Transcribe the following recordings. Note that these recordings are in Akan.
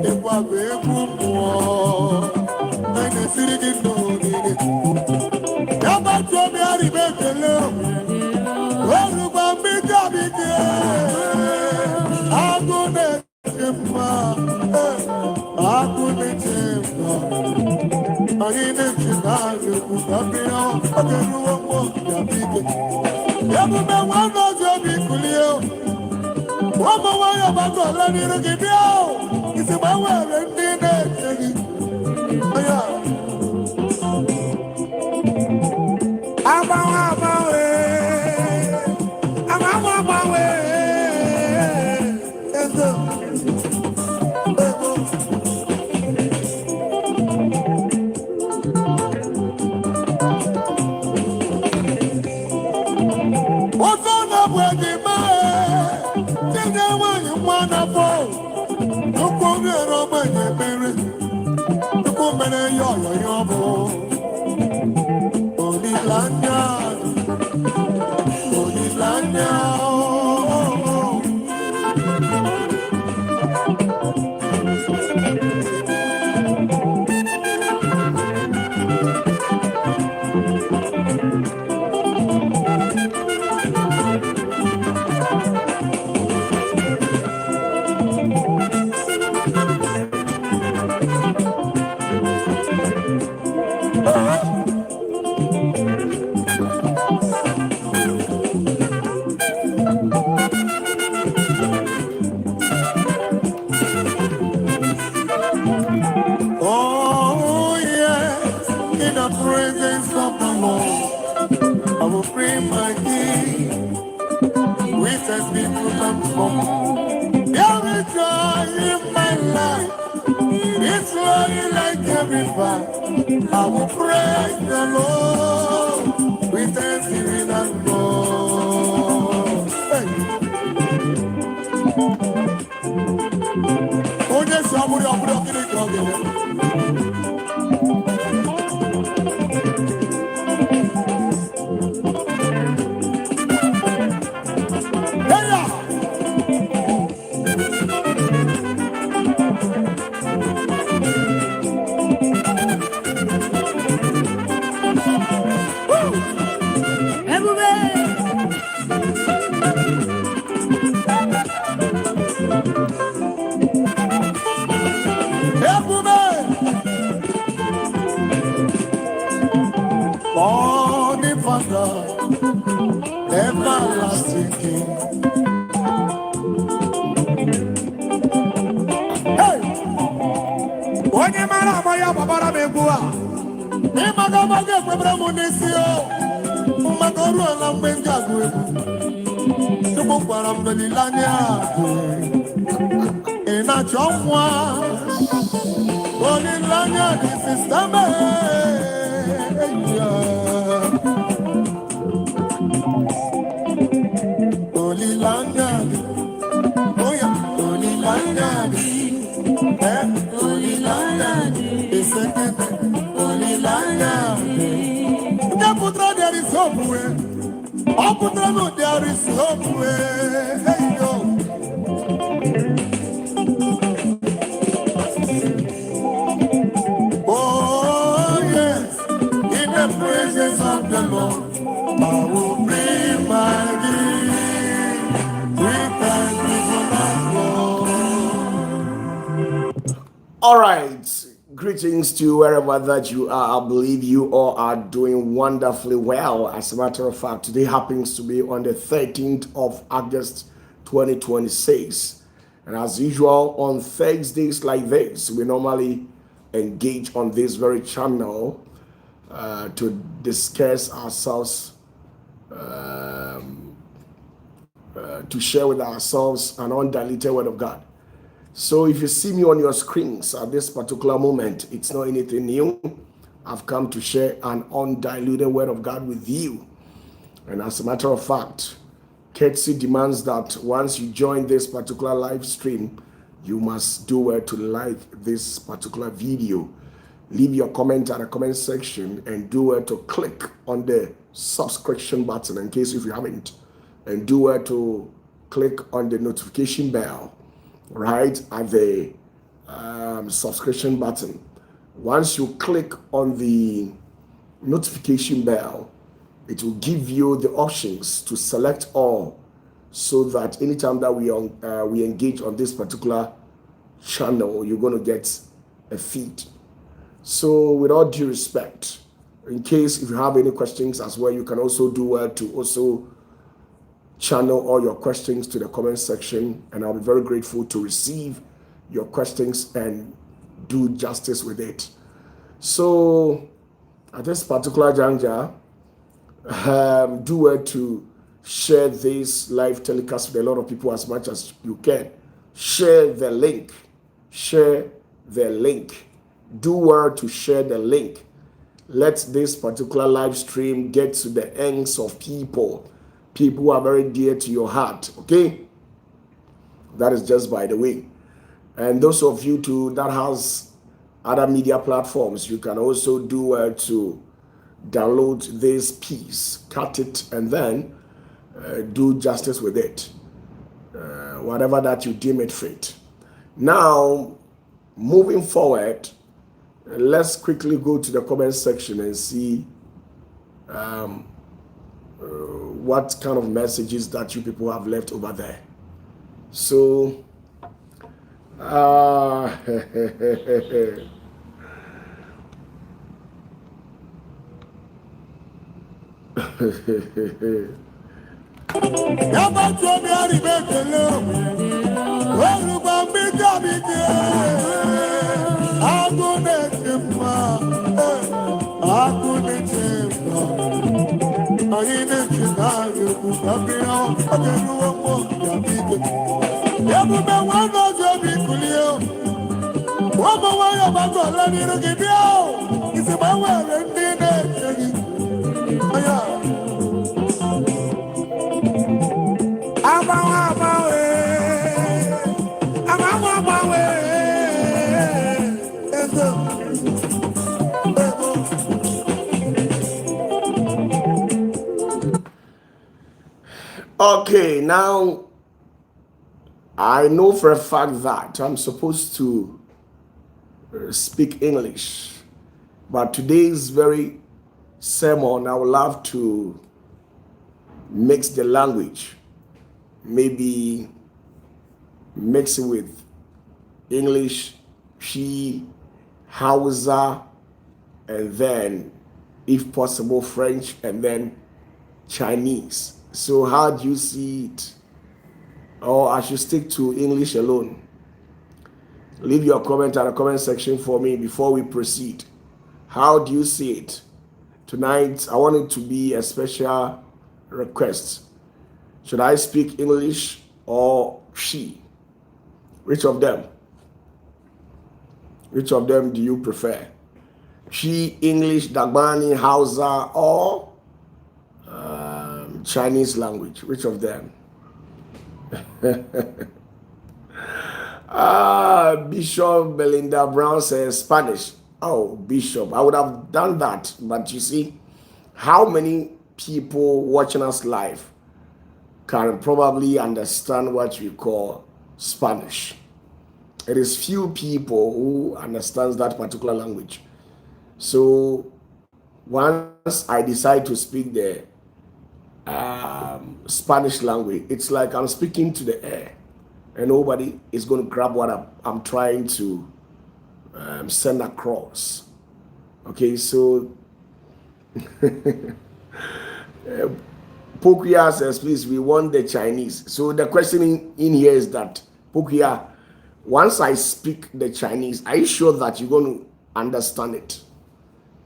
Ewa beku mo, ene sirigi no nini. Yaba tuomi ari bekele, oru bambi jabike. Agune chema, agune chema. Agine chema, yekutambio, ageruwa mo jabike. Yabu me wano jobi kulio. Wama waya bago lani rugibio. Isi mawe rendine chegi. Aya. Amawe. Amawe. Endo. Ego. Ozona bwedi mae. Tine wanyi mwana po. Nukumye roma nyemere. Nukumene yoyo yobo. Onilanya. Oh yes, in the presence of the Lord, I will bring my king. With as people come from. There is joy in my life. It's flowing like every fire. I will praise the Lord with thanksgiving and God. Hey. Oh yes, somebody, I'm going to get it. Morning Father, everlasting King. Hey! Onye mara moya babara megua. Ni magabaga kwebra munisio. Magoro na mbenga gwebu. Tuko para mbelilanya. Ina chomwa. Bonilanya ni sisteme. There is hope where. There is hope where. Hey yo. Oh yes, in the presence of the Lord, I will bring my gift. With thanksgiving. All right. Greetings to you wherever that you are. I believe you all are doing wonderfully well. As a matter of fact, today happens to be on the 13th of August 2026. And as usual, on Thursdays like this, we normally engage on this very channel to discuss ourselves, to share with ourselves an undiluted word of God. So if you see me on your screens at this particular moment, it's not anything new. I've come to share an undiluted word of God with you. And as a matter of fact, courtesy demands that once you join this particular live stream, you must do well to like this particular video. Leave your comment at the comment section and do well to click on the subscription button in case if you haven't. And do well to click on the notification bell right at the subscription button. Once you click on the notification bell, it will give you the options to select all, so that anytime that we engage on this particular channel, you're going to get a feed. So with all due respect, in case if you have any questions as well, you can also do well to also channel all your questions to the comment section, and I'll be very grateful to receive your questions and do justice with it. So at this particular juncture, do well to share this live telecast with a lot of people as much as you can. Share the link. Share the link. Do well to share the link. Let this particular live stream get to the ends of people who are very dear to your heart. Okay, that is just by the way. And those of you too that has other media platforms, you can also do well to download this piece, cut it, and then do justice with it, whatever that you deem it fit. Now, moving forward, let's quickly go to the comment section and see what kind of messages that you people have left over there. So, okay, now I know for a fact that I'm supposed to speak English, but today's very sermon, I would love to mix the language, maybe mix it with English, Hausa, and then, if possible, French, and then Chinese. So how do you see it? Or I should stick to English alone? Leave your comment at the comment section for me before we proceed. How do you see it? Tonight, I want it to be a special request. Should I speak English or she? Which of them? Which of them do you prefer? She, English, Dagbani, Hausa, or Chinese language? Which of them? Bishop Belinda Brown says Spanish. Oh, Bishop, I would have done that. But you see, how many people watching us live can probably understand what we call Spanish? It is few people who understands that particular language. So once I decide to speak the Spanish language, it's like I'm speaking to the air, and nobody is going to grab what I'm trying to send across. Okay, so Pokuya says, please, we want the Chinese. So the question in here is that, Pokuya, once I speak the Chinese, are you sure that you're going to understand it?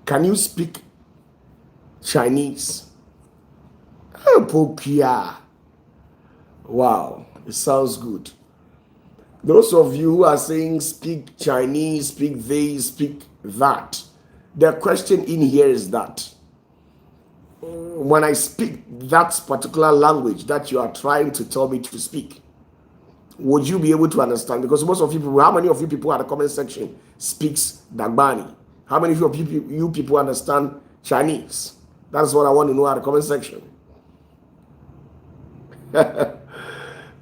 Can you speak Chinese? Oh, Pokuya. Wow, it sounds good. Those of you who are saying speak Chinese, speak this, speak that, the question in here is that when I speak that particular language that you are trying to tell me to speak, would you be able to understand? Because most of you people, how many of you people at the comment section speaks Dagbani? How many of you people understand Chinese? That's what I want to know at the comment section.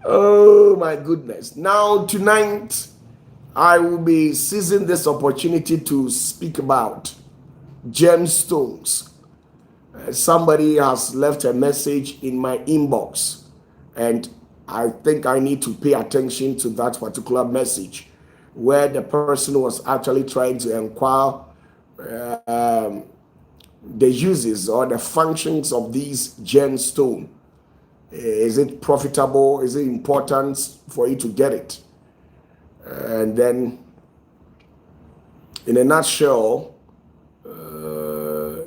Oh my goodness. Now tonight, I will be seizing this opportunity to speak about gemstones. Somebody has left a message in my inbox, and I think I need to pay attention to that particular message, where the person was actually trying to inquire the uses or the functions of these gemstones. Is it profitable? Is it important for you to get it? And then, in a nutshell,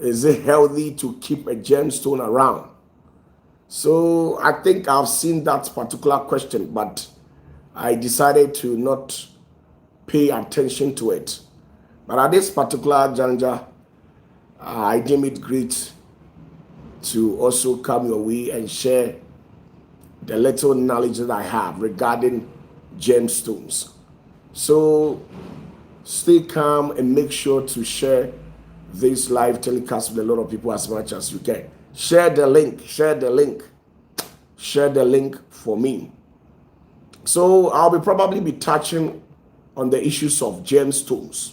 is it healthy to keep a gemstone around? So I think I've seen that particular question, but I decided to not pay attention to it. But at this particular juncture, I deem it great to also come your way and share the little knowledge that I have regarding gemstones. So stay calm and make sure to share this live telecast with a lot of people as much as you can. Share the link for me. So I'll probably be touching on the issues of gemstones.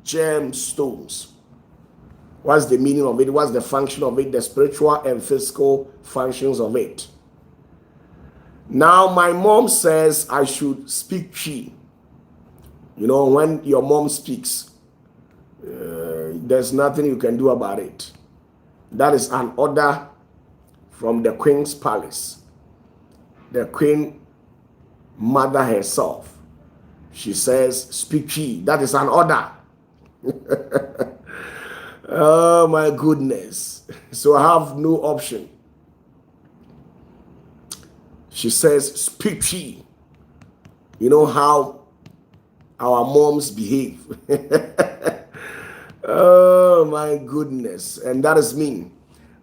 Gemstones. What's the meaning of it? What's the function of it? The spiritual and physical functions of it. Now, my mom says I should speak Twi. You know, when your mom speaks, there's nothing you can do about it. That is an order from the Queen's Palace. The Queen Mother herself. She says, speak Twi. That is an order. Oh my goodness. So I have no option. She says, speak Twi. You know how our moms behave. Oh my goodness. And that is me.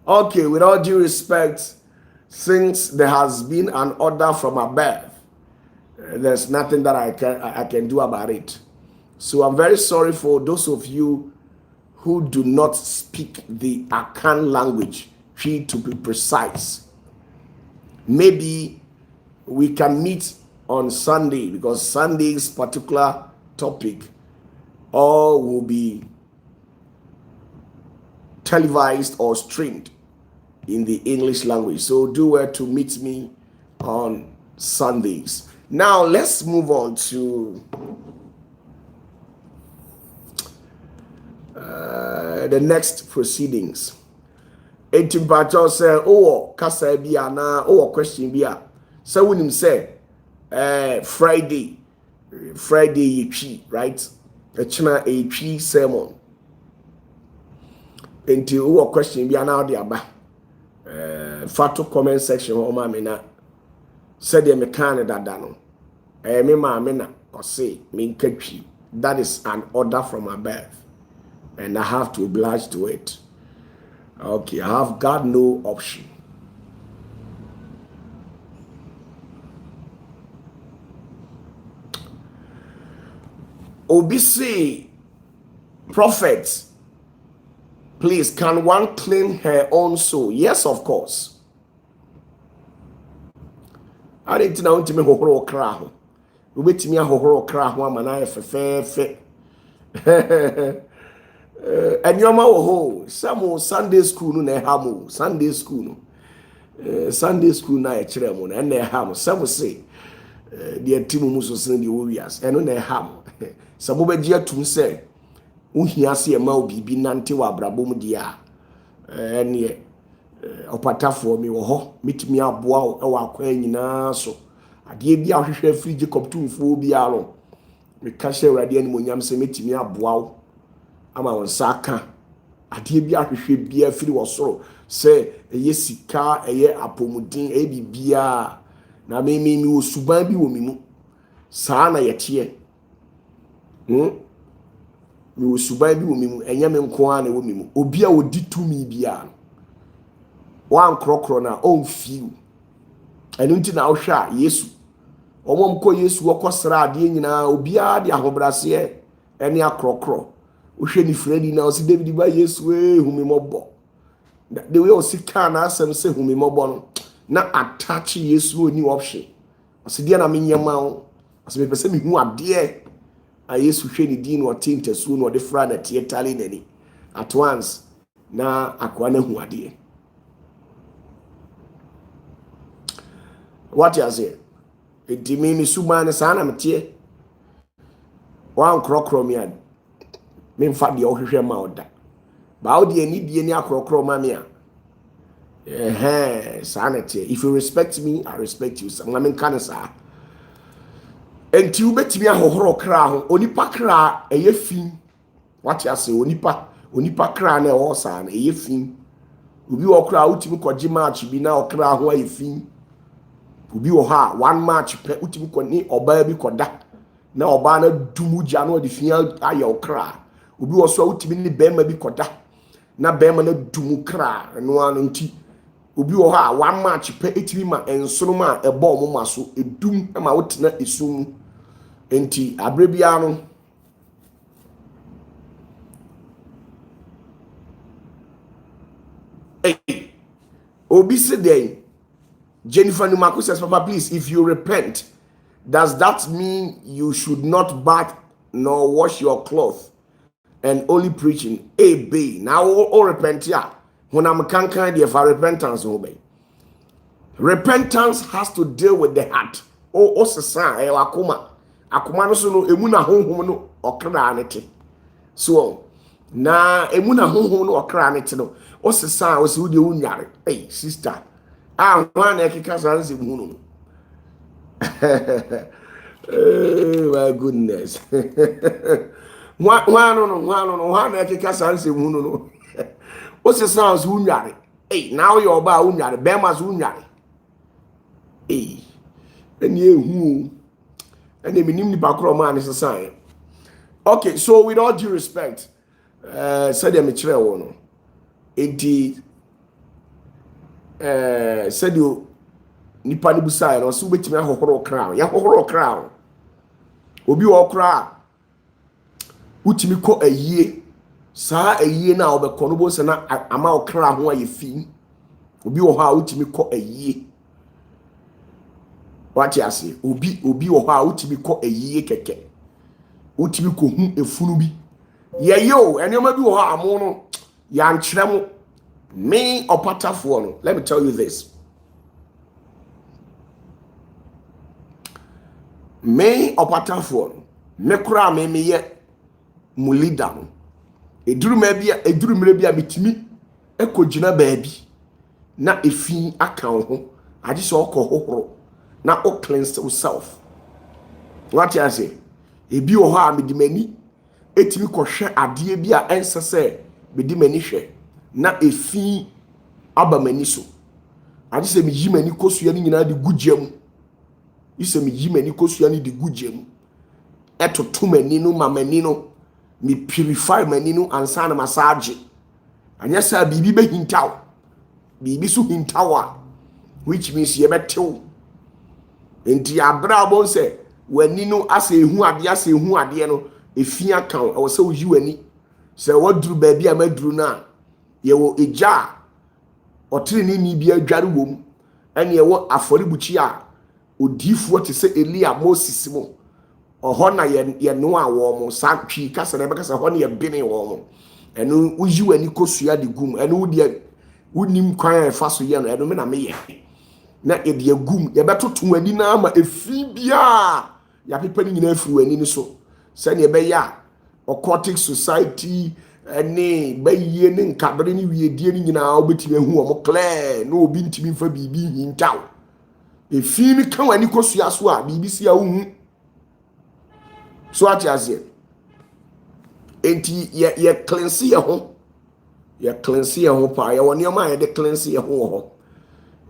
Okay, with all due respect, since there has been an order from above, there's nothing that I can do about it. So I'm very sorry for those of you who do not speak the Akan language, Twi to be precise. Maybe we can meet on Sunday, because Sunday's particular topic all will be televised or streamed in the English language. So do well to meet me on Sundays. Now let's move on to the next proceedings. Etimpacho say, oh, kasa bia na, oh, question bia. So when him say, Friday Twi, right? A china a Twi sermon. Until oh, question bia na the aba. Fato comment section o ma me na. Said the mechanic that no. Me ma me na or say me Twi. That is an order from above, and I have to oblige to it. Okay, I have got no option. Obisi, prophet, please, can one clean her own soul? Yes, of course. I didn't know to me ho cra. We wait me a ho cra one man I fe. And your mouth, some Sunday school no ham, Sunday school na a cheremon, and they ham. Some say, dear Timus was in the warriors, and on their ham. Some over dear to say, Uhiasi a mau be nantiwa brabum dia, and ye OPATAFUOR me ho, meet me up wow, our queen so. I gave you a free Jacob 2 4 bialo. Me cash radian munyam se meet me up wow. Ama wonsaka ade bia hwehwe bia firi wosoro se eye sika eye apomudin e bibia na me osuban bi wo mimu saa na yete me osuban bi wo mimu enye me nko a na wo mimu obi a odi tumi bia wan krokro na on fiu enu nti na wo hwa Yesu omom ko Yesu okosra ade nyina obi a de ahobrase ene akrokro uhwe ni Freddy na osi David ba Yesu humi mobo the way osi kan na asem se humi mobo no na attach Yesu oni option osi dia na menyama o so me pese me hu ade a Yesu hwe ni din no tinte so no de fra na tie tale nani at once na akwa na hu ade. What you say? It me suman sana mtie wan krokro me ad me mfa de ohwehwe ma oda ba odi ani die ni akrokro ma me a sanity. If you respect me, I respect you. Some women can say enti ubetimi ahohoro kra ho onipa kra eye fin. What you say onipa kra na e wo sa na eye fin. Obi wo kra utimi koji match bi na okra ho eye fin. Obi wo ha one match pe utimi ko ni oba bi koda na oba na dumu gya no de fin aye okra. Obi wo so utimi ni bema bi koda na bema na dumu kra no anu nti obi wo ha one match pe etimi ma ensono ma ebo mo maso edum ma wotena esum enti abrebia no obi se dey Jennifer Numako says, Papa, please, if you repent, does that mean you should not bath nor wash your clothes and only preaching? A, B. Now, all repent, yeah. When I'm canking, if repentance obey. Repentance has to deal with the heart. Oh, sasa, akuma. Akuma no so no emuna honhom no okra anete. So, na emuna honhom no okra anete no. O sasa o se wo de unyare. Hey, sister. Ah, one ekeka sanse mu no. Oh my goodness. One ekeka sanse mu no. O sasa o se unyare. Hey, now you oba unyare, be ma so unyare. Hey. Eni ehu. Eni minim ni bakro man is sign. Okay, so with all due respect, said me kire wo no. Enti said you nipa ni busa no so betimi ahohoro kra. Ya hohoro kra. Obi wo kra. Utimi ko ayie. Saa ayie na obekọ no bo se na ama okra ho aye fi. Obi wo ha utimi ko ayie. What you say? Obi wo ha utimi ko ayie keke. Utimi ko hu efunu bi. Ye yo, enema bi wo ha amo no ya nkyere mo. Me opatafuo no. Let me tell you this. Me opatafuo no. Me kura me ye mu leader no. Eduru mre bia bitimi ekogina baabi na efi aka ho ade so okohohoro na o cleanse yourself. What you say? Ebi o ha medimani etimi kohwe ade bia ensese medimani hwe na efi abamani so. Ade se me yimani kosua ni nyina de gugem. Ise me yimani kosua ni de gugem. Etoto mani no mamani no me purify mani no ansa na massage. Anya sa bibi be hintaw. Bibi so hintawa, which means ye betew. Enti abra bon se wani no ase ehu ade no efia kan e wo se wo yi wani. Se waduru ba bia maduru na ye wo eja otire ni bia adware wom. Ene ye wo aforibuchi a odifuo te se Elia Moses mo. Oho na ye no awo mo sa twi kasa na be kasa ho na ye bene wo mo. Enu uji wani kosua de gum. Enu wodi unim kwan e fa so ye no enu me na me ye. Na e de gum ye betoto wani na ama efi bia ya pepa ni nyina afi wani ni so. Se ne be ya occultic society ene bayiye ne nkabere ni wiedie ni nyina obetimi ehu omo clear no obi ntimi mfa bibi hintaw. Efi mi kan wani kosua so a bibi sia hu. So ati azie enti ye cleanse ye ho. Ye cleanse ye ho pa ye woni o ma ye de cleanse ye ho.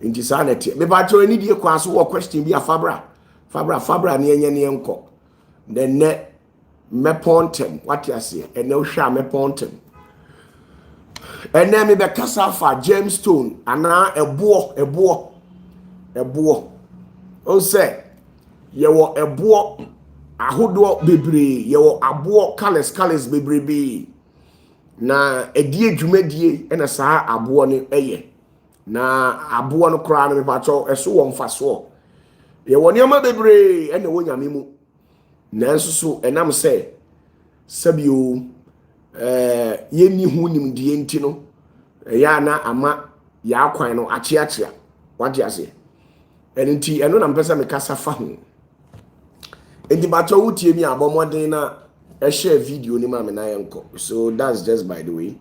Enti sanity me ba tro ni die kwa so wo question bi afabra ne enye ne enko then ne me pontem what you say ene o hwa me pontem ene me be kasa fa gemstone ana ebo on say ye wo ebo ahodo bebre ye wo abo colors bebre bi na edie dwumadie ena saa abo ne eye na abo no kra na me pacho eso wo mfaso ye wo niam bebre ene wo nyame mu nanso so enam say sabio yenni hu nimdie nti no ya na ama ya kwan no achiachia wadi ase enti eno na mpesa me kasa fa ho enti ba to wutie mi abomoden na share video ni ma me na yenko. So that's just by the way.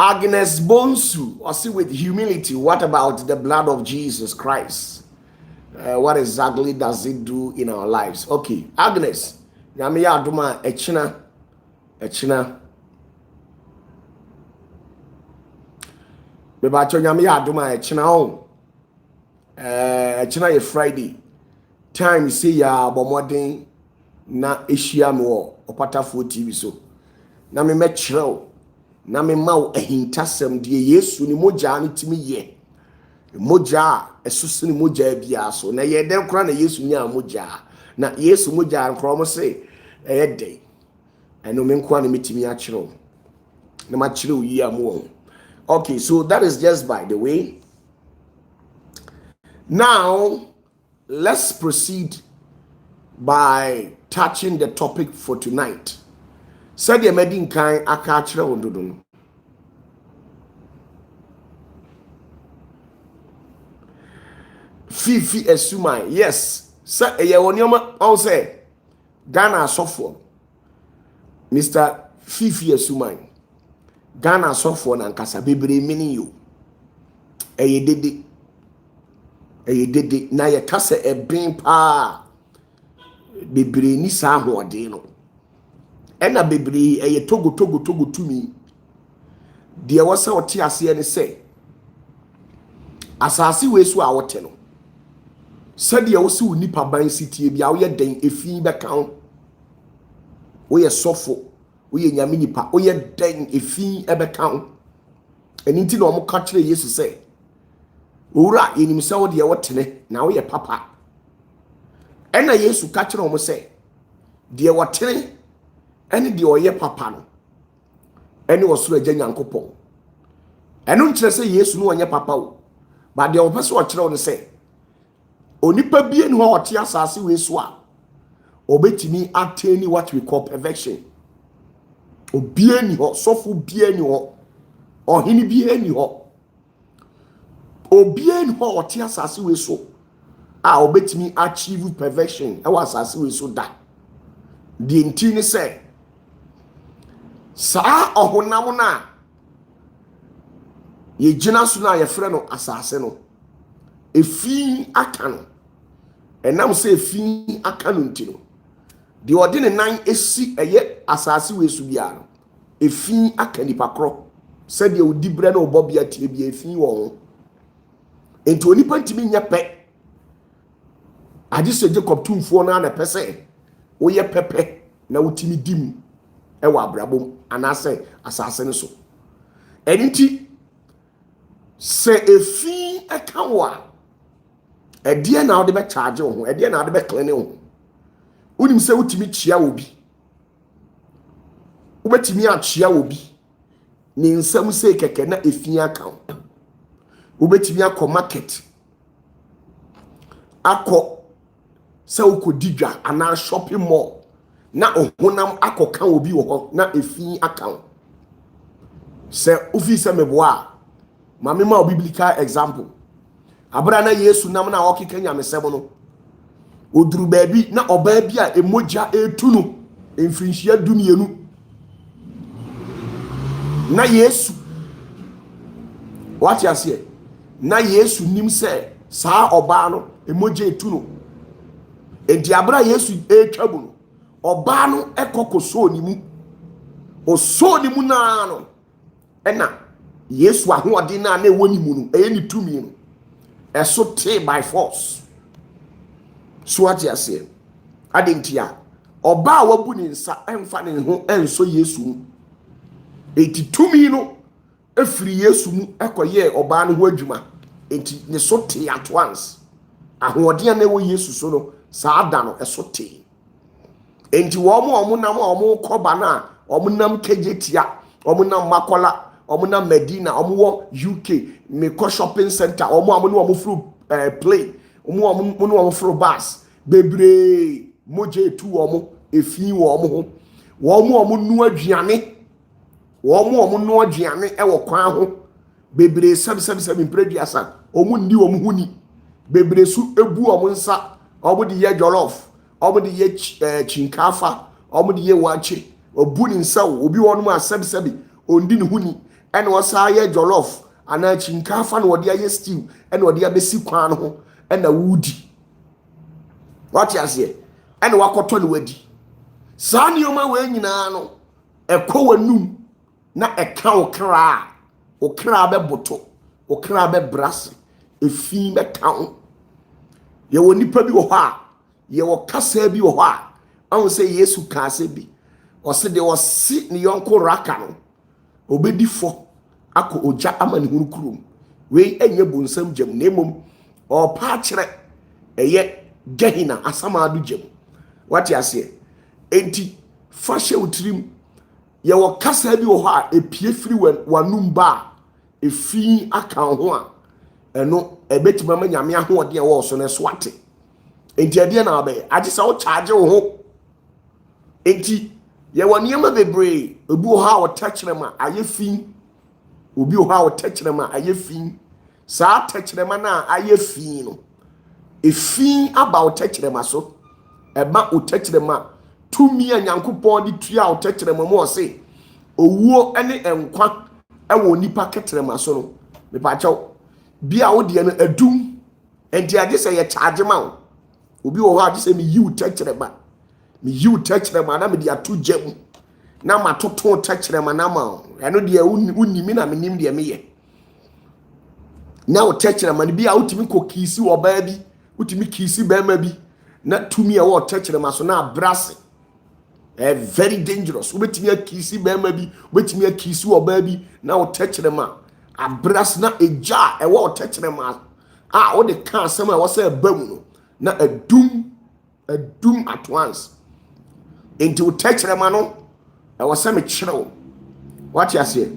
Agnes Bonsu, or see with humility, what about the blood of Jesus Christ? What exactly does it do in our lives? Okay, Agnes, nyame ya adoma echina beba cho nyame ya adoma echina on echina ye Friday time say ya bomodin na ehia me wo OPATAFUOR TV so na me mekireo na me mawo ahintasem de Yesu ni mogya ni timi ye mogya esusu ni mogya bia so na ye den kra na Yesu nya mogya na Yesu mogya nkro mo se dey eno me nkwa na metimi a kireo na ma kireo yi amu. Okay, so that is just by the way. Now let's proceed by touching the topic for tonight. Said the medin kan aka kire wondodo. Fifi Esumai. Yes. Say eye wonioma on say Ghana sofo. Mr. Fifi Esumai. Ghana sofo na nkasa bebre mini you. Eye dede na ye kasa ebin pa bebre ni sa hoɔden no ɛna bebre ɛyɛ togo tumi deɛ wɔsɛ ɔte ase ne sɛ asase we so a wɔte no sɛdeɛ wɔsɛ wo nipa ban sitie bia woyɛ den efin bɛka ho woyɛ sɔfo woyɛ nyame nipa woyɛ den efin ɛbɛka ho ɛni nti na ɔmo ka kyerɛ Yesu sɛ owura yenim sɛ wo deɛ wɔtene na woyɛ papa ɛna Yesu ka kyerɛ ɔmo sɛ deɛ wɔtene ɛne deɛ ɔyɛ papa no ɛne ɔsoro agya Nyankopɔn ɛno nkyerɛ sɛ Yesu no ɔnyɛ papa o ba deɛ ɔpɛ sɛ ɔkyerɛ no sɛ onipa bie ne hɔ ɔte asase we so a obetimi attain what we call perfection. Obie ni hɔ sɔfo bie ni hɔ ɔhene bie ni hɔ obie ni hɔ ɔte asase we so a obetimi achieve perfection ɛwɔ asase we so da die nti ne sɛ saa ɔhonam na ye gyina so na ye frɛ no asase no efi aka no ɛnam sɛ efi aka no nti no de ɔde ne nan esi ɛyɛ asase we so bia no efi aka nipa korɔ sɛ de odi bre na ɔbɔ bia tie bia efi wɔ ho enti onipa ntimi nya pɛ ade sɛ Jacob tumfuo na pɛ sɛ woyɛ pɛpɛ na wotimi dim ɛwɔ abrabom anasɛ asase no so ɛnti sɛ efi ɛka wo a ɛdeɛ na wode bɛ charge wo ho ɛdeɛ na wode bɛ clean wo ho wonim sɛ wotimi kyia wo bi wobɛtimi akyia wo bi ne nsɛm sɛ kɛkɛ na efi aka wo wobɛtimi akɔ market akɔ sɛ wokɔdi dwa anaa shopping mall na ohonam akɔka wo bi wɔ hɔ na efi aka wo sɛ ofi sɛ meboa mame ma biblical example abra na Yesu nam na ɔkeka nyamesɛm no oduru baabi na ɔbaa bi a emogya etu no mfirinhyia dumienu na Yesu wate ase na Yesu nim sɛ saa ɔbaa no emogya etu no enti abra Yesu etwa bu no ɔbaa no ɛkɔkɔsoo ni mu osoo ni mu na no ɛna Yesu ahoɔden na ɛwɔ ni mu no ɛyɛ ni tumi no ɛso te by force so ate ase adentia ɔbaa wabu ni nsa ɛmfa ne ho ɛnso Yesu enti tumi no efiri Yesu mu ekoye oba no ho adwuma enti ne so te at once ahoɔden na ɛwɔ Yesu so no saa da no ɛso te enti wɔn nam kɔba na wɔn nam kejetia wɔn nam Makola wɔn nam Medina wɔn wɔ UK mekɔ shopping center wɔn no wɔn furu plane wɔn furu bus bebree moje etu wɔn efi wɔn ho wɔn nu aduane wɔn nu aduane ɛwɔ kwan ho bebree sɛbi mpreduasa wɔn ndi wɔn ho ni bebree su ebu wɔn nsa wɔn de yɛ jollof wɔn de yɛ chinkafa wɔn de yɛ waakye obu ne nsa obi wɔn mu asɛbi ondi ne ho ni ɛna wɔsa yɛ jollof ana chinkafa na wɔde ayɛ stew ɛna wɔde abɛsi kwan no ho ɛna wudi wɔte aseɛ ɛna wakɔtɔ ne wadi saa nneɛma wɔ nyinaa no ɛkɔ w'anum na ɛka okra bɛboto okra bɛbrase efi bɛka ho yɛwɔ nipa bi wɔ hɔ a yɛwɔ kasa bi wɔ hɔ a ɔmo sɛ Yesu kasa bi ɔse de ɔsi ne yɔnko raka no obedi fɔ akɔ ogya ama ne hunu kurom wei ɛnyɛ bonsam gyam na emom ɔpa akyerɛ ɛyɛ Gehina asamado gyam wate aseɛ enti fa hyɛ utirim yɛwɔ kasa bi wɔ hɔ a epie firi wanum ba efi aka ho a ɛno ɛbɛtuma ma nyame ahoɔden a wɔwɔ so no so ate enti ɛdeɛ na abɛyɛ agye sɛ wo charge wo ho enti yɛwɔ nneɛma bebree obi wɔ hɔ a wɔtɛkyerɛma ayɛ fi obi wɔ hɔ a wɔtɛkyerɛma ayɛ fi saa tɛkyerɛma na ayɛ fi no efi aba wɔtɛkyerɛma so ɛba wɔtɛkyerɛma tumi a Nyankopɔn de tua wɔtɛkyerɛma mu ɔse owuo ɛne ɛnkwa ɛwɔ nipa kɛtrɛma so no mepakyɛw bia wo de no adum enti agye sɛ yɛ charge ma wo obi wɔ hɔ agye sɛ me yiw tɛkyerɛma na me de ato gya mu na matoto tɛkyerɛma na ma ɛno deɛ wonnimi na menim deɛ meyɛ na wo tɛkyerɛma no bia wotumi kɔ kiisi wɔ baa bi wotumi kiisi bɛrima bi na tumi a wɔ tɛkyerɛma so na abrase very dangerous wobɛtumi akisi bɛrima bi wobɛtumi akisi ɔbaa bi na wo tɛkyerɛma abras na egya ɛwɔ wo tɛkyerɛma a wo de ka asɛm a wɔsɛ ɛba mu no na adum at once enti wo tɛkyerɛma no ɛwɔ sɛ mekyerɛ wo wate aseɛ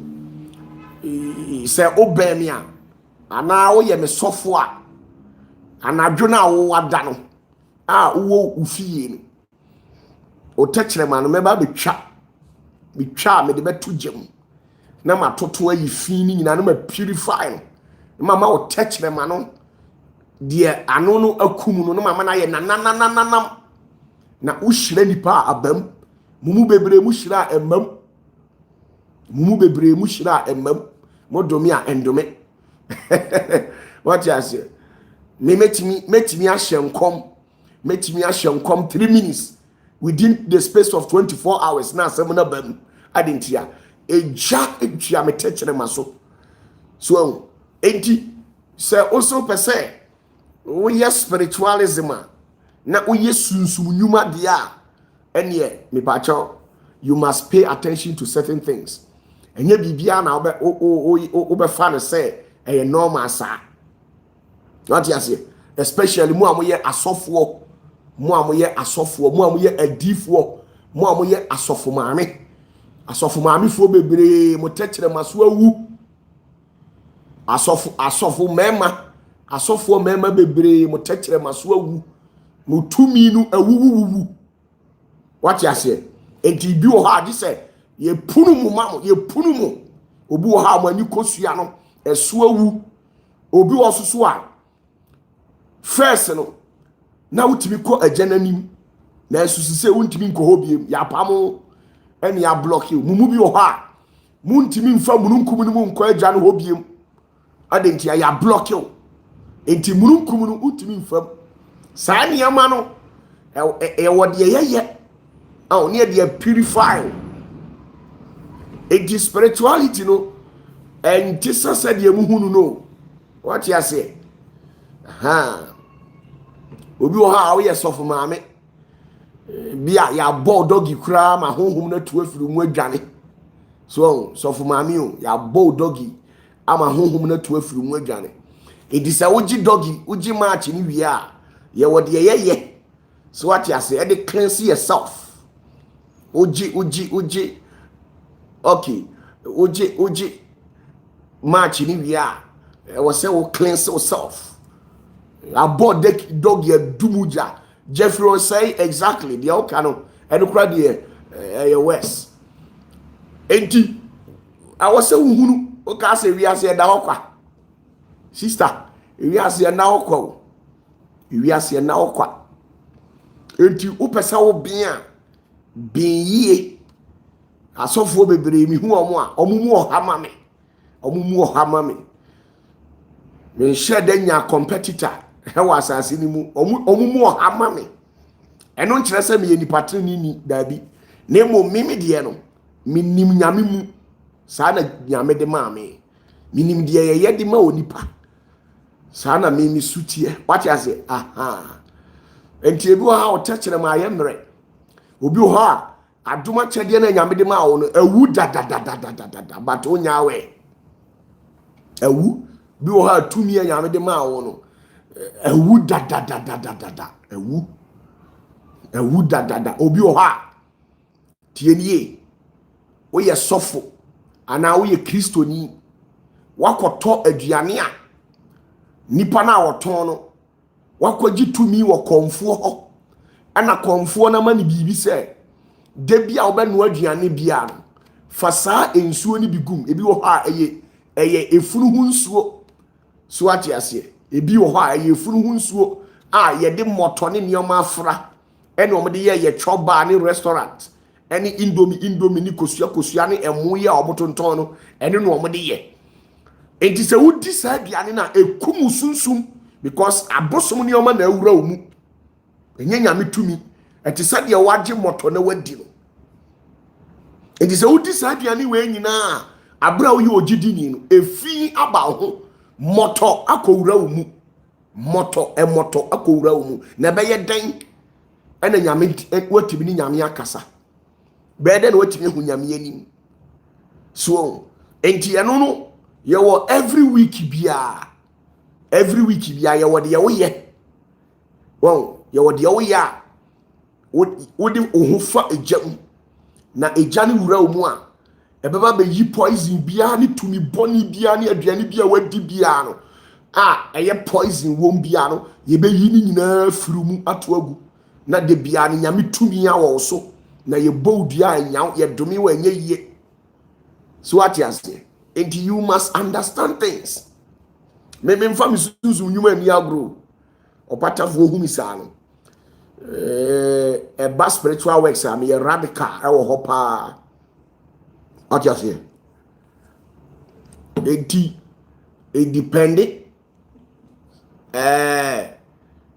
sɛ wobɛn me a anaa woyɛ me sɔfo a anadwo no a wowada no a wowɔ wo fie no o tɛkyerɛma no mɛba betwa me de bɛto gyam na matoto ayi fi ni nyina na ma purify no ma o tɛkyerɛma no deɛ ano no akum no na ma na yɛ nananananam na wohyira nipa abam mumu bebree mu hyira emam modomi a endome what you say me metimi ahyɛ nkɔm 3 minutes within the space of 24 hours na asɛm na bam adentia eja etwa me tɛkyerɛma so enti sɛ also pɛsɛ woyɛ spiritualism na woyɛ sunsum nnwuma deɛ a ɛneɛ mepakyɛw you must pay attention to certain things ɛnyɛ bibia na wobɛfa no sɛ ɛyɛ normal saa what you say especially mu a moyɛ asɔfoɔ mo a moyɛ adifoɔ mo a moyɛ asɔfo maame fo bebree mo tɛkyerɛma so awu asɔfo mɛma bebree mo tɛkyerɛma so awu mo tumi no awuwu wate aseɛ enti bi wɔ hɔ agye sɛ yɛpunu mu obi wɔ hɔ a mo ani kosua no ɛso awu obi wɔ so a first no na wutimi kɔ agya nanim na esusise wuntimi nkɔ hɔ biem ya pam ɛne ya block you mumu bi wɔ hɔ a muntimi mfa mununkum no mu nkɔ agya no hɔ biem adenti ya block you enti mununkum no wutimi mfa saa nneɛma no ɛwɔ deɛ yɛyɛ a ne deɛ purify enti spirituality no ɛnti sɛ deɛ muhunu no what you say obi wɔ ha a woyɛ sɔfo maame bia ya bɔ dɔgi kura ma honhom na tu afiri mu adwane so for mami o ya bow doggy ama honhom na to afiri mu adwane edi se wogi doggy wogi match ni wi a ye wo de ye so what you say e cleanse yourself wogi okay wogi match ni wi a e wo say wo cleanse yourself abo doggy adumuja Jeffrey say exactly the okano eno kra de west enti awose wuhunu o ka se wi ase da hokwa sister wi ase na hokwa wi ase na hokwa enti wo pesa wo bia yie asofo bebre mi hu omo a omumu ohama me me share da nya competitor he was asase ni mu omumu ohama me eno nkire se me nipa tene ni dabi na mo mimi de no minim nyame mu saa na nyame de ma me minim de ye de ma onipa saa na me sutie what you say aha enti ebi ha o techere ma ye mre obi ho a adoma chede na nyame de ma wo no awu da but onya we awu bi ho ha tumi nyame de ma wo no awu da awu da obi ho ha tie nie wo ye sofo ana wo ye kristoni wakoto aduane a nipa na woton no wakogi tumi wo konfo ho ana konfo na mani bibi se de bia wo be no aduane bia no fa saa ensuo ni bigum ebi wo ha eye efunu hu nsuo so ati ase ebi wo ha eye efunu hu nsuo a ye de moto ne nioma afra ene o de ye choba ni restaurant any indomie ni kosua ne emu ye obotonton no ene no omde ye enti se wudi sa aduane na ekumu sunsum because abosom ne oma na awura omu enye nyame tumi enti se de waje moto na wadi no enti se wudi sa aduane we nyina abra wo ye ogidi ni no efi aba ho moto akowura omu moto akowura omu na be ye den ene nyame watimi ni nyame akasa better than what you hunyami so enti eno no ye wo every week bia ye wo de ye wo ye won ye wo de ye wo ya wo de ohufa ejam na eja ne wura omu a ebeba be yi poison bia ne tumi boni bia ne aduane bia wadi bia no eye poison wom bia no ye be yi ni nyina firumu ato agu na de bia ne nyame tumi a wo so na ye boldua nya ye domi wa nya yie so what you say and you must understand things me mfa misuzu nyuma ni agro opatafuo hu misa no ba spiritual works am ye radical e wo hopa what you say it depend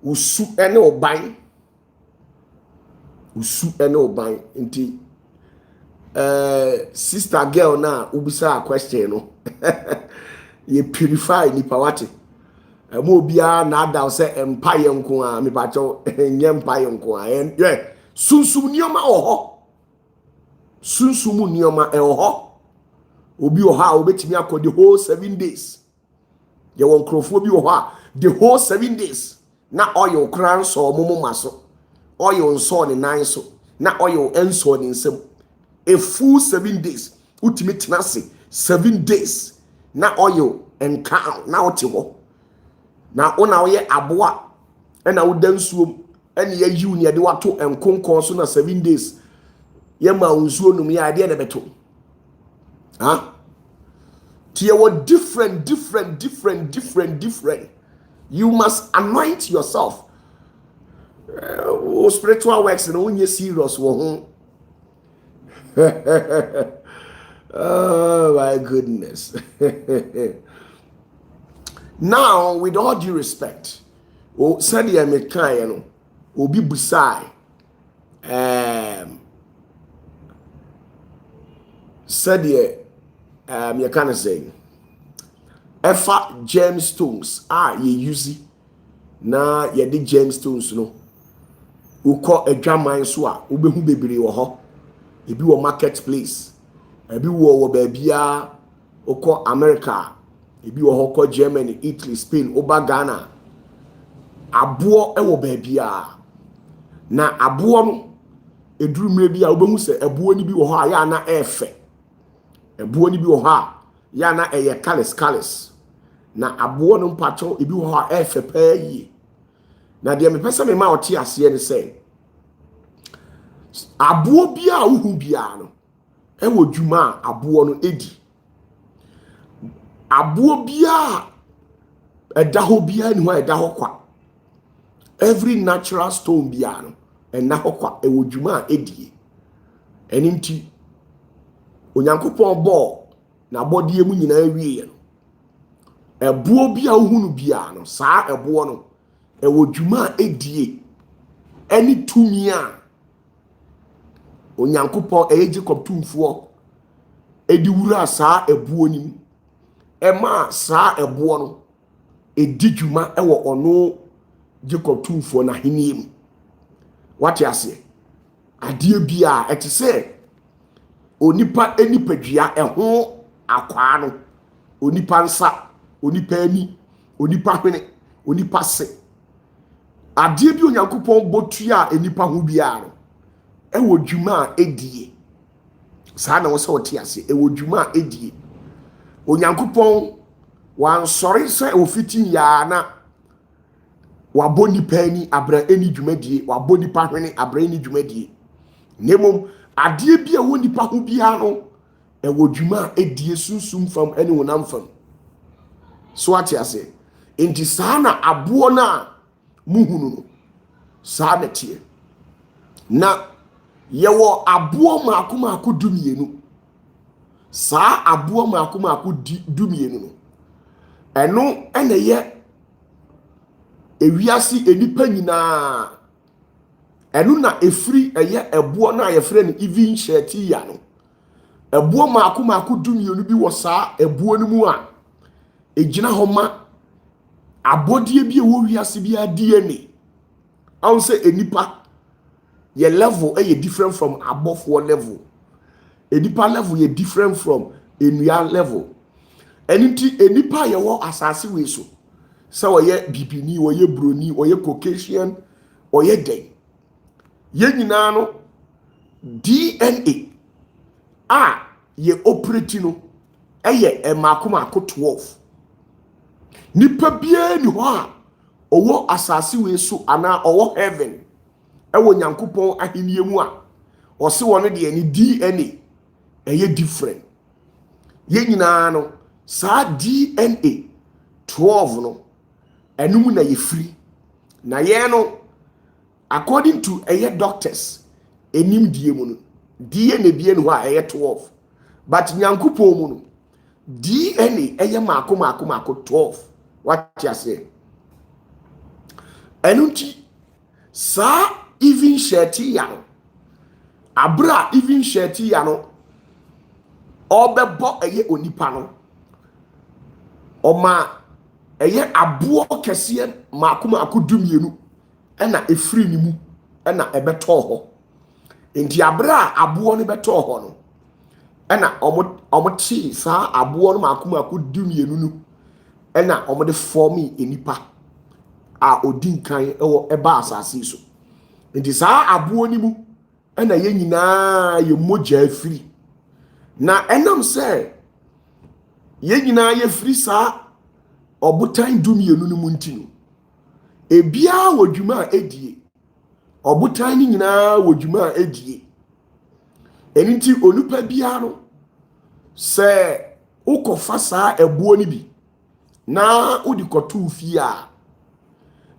usu ene oban usu ene oban nti sister girl na ubisa a question no ye purify ni pawate mo bia na ada se empire nko a me ba cho nye empire nko a ye sunsum nioma oho sunsum nioma oho obi oha obetimi akọ the whole 7 days ye won krofo bi oha the whole 7 days na oil kran so momo maso oil nso ne nan so na oil enso ne nsem a full 7 days utimi tenase 7 days na oil enka na ote ho na ona wo ye aboa na wo dansuom ene ye yiw ne de wato enkonkon so na 7 days ye ma unsuo num ya de na beto tie wo different you must anoint yourself spiritual works no when you serious wo ho oh my goodness now with all due respect said ya me kan no obi busai said you can say efa gemstones ye use na ye di gemstones no uko adwaman so a obehu bebre wo ho ebi wo marketplace ebi wo baabia okọ America, ebi wo hokọ Germany, Italy, Spain, oba Ghana, abo ewo baabia na abo no eduru mre bia obehu se abo ni bi wo ho a ya na efe, abo ni bi wo ho a ya na eye kalis na abo no mpacho ebi wo ho a efe paayi. Na de me pese me ma oti ase ne se abo bia uhu bia no ewo dwuma abo no edi, abo bia edaho bia ni ho edaho kwa, every natural stone bia no ena ho kwa ewo dwuma edi. Eni nti onyankopon bo na body emu nyina awie no, ebo bia uhu no bia no saa ebo no ewo dwuma edi. Eni tumi a onyankopon Jacob tumfuo edi wura saa ebo nim ema saa ebo no edi dwuma ewo ono Jacob tumfuo na henim. What you say? Adie bia etise onipa enipadua eho akwa no, onipa nsa, onipa ani, onipa hwene, onipa se. Adie bi onyankopon botua enipa ho bia no ewo dwuma edie. Saa na wo se wote ase ewo dwuma edie. Onyankopon wan sori se ofiti ya na waboni pani abra eni dwumadie, waboni pa hwene abra eni dwumadie. Nemom adie bi a woni pa ho bia no ewo dwuma edie sunsum fam eni wonam fam. So ati ase enti saa na abo na muhunu no saa netie. Na yewo abo maako dumienu. Saa abo maako dumienu no eno ene ye ewiase enipa nyina. Enu na efri eye ebo na yefre no even sheti ya no. Ebo maako dumienu bi wo saa ebo no mu a ejina homa abodie bi ewo wiase bi adie. Aun se enipa ye level ye different from above one level. Enipa level ye different from enua level. Eniti enipa ye wo asase we so. Se oye bibini, oye broni, oye Caucasian, oye den. Ye nyina no DNA a ye operate no eye maako 12. Nipa bia ni ho a owo asase we so ana owo heaven ewo nyankopon ahenie mu a ose wono de ni DNA eye different. Ye nyina no saa DNA 12 no enum na ye free na ye no according to eye doctors enim die mu no DNA bia no a eye 12 but nyankopon mu no DNA eye maako 12. What you say? Enunti sa even sheti ya no abra even sheti ya no obebo eye onipa no oma eye abo kese maako dumienu ena efri ni mu ena ebeto ho enti abra abo no beto ho no ena omochi sa abo no maako dumienu no ena omode formi enipa a odinkan ewo eba asase so. Enti saa abo ni mu ena ye nyina ye moja afiri na enam se ye nyina ye firi saa obutan dumienu no mu ntino ebia wodwuma edie obutan ni nyina wodwuma edie. Enti onupa bia no se ukofa saa ebo ni bi na udi kotu fi a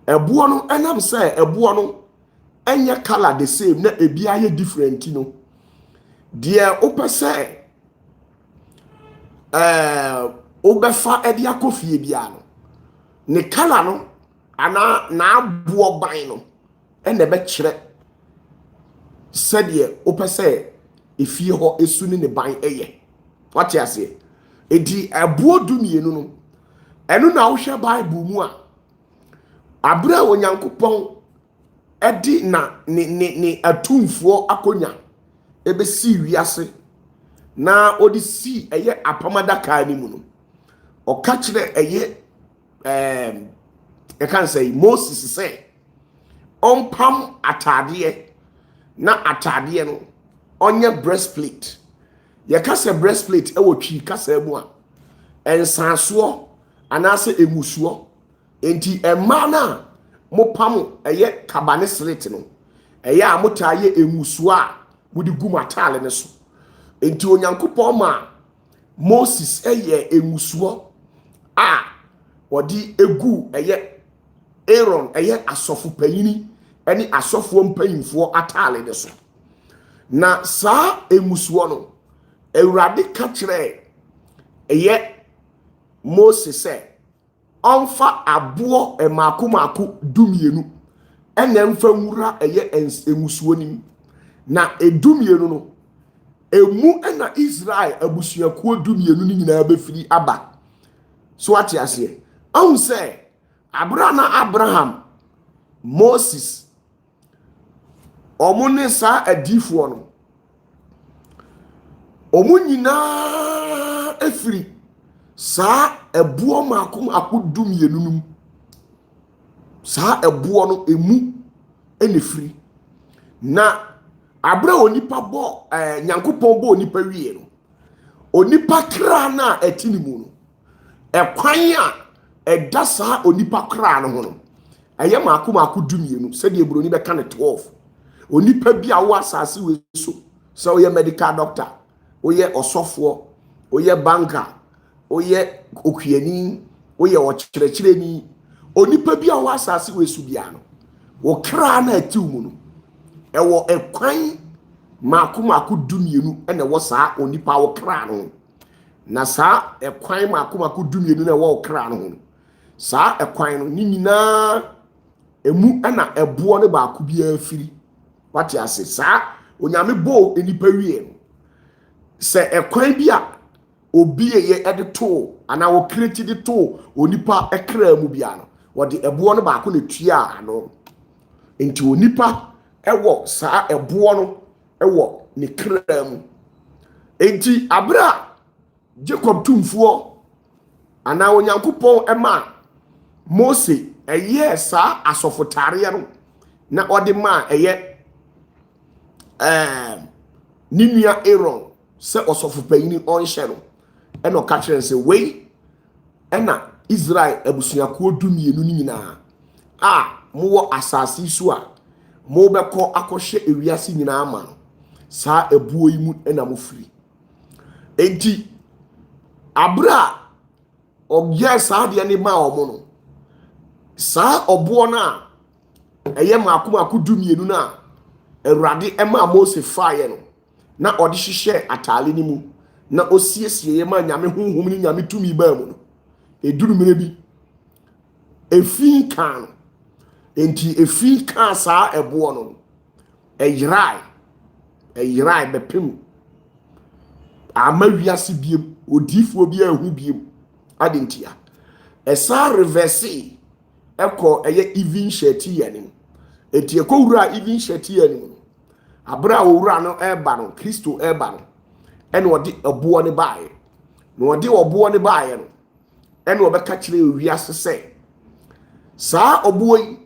ebo no enam se ebo no enya color the same na ebia ye different no de opese obefa edi akofie bia no ne color no ana na abo ban no ene be kire sede opese efie ho esu ne ban eye. What you say? Edi abo dumienu no enu na wo hwe Bible mu a abra onyankopon edi na ni atumfuo akonya ebesi wiase na odi si eye apamada ka ni mu no o ka kire eye I can say Moses say on pam atade na atade no onye breastplate ye ka say breastplate e wo twi ka say mu a ensanso anase emusuo enti emana mo pam eye kabane slit no eye amotaye emusuo a mudi gumatale ne so enti onyankopon ma Moses eye emusuo a wodi egu eye Aaron eye asofu panyini eni asofo mpanyinfo atale de so na sa emusuo no Ewurade ka kire eye Moses say onfa abo emakomako dumienu ene mfa nwura eye emusuo nim na edumienu no emu ena Israel abusuakuo dumienu ni nyina befiri aba so ati ase on say Abraham Moses omune sa adifo no omunyina efiri sa ebuo makom akudum yenunum sa ebuo no emu enefiri na Abraham onipa bo nyankopon bo onipa wie no onipa kra na atinimu no ekwan a edasa onipa kra no ho no eye makom akudum yenu se de ebroni be ka ne 12 onipa bi a wo asase we so oye medical doctor oye osofo oye banker oye okuani oye okyerɛkyerɛni onipa bi a wo asase we su bia no wo kra na atimu no ewo ekwan makom akudum yenu ene wo saa onipa wo kra no na saa ekwan makom akudum yenu na wo kra no saa ekwan no ni nyina emu ana eboɔ ne ba ku bia afiri wate ase saa onyame bo enipa wie no se ekwan bia obi ye edeto ana wo kreti de to onipa ekra mu bia no wode eboɔ ne ba ku ne tua ano enti onipa ewo saa eboɔ no ewo ne kra mu enti abra Jacob tumfuo ana onyankopon ema Mose eye sa asofotare no na ode ma eye ninua Aaron se osofopanyini onhye no eno ka kire se we ena Israel abusuakuo dumienu ni nyina mo asase su a mo beko akohye ewiase nyina ama sa ebuo yi mu ena mo firi enti abra ogye sa de ne ma omo no sa obo na eye makom akudumienu na Ewurade ema Mose fire no na odi hihye atale ni mu na osiesie ye ma nyame honhom ni nyame tumi ba mu no eduru mene bi efi kan enti efi kan sa ebo no eyirai bepem amawiase biem odifo bi ahu biem adentia esa reverse eko eye even sheti yanim eti ekowura even sheti yanim abra owura no eba no Kristo eba no ene odi ebo ne baaye no odi obo ne baaye no ene obeka kire wiase se saa obo yi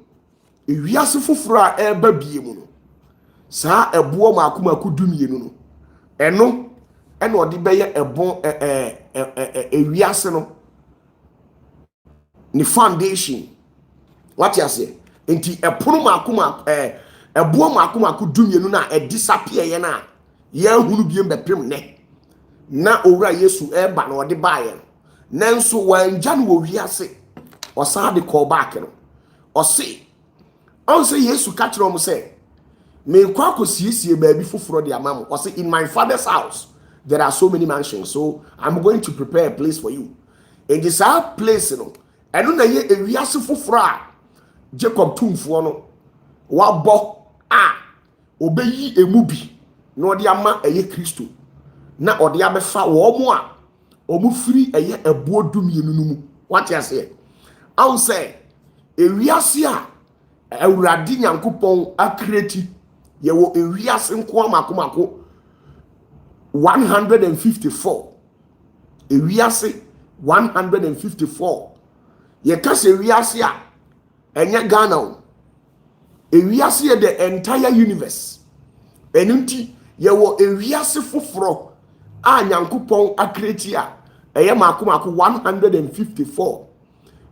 wiase foforo a eba biem no saa ebo makom akudumie no eno ene odi beye ebon wiase no ni foundation what you say enti epono makom ebo makom akudumie no na disappear ye na ya hunu biem bepem ne na owura Yesu eba na odi baaye nanso wanja no wiase osan de call back no o say Yesu ka kire o mo say me kwa akosiesie baabi foforo de amam o say in my father's house there are so many mansions, so I'm going to prepare a place for you. In this place, you know, I don't know ye ewiase foforo a Jacob tumfo no wabo obeyi emubi na odi ama eye Kristo na odi abefa wo mo a omu firi eye ebuo dumienu no mu what you say I say ewiase a Ewurade Nyankopon akreti ye wo ewiase nko amakomako 154 ewiase 154 ye kase ewiase a enye Ghana o ewiase the entire universe enunti ye wo ewiase foforo a Nyankopon akreti a eye mako 154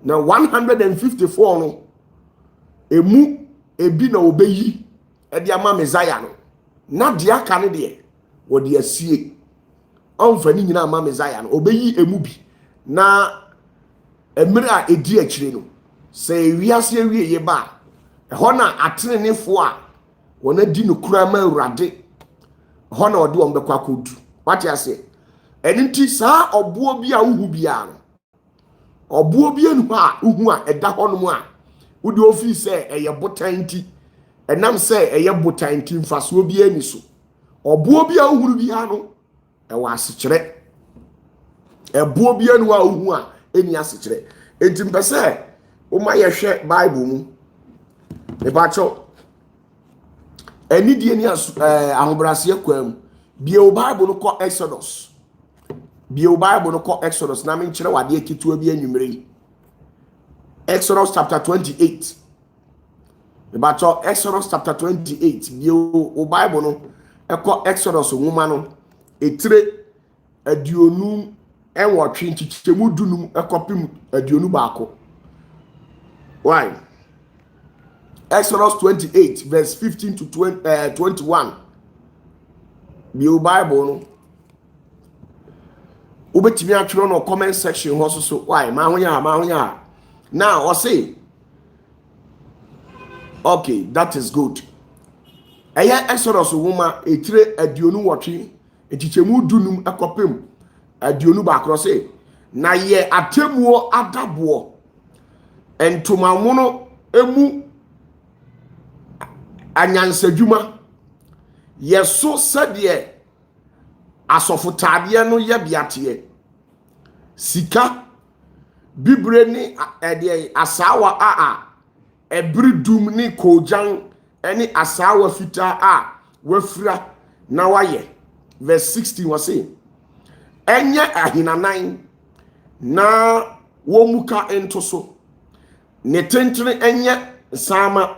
na 154 no emu ebi na obeyi edi ama Messiah no na dia ka ne de wo de asie onfani nyina ama Messiah no obeyi emu bi na emire a edi akire no se wiase wie ye ba ho na atenenefo a wona di no kura ma Awurade ho na ode on bekwa kodu what you say enenti saa obuo bi a uhu bia no obuo bi enu a uhu a eda ho no mu a wode ofi se eye botanti enam se eye botanti mfaso bi ani so obuo bi a uhuru bia no e wa asekere ebuo bi enu a uhu a eni asekere enti mpese o ma ye hwe Bible mu e ba cho eni die ni ahobrase kwam bie o Bible no ko Exodus bie o Bible no ko Exodus na me kire wade akitu bi anwumre Exodus chapter 28 about Exodus chapter 28 bie o Bible no eko Exodus nwoma no etire aduonu enwotwe ntichemu dunum ekopim aduonu baako why Exodus 28 verse 15 to 21 bie o Bible no ubetimi atwero no comment section ho so why ma honya now I say okay that is good eya Exodus woman etire aduonu wotwe etichemu dunum ekopem aduonu baakro say na ye atemuo adabo entomamono emu anyansadwuma yeso sade asofotade no ye biate sika bibre ni ede asawa ebridum ni kojan eni asawa fita wafira na waye verse 16 was say enye ahinanan na womuka entoso ne tentre enye sama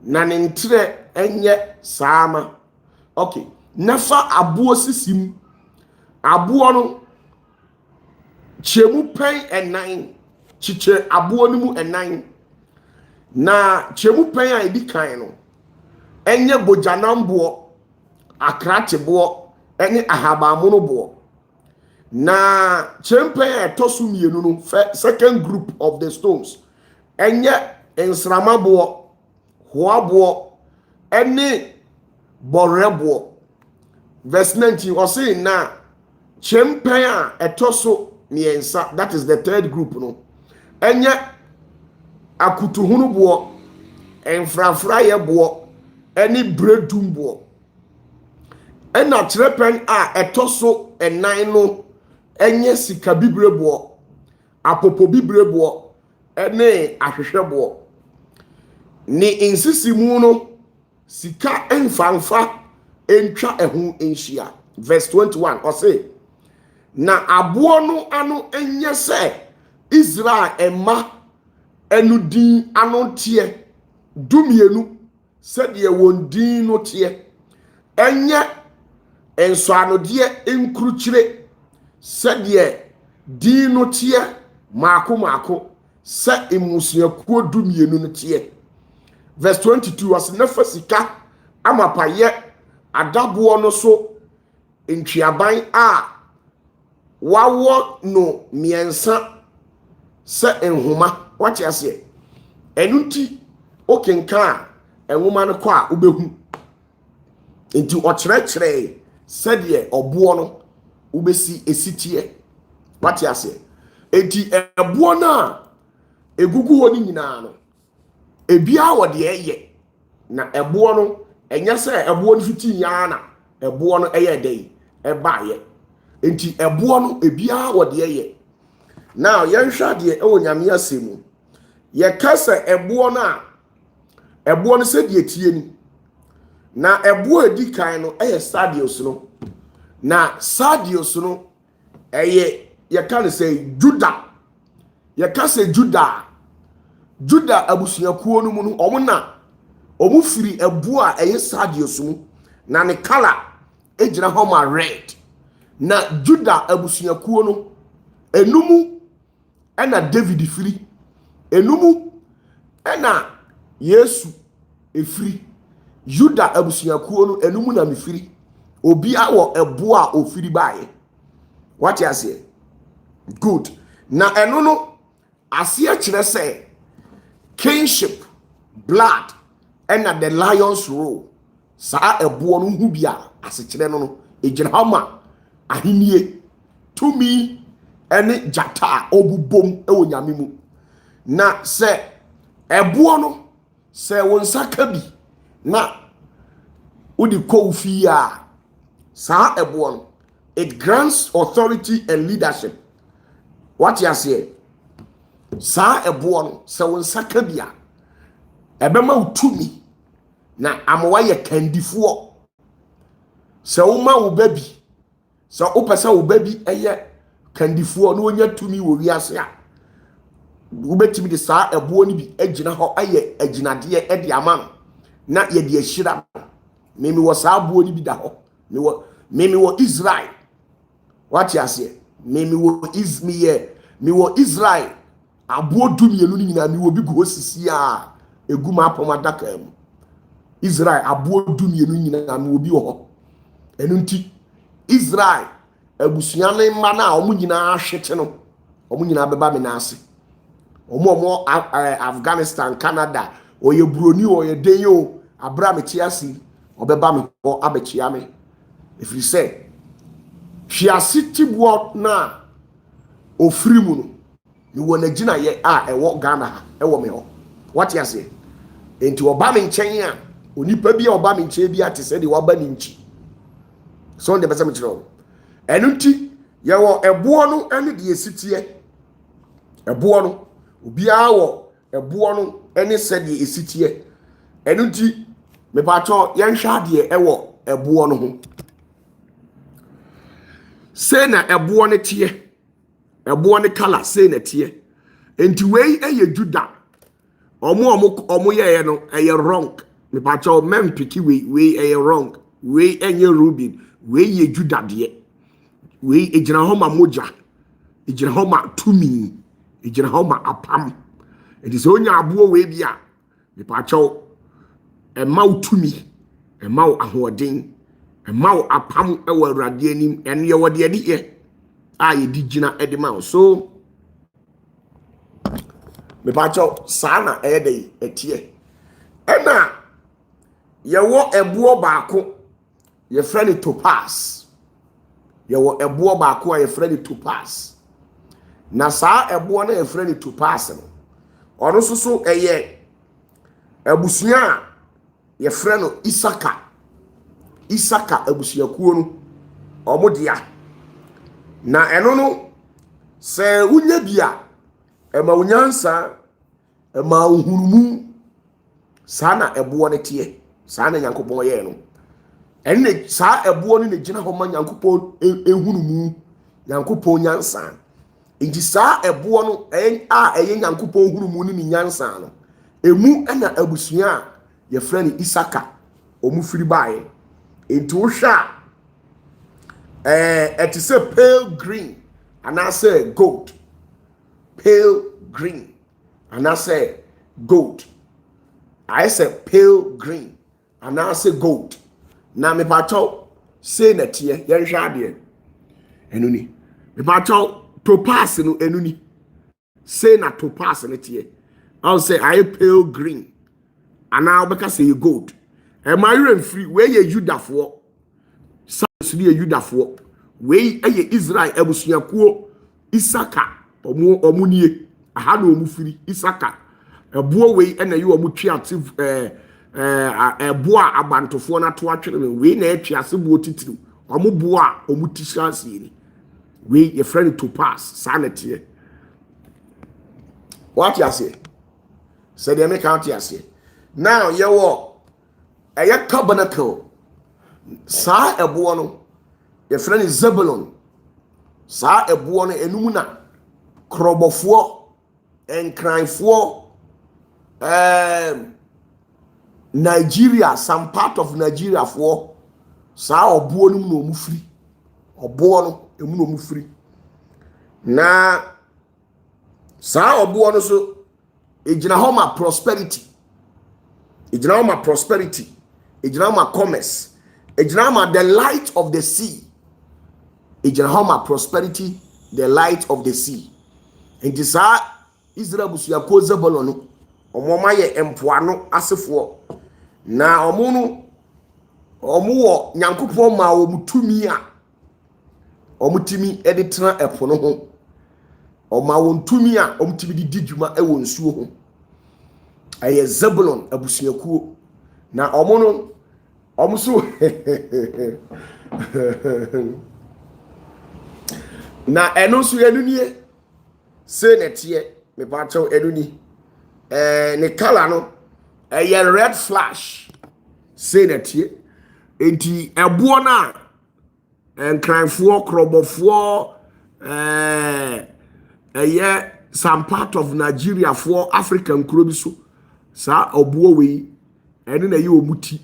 na ne ntre enye sama okay nafa abuo sisim abuo no chemu pen enan chiche abuo no mu enan na chemu pen a edi kan no enye bojanambo akratebo ene ahabamono bo na chempen etosu mienu no second group of the stones enye ensramabo hoabo ene borebo verse 19 was saying na chempen a etoso miensa that is the third group no enye akutuhunu bo enfrafra ye bo ene bredum bo ena trepen a etoso enan no enye sika bibrebo apopo bibrebo ene ahwehwebo ni insisimu no sika enfanfa entwa ehu enhia verse 21 or say na aboɔ no ano enye se Israel emma enudin ano tie dumienu se de wondin no tie enye enso anode enkrukyire se de din no tie maako se emusuakuo dumienu no tie verse 22 was nefa sika amapaye adaboɔ no so ntwiaban a wawo no miensa se enhoma what you say enunti okenka enhoma no kwa a ubehu enti okyerɛkyerɛ sɛdeɛ ɔboɔ no ubesi esitie what you say enti ɛboɔ na egugu hɔ ni nyinaa no ebia wɔ de ɛyɛ na ɛboɔ no enya sɛ ɛboɔ no fiti yana ɛboɔ no ɛyɛ dɛn ɛbaayɛ enti ɛboɔ no ebia wɔ de ɛyɛ now yɛnhwɛ de ɛwɔ nyame asɛmu yɛkasa ɛboɔ no a ɛboɔ no sɛ de tie ni na ɛboɔ edi kan no ɛyɛ stadiums no na Sadius no eye you can say Judah. You can say Judah abusuakuo no mu no omo na omo firi ebu a eye Sadius mu na ne color ejina ho ma red na Judah abusuakuo no enumu ena David firi enumu ena Yesu efiri Judah abusuakuo no enumu na mefiri obi awo ebu a ofiri bae. What you say? Good. Na eno no asia kire say kingship blood and the lion's roar sa ebo no hu bia ase kire no ejina hama ahenie tumi ene jata obubom e wonyame mu na se ebo no se wonsa ka bi na udi ko fi a sa ebo no it grants authority and leadership. What you say? Sa ebo no se wonsa ka bi a ebema utumi na amwa ye kandifo se woma wo baby se opesa wo baby eye kandifo no wonya tumi wo wiase a wo betimi de sa ebo ni bi agina ho aye aginade e de ama na ye de ahira memi wo sa abo ni bi da ho memi wo Israel. What you say? Memi wo Israel abo dumienu ni nyina mi wo bi go sisi a eguma apoma daka mu Israel abo dumienu nyina mi wo bi ho enu nti Israel abusua ne mma na omu nyina ahwete no omu nyina beba me na ase omo Afghanistan, Canada, oye broni oye denyo Abraham tiasi obeba me ho abechia me if you say hwiase wo na ofiri mu no ni wona gina ye a ewo Ghana ha ewo me ho. What you say? Enti oba me nchen a onipa bia oba me nchen bia te se de woba ni nchi so de besa me kiro enu nti ye wo ebo no ene de esitie ebo no obi a wo ebo no ene se de esitie enu nti me pa cho ye nhwa de ewo ebo no ho se na ebo ne tie ebo ne kala se na tie enti wei eye Judah omo ye no eye wrong me pa cho mem piki we eye wrong we enye Reuben we ye Judah de we ejina ho ma moja ejina ho ma tumi ejina ho ma apam enti so onya abo we bia me pa cho e ma utumi e ma ahoden e ma apam e wa Awurade anim ene ye wode ade ye a ye di gina e de ma so me pa cho sana e de etie ena ye wo ebo baako ye friend Topaz ye wo ebo baako a ye friend Topaz na sa ebo na ye friend Topaz no ono so eye abusua ye friend Isaka abusuakuo no omodia na eno no se unya bia ema unyansa ema uhurumu sana ebo ne tie sana Nyankopon ye no enne sa ebo ne gina ho ma Nyankopon ehurumu Nyankopon nyansa inji sa ebo no eye Nyankopon ehurumu ni nyansa no emu ena abusua ye friend Isaka omufiri bae into sha it is a pale green and I say gold pale green and I say gold I say pale green and I say gold na me pato say na tie ye hwa de enuni me pato topaz no enuni say na topaz na tie I'll say I pale green and I'll because say gold am I rem free where ye Judafo so ye Judafo we eye Israel abusuakuo Isaka omunie aha na omufiri Isaka ebo we na ye omutwiate ebo a abantofo na to atwere we na atwiase bo titiri omubo a omutishanse ni we ye friend to pass sanity. What you say? Say they make out you say now ye wo eye tabernacle sa ebo no your friend is Zebulon. Sa ebuo no enum na krobofo enkranfo Nigeria, some part of Nigeria for sa obuo no mu free. Obuo no emu no mu free. Na sa obuo no so ejina homa prosperity. Ejina homa prosperity. Ejina homa commerce. Ejina homa the light of the sea. Ejina homa prosperity, the light of the sea. Enti sa Israel busuya ko Zebulon no omoma ye empoano asefo na omo wo nyankopon ma wo mutumi a omutimi editena epo no ho oma wo ntumi a omutimi di dwuma e wo nsuo ho aye Zebulon abusuakuo na omo so na eno so yenunie se netie me ba chaw enuni ne color no a red flash say netie enti ebo na enkranfo krobofo some part of Nigeria for African krobi so sa obuo we ene na ye omuti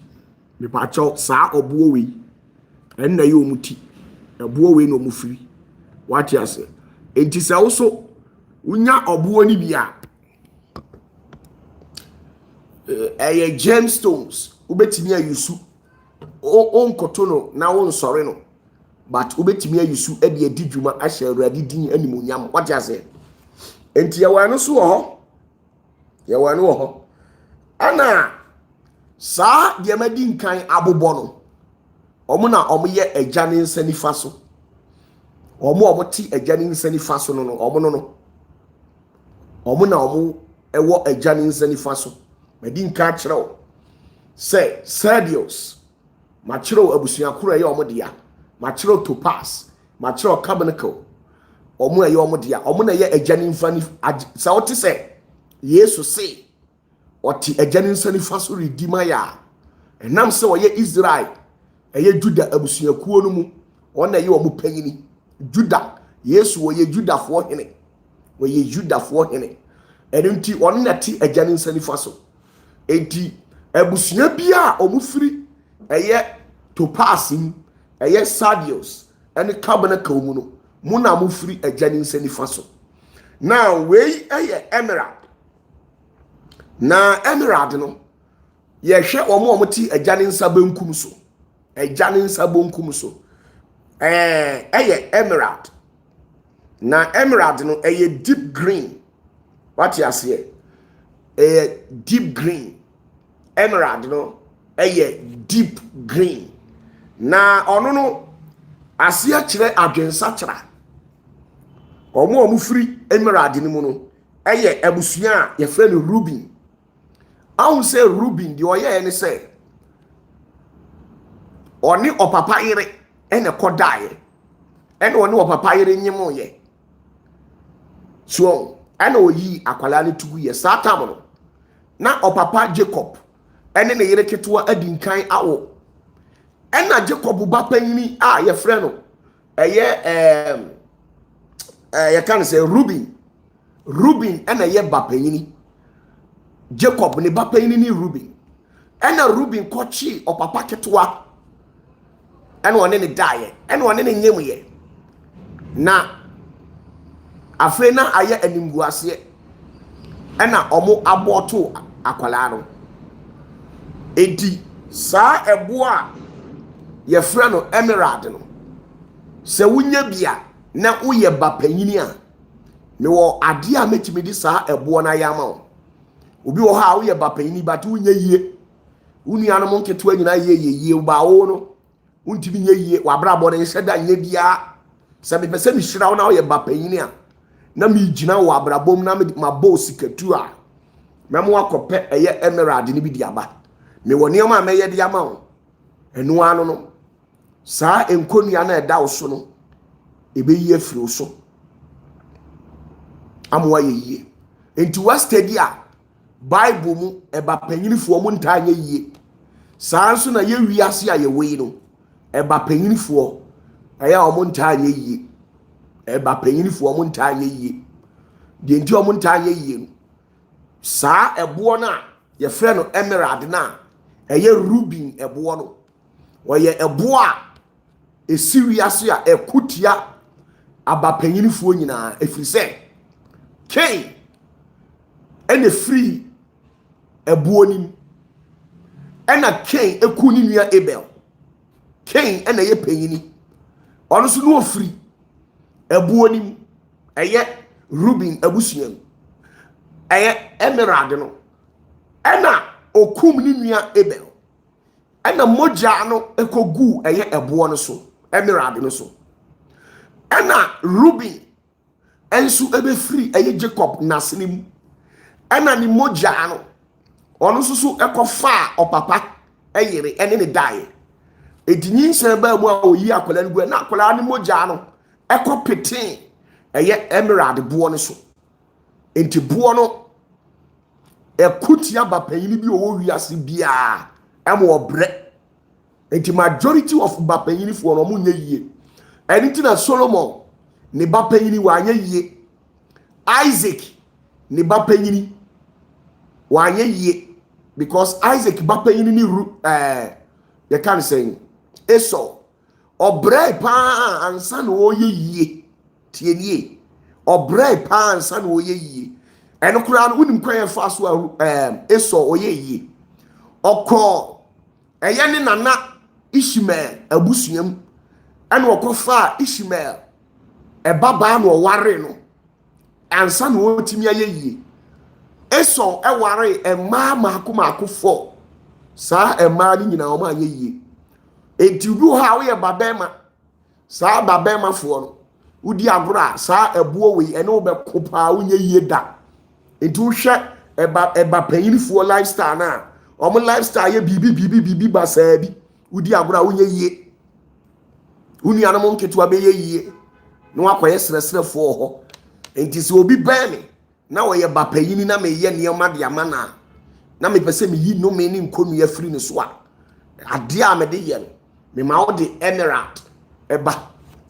me ba chaw sa obuo we ene na ye omuti obuo we no mufiri what you say enti sa also unya obuo ni bia gemstones ubetimi ayusu onkoto no na won sore no but ubetimi ayusu e de adidwuma ahye awurade din animonyam what you say enti yawano so ho yawano ho ana sa de madi nkan abobo no omo na omo ye agya ne nsa nifa so omo ti agya ne nsa nifa so no omo no omo na omo ewo agya ne nsa nifa so madi nka kyerɛw say Serdius ma kyerɛw abusuakoro ye omo dia ma kyerɛw Topaz ma kyerɛw Carbuncle omo ye omo dia omo na ye agya ne nfa ni sa wote say Yesu say oti agya ne nsa nifa so redima ya enam say oye Israel eye Juda abusuakuo no mu ona ye omo panyini Juda Yesu oye Judafo hene oye Judafo hene enunti on na ti agya ne nsa nifa so enti abusua bia omufiri eye Topazim eye Serdius ene Carbuncle mu no mu na mufiri agya ne nsa nifa so now we eye emerald na emerald no ye hwe omo ti agya ne nsa benkum so agya ne nsa bonkum so eye emerald na emerald no eye deep green what you say deep green emerald no eye deep green na ono no asia kire adwensa kira omo free emerald ni mu no eye abusua ye frɛ no Rubin awu say Rubin di oye ene say oni opapa yire ene kodaye ene oni opapa yire nyimo ye so ene oyi akwala ne tugu ye satam no na opapa Jacob ene ne yire ketewa adinkan awo ena Jacob ba panyini a ye frɛ no eye ye kan say Rubin ena ye ba panyini Jacob ne ba panyini ni Rubin ena Rubin kochi opapa ketewa ena one ne daye ena one ne nyemye na afre na aye animguase ena omo aboto akwala no enti sa ebo a ye frɛ no emerald no se wunya bia na uye ba panyini a me wo ade a metimi di sa ebo na yama obi wo ha uye ba panyini but wunya yie unia no monketo anyina yie ba wo no untimi nya yie wa bra bo ne hyeda nya bia se me pese mi hyira wo na uye ba panyini a na mi gina wo abrabom na ma bo sikatu a memo akopɛ eye emerald ni bi di aba me woni ma meye di ama wo enu anu no sa enkonua na eda wo so no ebe yi afiri wo so amwa yeye enti wa study a bible mu eba panyinifo mu ntanya yie sa nso na ye wiase a ye wei no eba panyinifo ɛyɛ ɔmo ntaa nyɛ yie ɛba panyinifo ɔmo ntaa nyɛ yie deɛ nti ɔmo ntaa nyɛ yie no saa ɛboɔ no a yɛfrɛ no emerald no a ɛyɛ rubin ɛboɔ no wɔyɛ ɛboɔ a ɛsi wiase a ɛkutia aba panyinifo nyinaa ɛfiri sɛ Cain ɛna firi ɛboɔ nim ɛna Cain ɛku ne nua Abel. Cain ɛna ɛyɛ panyini ɔno nso no ofiri ɛboɔ nim ɛyɛ Reuben abusua mu ɛyɛ emerald no ɛna okum ne nua Abel ɛna mogya no ɛkɔgu ɛyɛ ɛboɔ no so emerald no so ɛna Reuben ɛnso ɛbɛfiri ɛyɛ Jacob n'asene mu ɛna ne mogya no ɔno nso so ɛkɔfa ɔpapa ɛyere ɛne ne daeɛ edinyi nsɛn baa mu a oyi akwadaa no gu na akwadaa ne mogya no ɛkɔ pete ɛyɛ emerald boɔ no so enti boɔ no ɛkutia ba panyini bi ɔwɔ wiase biara ɛmo ɔbrɛ enti majority of ba panyini fo no mo nyɛ yie ɛne ti na Solomon ne ba panyini wa nyɛ yie Isaac ne ba panyini wa nyɛ yie because Isaac ba panyini ni you can say Esau obrɛ pa ansa na ɔyɛ yie tie nie obrɛ pa ansa na ɔyɛ yie ɛno koraa no wonim kwan yɛ fa so Esau ɔyɛ yie ɔkɔ ɛyɛ ne nana Ishmael abusuam ɛna ɔkɔfa Ishmael ɛbabaa na ɔware no ansa na ɔtumi ayɛ yie Esau ɛware ɛmaa maako fɔ saa ɛmaa no nyinaa ɔmo anyɛ yie enti bi wɔ ha woyɛ babɛɛma saa babɛɛma foɔ no wodi agorɔ a saa ɛboɔ wei ɛne wobɛko paa wonyɛ yie da enti wohwɛ ɛba panyinifoɔ lifestyle na ɔmo lifestyle yɛ bibi basaa bi wodi agorɔ a wonyɛ yie wonuanom nketewa bɛyɛ yie na wakɔyɛ serɛserɛfoɔ hɔ enti sɛ obi bɛn me na wɔyɛ ba panyini na meyɛ nneɛma de ama na mepɛ sɛ meyi no me ne nkonnua firi ne so a adeɛ a mede yɛ no mema wo de emerald ɛba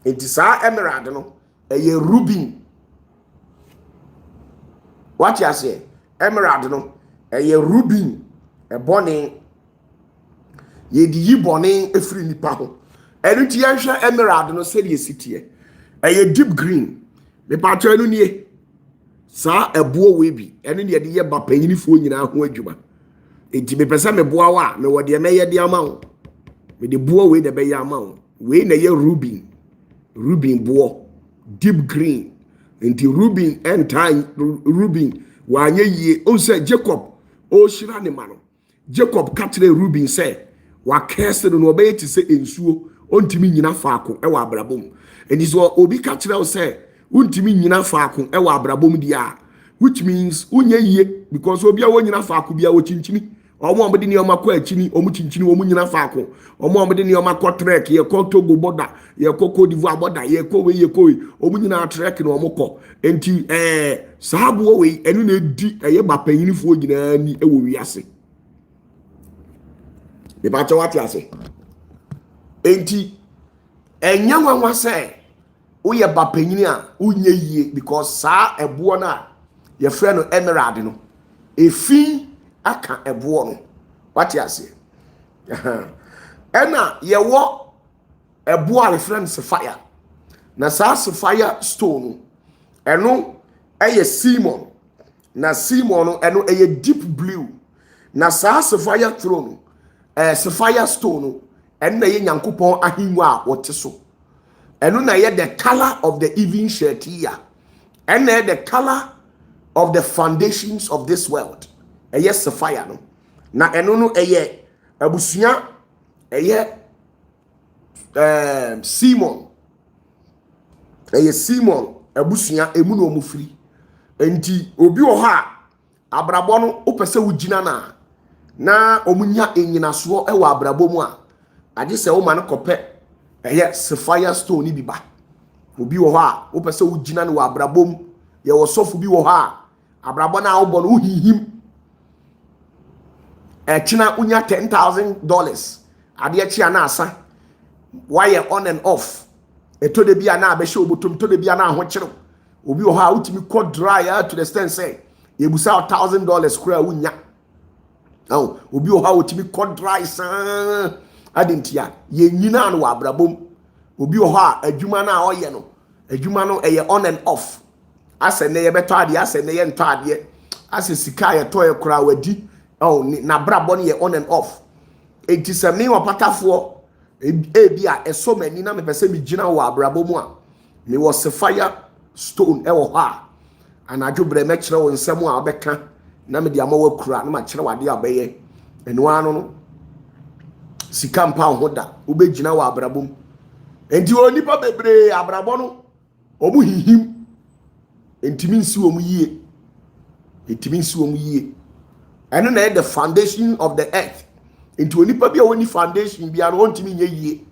enti saa emerald no ɛyɛ Reuben what you say emerald no ɛyɛ Reuben ɛbɔne yɛde yi bɔne ɛfiri nipa ho ɛno nti yɛhwɛ emerald no sɛdeɛ siteɛ ɛyɛ deep green mepatɔ no nie saa ɛboɔ wei bi ɛno ne yɛde yɛ ba panyinifoɔ nyinaa ho adwuma enti mepɛ sɛ meboa wo a mewɔ deɛ mɛyɛ de ama wo mede boɔ wei na bɛyɛ ama wo wei na yɛ Reuben boɔ deep green enti Reuben ɛntaa Reuben wanyɛ yie o sɛ Jacob o hyira ne ma no Jacob ka kyerɛ Reuben sɛ wakɛse no ɔbɛyɛ te sɛ ensuo ontimi nyina faako ɛwɔ abrabom enti so obi ka kyerɛ wo sɛ untimi nyina faako ɛwɔ abrabom dia which means unye yie because obi a wo nyina faako bia wo chinchini omo amde ne oma kɔ achini omo chinchini omo nyina faako omo amde ne oma kɔ trek ye kɔ Togo border ye kɔ Cote d'Ivoire border ye kɔ we omo nyina trek na omo kɔ enti saabo we enu na di eye ba panyinifo nyina ni ɛwɔ wiase me ba cha wate ase enti enyanwa sɛ woyɛ ba panyini a wonyɛ yie because saa ɛboɔ no a yɛfrɛ no emerald no efi aka ɛboɔ no wate ase ɛna yɛwɔ ɛboɔ a yɛfrɛ no sapphire na saa sapphire stone no ɛno ɛyɛ Simon na Simon no ɛno ɛyɛ deep blue na saa sapphire throne no sapphire stone no ɛno na yɛ Nyankopɔn ahengua a wɔte so ɛno na yɛ the color of the even Thier ɛno na yɛ the color of the foundations of this world ɛyɛ sapphire no na ɛno no ɛyɛ abusua ɛyɛ Simon ɛyɛ Simon abusua emu na ɔmo firi enti obi wɔ hɔ a abrabɔ no wopɛ sɛ wogyina na ɔmo nya enyinasoɔ ɛwɔ abrabɔ mu a agye sɛ woma no kɔpɛ ɛyɛ sapphire stone ni bi ba obi wɔ hɔ a wopɛ sɛ wogyina no wɔ abrabɔ mu yɛwɔ sɔfo bi wɔ hɔ a abrabɔ na wobɔ no wohihim ɛkyena unya $10,000 adeɛ kyia na asa why on and off eto de bia na abehye obotom to de bia na ho kyerem obi o ha utimi kɔ dry to the extent say yebusa $1,000 kura wunya oh obi o ha utimi kɔ dry san adentia ye nyina no wa abrabom obi o ha adwuma na oyɛ no adwuma no ɛyɛ on and off ase ne ye beto ade ase ne ye nto ade ase sika ye to ye kura wadi oh na brabɔ no ye on and off enti sɛ me opatafoɔ ebia eso mani na me pese me gina wo abrabɔ mu a me was fire stone ɛwɔ hɔ a anadwo bre me kyerɛ wo nsɛm a obɛka na me de ama wo kura na ma kyerɛ wade abɛyɛ eno ano no sika mpa ho da wo be gina wo abrabɔ mu enti onipa bebre abrabɔ no omu hihim entimi nsi wo mu yie entimi nsi wo mu yie eno na the foundation of the earth into onipa bia woni foundation bia no ontimi nye yie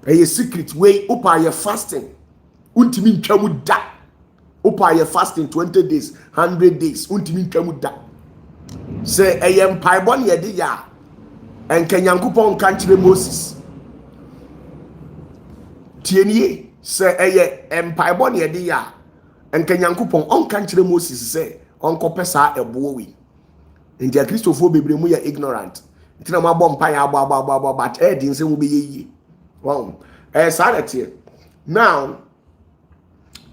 eye secret way opa ye fasting ontimi ntwamu da opa ye fasting 20 days 100 days ontimi ntwamu da se eye mpaibɔ ne yede ya enkanyankopɔn kan kyerɛ Moses tienie se eye mpaibɔ ne yede ya enkanyankopɔn on kan kyerɛ Moses se onkɔpɛ saa ɛboɔ wi ntia Christopher bebre mu ya ignorant ntina ma bɔ mpa ya abo but di nse mu be yeye wow saa that here now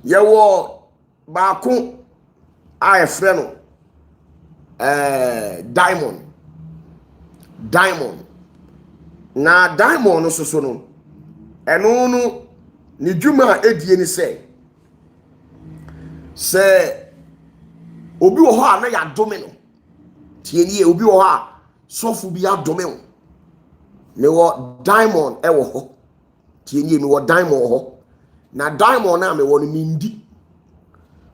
yewo baako a efre no diamond na diamond no so no eno no ni dwuma edie ni se obi wo ha na ya dome no tienie obi wo ha sofu bi adome wo me wo diamond ewo ho tienie me wo diamond ho na diamond na me wo no mindi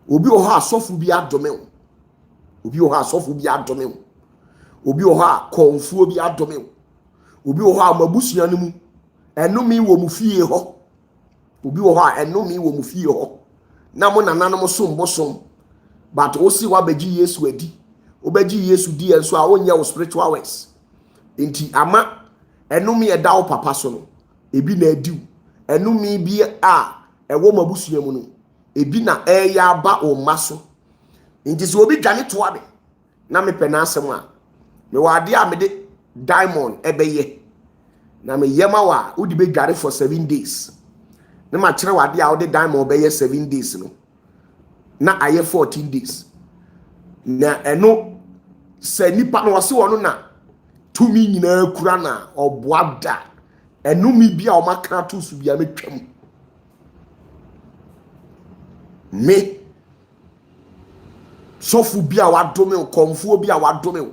obi wo ha sofu bi adome wo obi wo ha sofu bi adome wo obi wo ha konfuo bi adome wo obi wo ha mabusua no mu enomi wo mu fie ho obi wo ha enomi wo mu fie ho na mo nananom som bosom but osi wa beji Yesu adi obeji Yesu di enso a wonya wo spiritual words enti ama enumi eda wo papa so no ebi na adiw enumi bi a ewo mabusua mu no ebi na eya aba o maso enti so obi dwane to abe na me pɛ na asɛm a me wade a me de diamond ebeye na me yema wa udi be dware for 7 days na ma kyerɛ wade a wo de diamond beye 7 days no na aye 14 days na eno se nipa no wase wono na tumi nyina kura na oboa da eno mi bia o maka to su bia metwam me sofu bia wadome konfuo bia wadome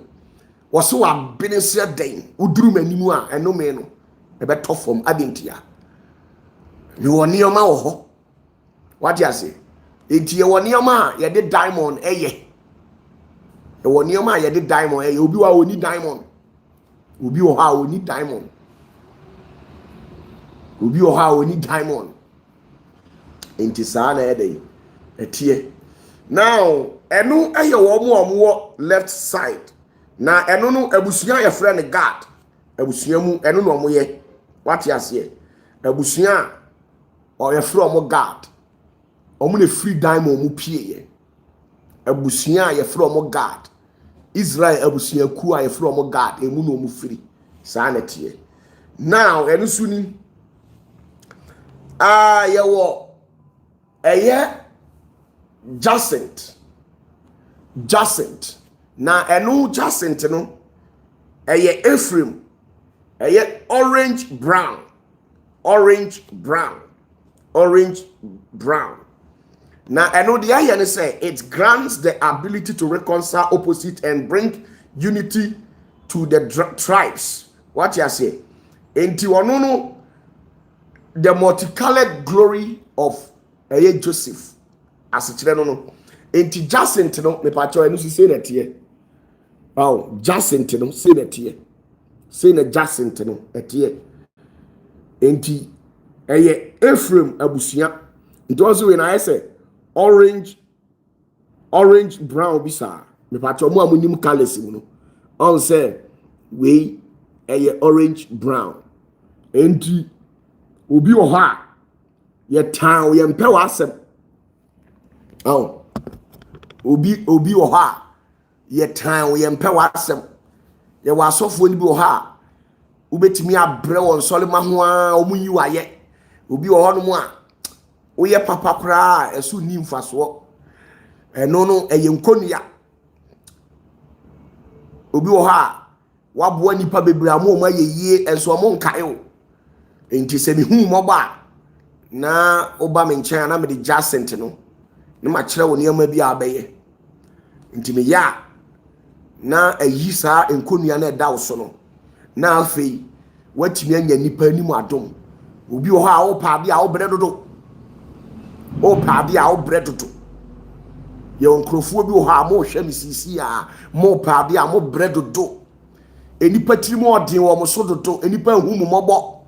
wase wa benese den uduru manimu a eno me no e be tofom adentia me woni o ma wo ho wati ase enti ye woni o ma ye de diamond eye e woni o ma ye de diamond eye obi wa oni diamond obi o ha oni diamond obi o ha oni diamond enti saa na ede etie now enu eye wo mo left side na enu no abusua ye frɛ ne God abusua mu enu no mo ye wati ase abusua o ye frɛ mo God omo ne free diamond mu pie ye abusua ye frɛ mo God Israel abusua ku a ye frɛ mo God emu no mu free saa na tie now enu suni ye wo eye Jacint na enu Jacint no eye Ephraim eye orange brown na enu the aye ne say it grants the ability to reconcile opposite and bring unity to the tribes. What you say enti ono no the multicolored glory of eye Joseph asikire no enti Jacint no me pa cho enu say na tie oh Jacint no say na tie say na Jacint no etie enti eye Ephraim abusua it also when I say orange brown bisa me pa cho mo amunim colors mu no on say we eye orange brown enti obi wo ha ye tan ye mpe wasem oh obi wo ha ye tan ye mpe wasem ye wasofo ni bi wo ha ubetimi abre won solema ho a omunyi waye obi wo ho no mu a wo ye papa kra esu ni mfaso eno no eye nkonua obi wo ha waboa nipa bebre amoma yeyie enso mo nkae o enti se mi hu moba na oba me nchen na me de jacent no ne ma kire wo ne ma bi abeye enti me ya na ayi saa enkonua na eda wo so no na afei watimi anya nipa ni mu adom obi wo ha wo pa bi a wo bre dodo o pa bi a wo bre dodo ye onkrofo bi wo ha mo hwe misisi a mo pa bi a mo bre dodo enipa tirimo odin wo mo so dodo enipa hu mu mobo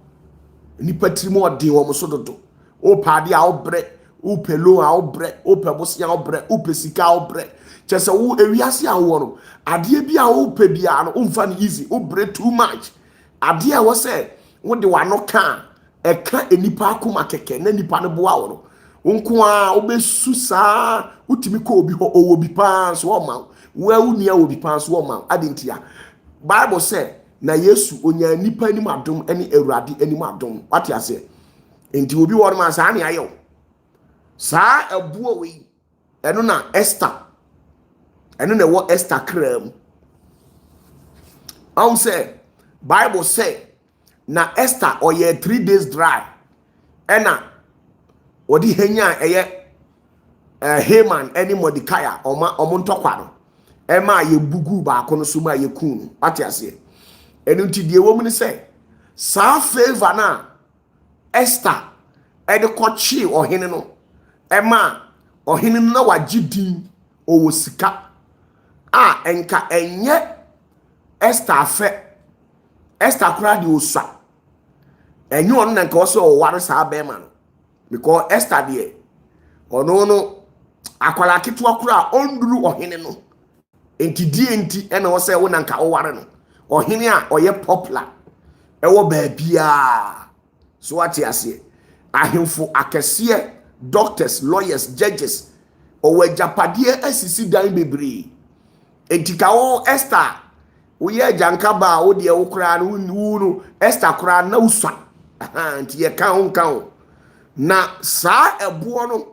enipa tirimo odin wo mo so dodo o pa bi a wo bre o pelo a wo bre o pebosia wo bre o pesika wo bre chese wo ewiase a wo no ade bi a wo pe bia no umfa no easy o bre too much ade a wo se wo de wano ka e ka enipa akoma keke na nipa no boa wo no wonko a obesu saa utimi ko obi ho owo bi pa so wo ma wo unia obi pa so wo ma adentia Bible say na Yesu onya nipa ni madom ene Awurade ani madom what you say enti obi wo ma saa ne ayo saa ebuo we eno na Esther eno na wo Esther kram say Bible say na Esther oye 3 days dry ena odi henya eye Haman eni Mordecai omo ntokwa no ema ye bugu ba kono so ma ye kun ati ase enu ti die wo mu ni say sa favor na Esther ede kochi ohene no ema ohene no na wagidin owo sika a enka enye Esther afe Esther kura di osua enye onu na nka oso o ware sa be ma no because Esther de ono no akwala kitwa kura onduru ohene no enti die enti ena wo se wo na nka wo ware no ohene a oye popular ewo ba bia so ati ase ahemfo akese doctors lawyers judges owo japade asisi dan bebre enti ka wo Esther wo ye janka ba wo de wo kura no no Esther kura na uswa enti ye kan na saa ebo no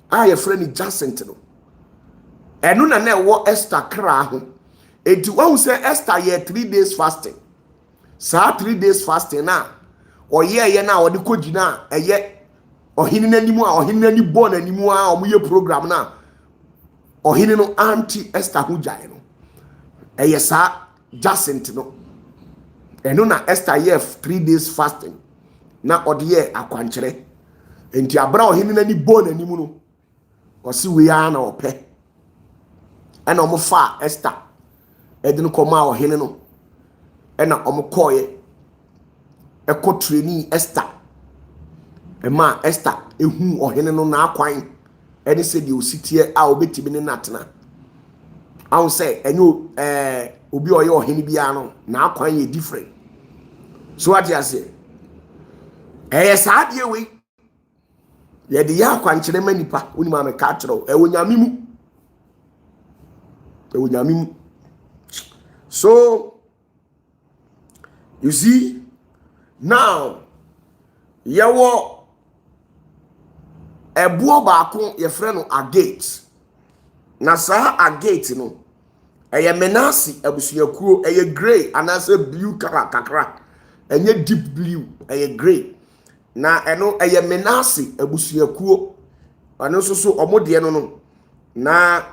a ye frɛ ni Jacent no enu na wo Esther kra ho enti wo say Esther ye 3 days fasting saa 3 days fasting na oye na odi kogina eye ohini nanimu a ohini nani bo nanimu a omuye program na ohini no anti Esther hu jai no eye saa Jacent no enu na Esther ye 3 days fasting na odi ye akwankyere enti abra ohini nani bo nanimu no osi we ya na ope ena omo fa Esther edin koma ohene no ena omo koye eko trainee Esther ema Esther ehu ohene no na akwan eni se di ositie a obetimi ne natena awu say enyo obi oye ohene bia no na akwan ye different so what you say saadie we ye de ya akwankyere manipa oni ma me ka kyerɛ ewonyamimu so you see now yewo ebuo baako ye frɛ no a gate na saa a gate no eye menasi abusuakuo eye grey anase blue color kakra enye deep blue eye grey na eno eye menasi abusuakuo ano so omode no na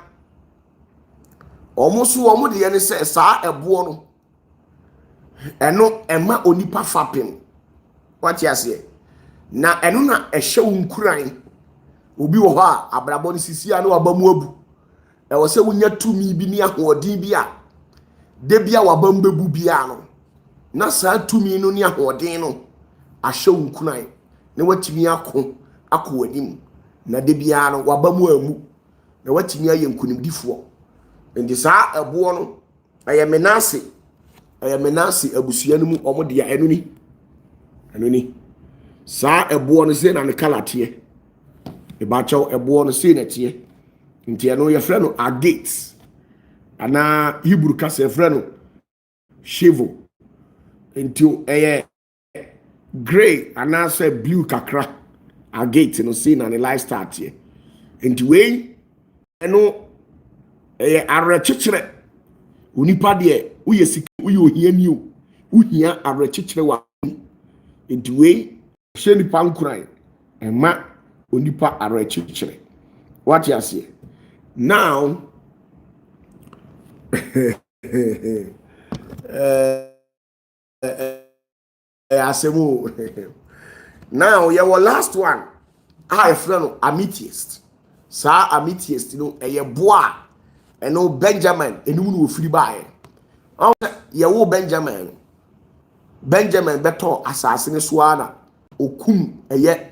omode ne se saa ebo no eno ema onipa fapem wati ase na eno na ehye unkuran obi wo ha abrabo ne sisi a na wabamu abu e wo se wunya tumi bi ni ahodin bi a de bia wabam bebu bia no na saa tumi no ni ahodin no ahye unkuran ne watimi akọ wanim na de bia no wabamu amu na watimi aye nkunimdifo ndi saa ebo no aye menase abusua no mu omode ya eno ni Sa ebo no say na ne color tie. E ba chaw ebo no say na tie. Nti no ye frɛ no agate. Ana Hebrew ka say frɛ no shivo. Nti eye gray ana say blue kakra. Agate no say na ne lifestyle tie. Nti we eno eye arechekere. Unipa de uye sik uye ohia ni o. Uhia arechekere wa. Nti we hye nipa nkuran ema onipa arechekere. What you say? Now asemu. Now your last one. I friend amethyst. Sa amethyst no eye boa eno Benjamin enum no ofiri bae. Ye wo Benjamin beto asase ne so ana okum eye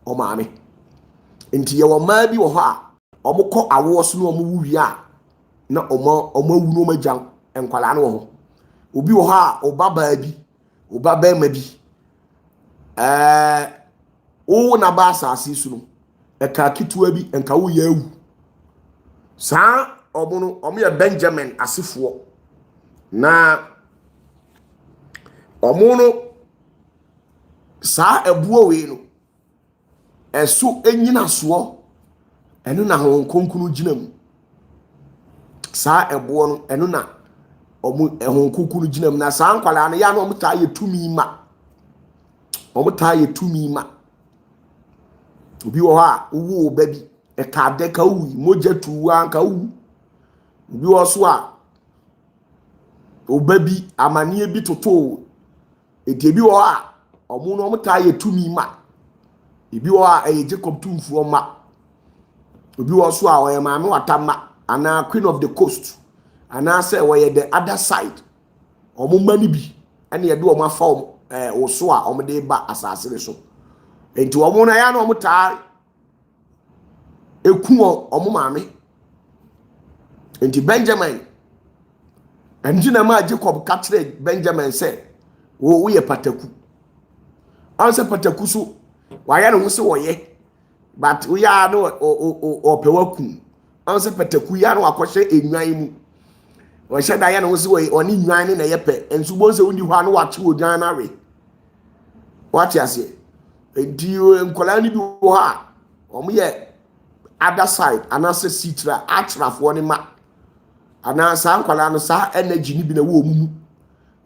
omame. Nti ye wo ma bi wo ho a omukọ awo so no omuwu a na omawu no magyan enkwala na wo ho. Obi wo ho a obaba bi obaba ma bi wo na ba asase so no eka kitua bi enka wo ya awu. Sa omo ye Benjamin asefo na omo no sa ebuo we no eso enyina so eno na hon konkunu ginam. Sa ebuo no eno na omo ehon konkunu ginam na sa nkwala no ya no omo ta ye tumi ma. Omo ta ye tumi ma. Obi wo ha wo oba bi eka de ka wu moja tu anka wu. Obi wo so a oba bi amanie bi toto eti bi wo a omo no omo ta ye tumi ma. Ebi wo a eye Jacob tumfuo ma. Obi wo so a oye maame watama ana queen of the coast ana say we the other side omo mani bi ene ye de omo afa wo so a omo de ba asase so. Enti omo na ya na omo taa eku omo maame. Enti Benjamin enjina ma Jacob katre Benjamin say wo ye pataku. Anse pataku so waya no se wo ye but we ya no opewaku. Anse pataku ya no akɔhye enwan mu. Wo hye da ya no se wo oni nwan ne na ye pe ensu bo se undi hwa no wache odwan na we. What you say? Dio enkola ni bi wo ha omo ye other side anase sitra atrafo ne ma anasa nkola no sa energy ni bi na wo mumu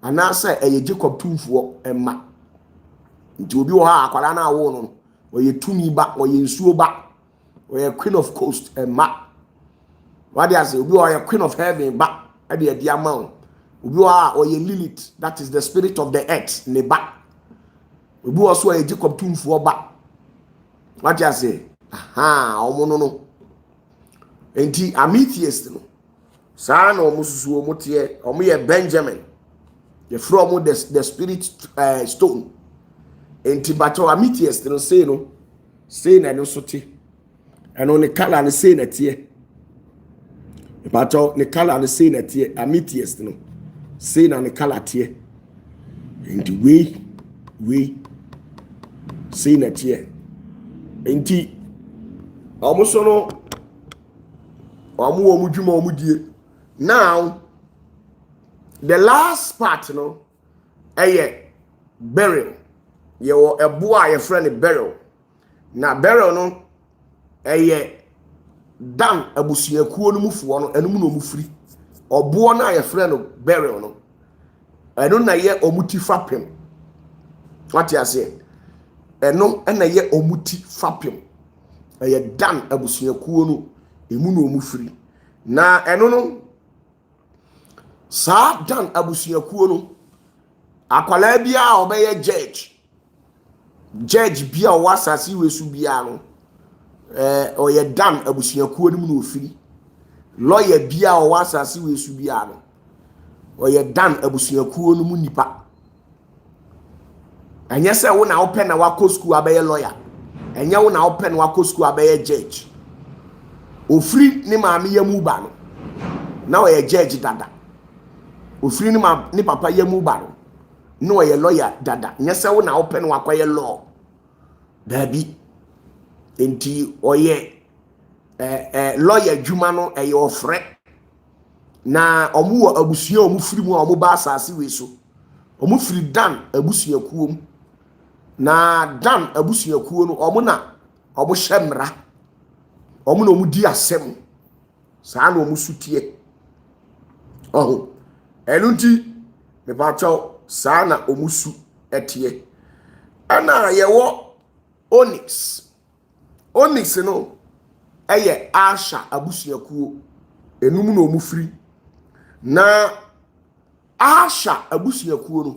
anase eye Jacob tumfuo emma. Nti obi wo ha akwala na wo no oye tumi ba oye nsuo ba oye queen of coast emma. What you say? Obi wo oye queen of heaven ba e de dia ma. Obi wo ha oye Lilith, that is the spirit of the earth ne ba. Obi wo so oye Jacob tumfuo ba. What you say? Aha, omo no. Enti amethyst no. Sa na omo susu omo tie, omo ye Benjamin. The from the spirit stone. Enti bato amethyst no say na no sote. Eno ne color ne say na tie. Bato ne color ne say na tie amethyst no. Say na ne color tie. Enti we say na tie. Enti omo so no omo dwuma omo die. Now the last part no burial. Yo eboa ye friend burial. Na burial no dan abusuakuo no mufuo no enum no mufiri. Obo na ye friend no burial no. Eno na ye omuti fapem. What you say? Eno na ye omuti fapem. Dan abusuakuo no emu no mufiri. Na eno no sa dan abusuakuo no akwala bia obeye judge bia o wasasi wesu bia no oye dan abusuakuo no mu no ofiri. Lawyer bia o wasasi wesu bia no oye dan abusuakuo no mu nipa. Anya se wo na open na wako school abeye lawyer. Anya wo na open wako school abeye judge. Ofiri ni maame yamu ba no na oye judge dada. Ofiri ni papa yamu ba no na oye lawyer dada. Anya se wo na open wako ye law. dabi enti oye lawyer adwuma no eye ofre na omu wo abusua omu firi mu omu ba asase we so omu firi dan abusua kuom na dan abusua kuo no omu na omu hyemra omu na omu di asem saa na omu sutie enunti me ba chaw saa na omu su etie ana yewo onyx no eye asha abusua kuo enum na omu firi na asha abusua kuo no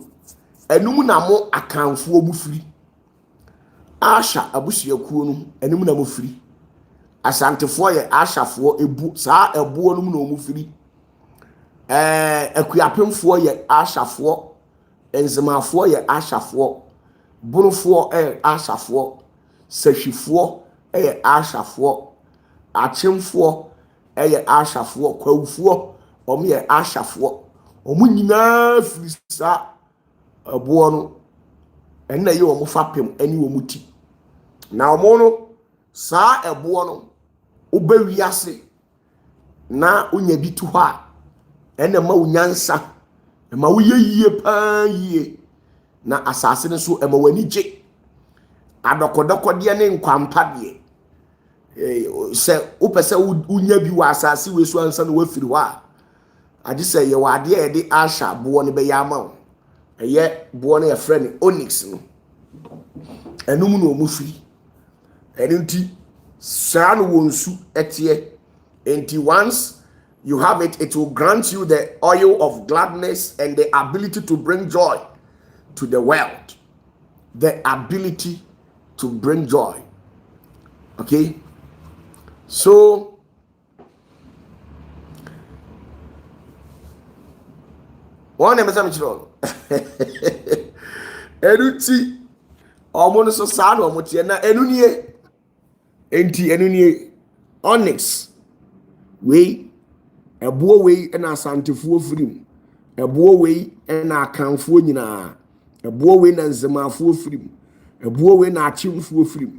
enum na mo akanfo omu firi asha abusua kuo no enum na mo firi asantefo ye ashafo ebu saa ebo no mu na omu firi akuapemfo ye ashafo enzemafo ye ashafo bunufo ashafo sahwifo ashafo achemfo ashafo kwawfo ye ashafo omu nyina firi saa ebo no enna ye omu fapem ani omu ti na omu no saa ebo no ubewiase na unya bi tu ha ene ma unyansa ma uyeyie pa yie na asase ne so ema wani je adokodoko de ne nkwampa de se upese unya bi wa asase we so ansa na wafiri ho a age se ye wade e de asha bo ne be yama eye bo ne ye friend onyx no enum no omufiri enunti saa no wonsu etie enti once you have it, it will grant you the oil of gladness and the ability to bring joy to the world. The ability to bring joy. Okay? So, one name is Enuti, almost so sad or Motiana, Enunie, Enti Enunie, Onyx, we. Ebuo wei na asantefuo firim ebuo wei na akanfuo nyina ebuo wei na nzemafuo firim ebuo wei na achimfuo firim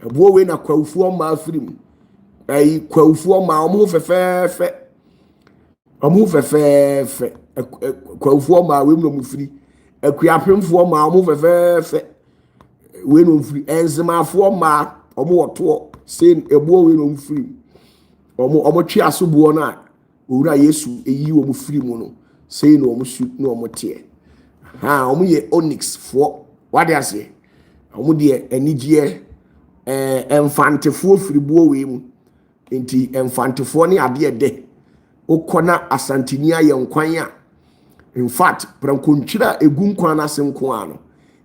ebuo wei na kwawfuo ma firim kwawfuo ma omu fefefe kwawfuo ma we mu firi akuapemfuo ma omu fefefe we no firi enzemafuo ma omu woto sen ebuo wei no firim omu twi asobuo na owura Yesu eyi wo mu firi mu no sei no omu su no omu tie omu ye onyx fo wade ase omu de enigye enfantefo firibuo we mu enti enfantefo ne ade de okona asantini aye nkwan a in fact prankontwira egu nkwan na senko ano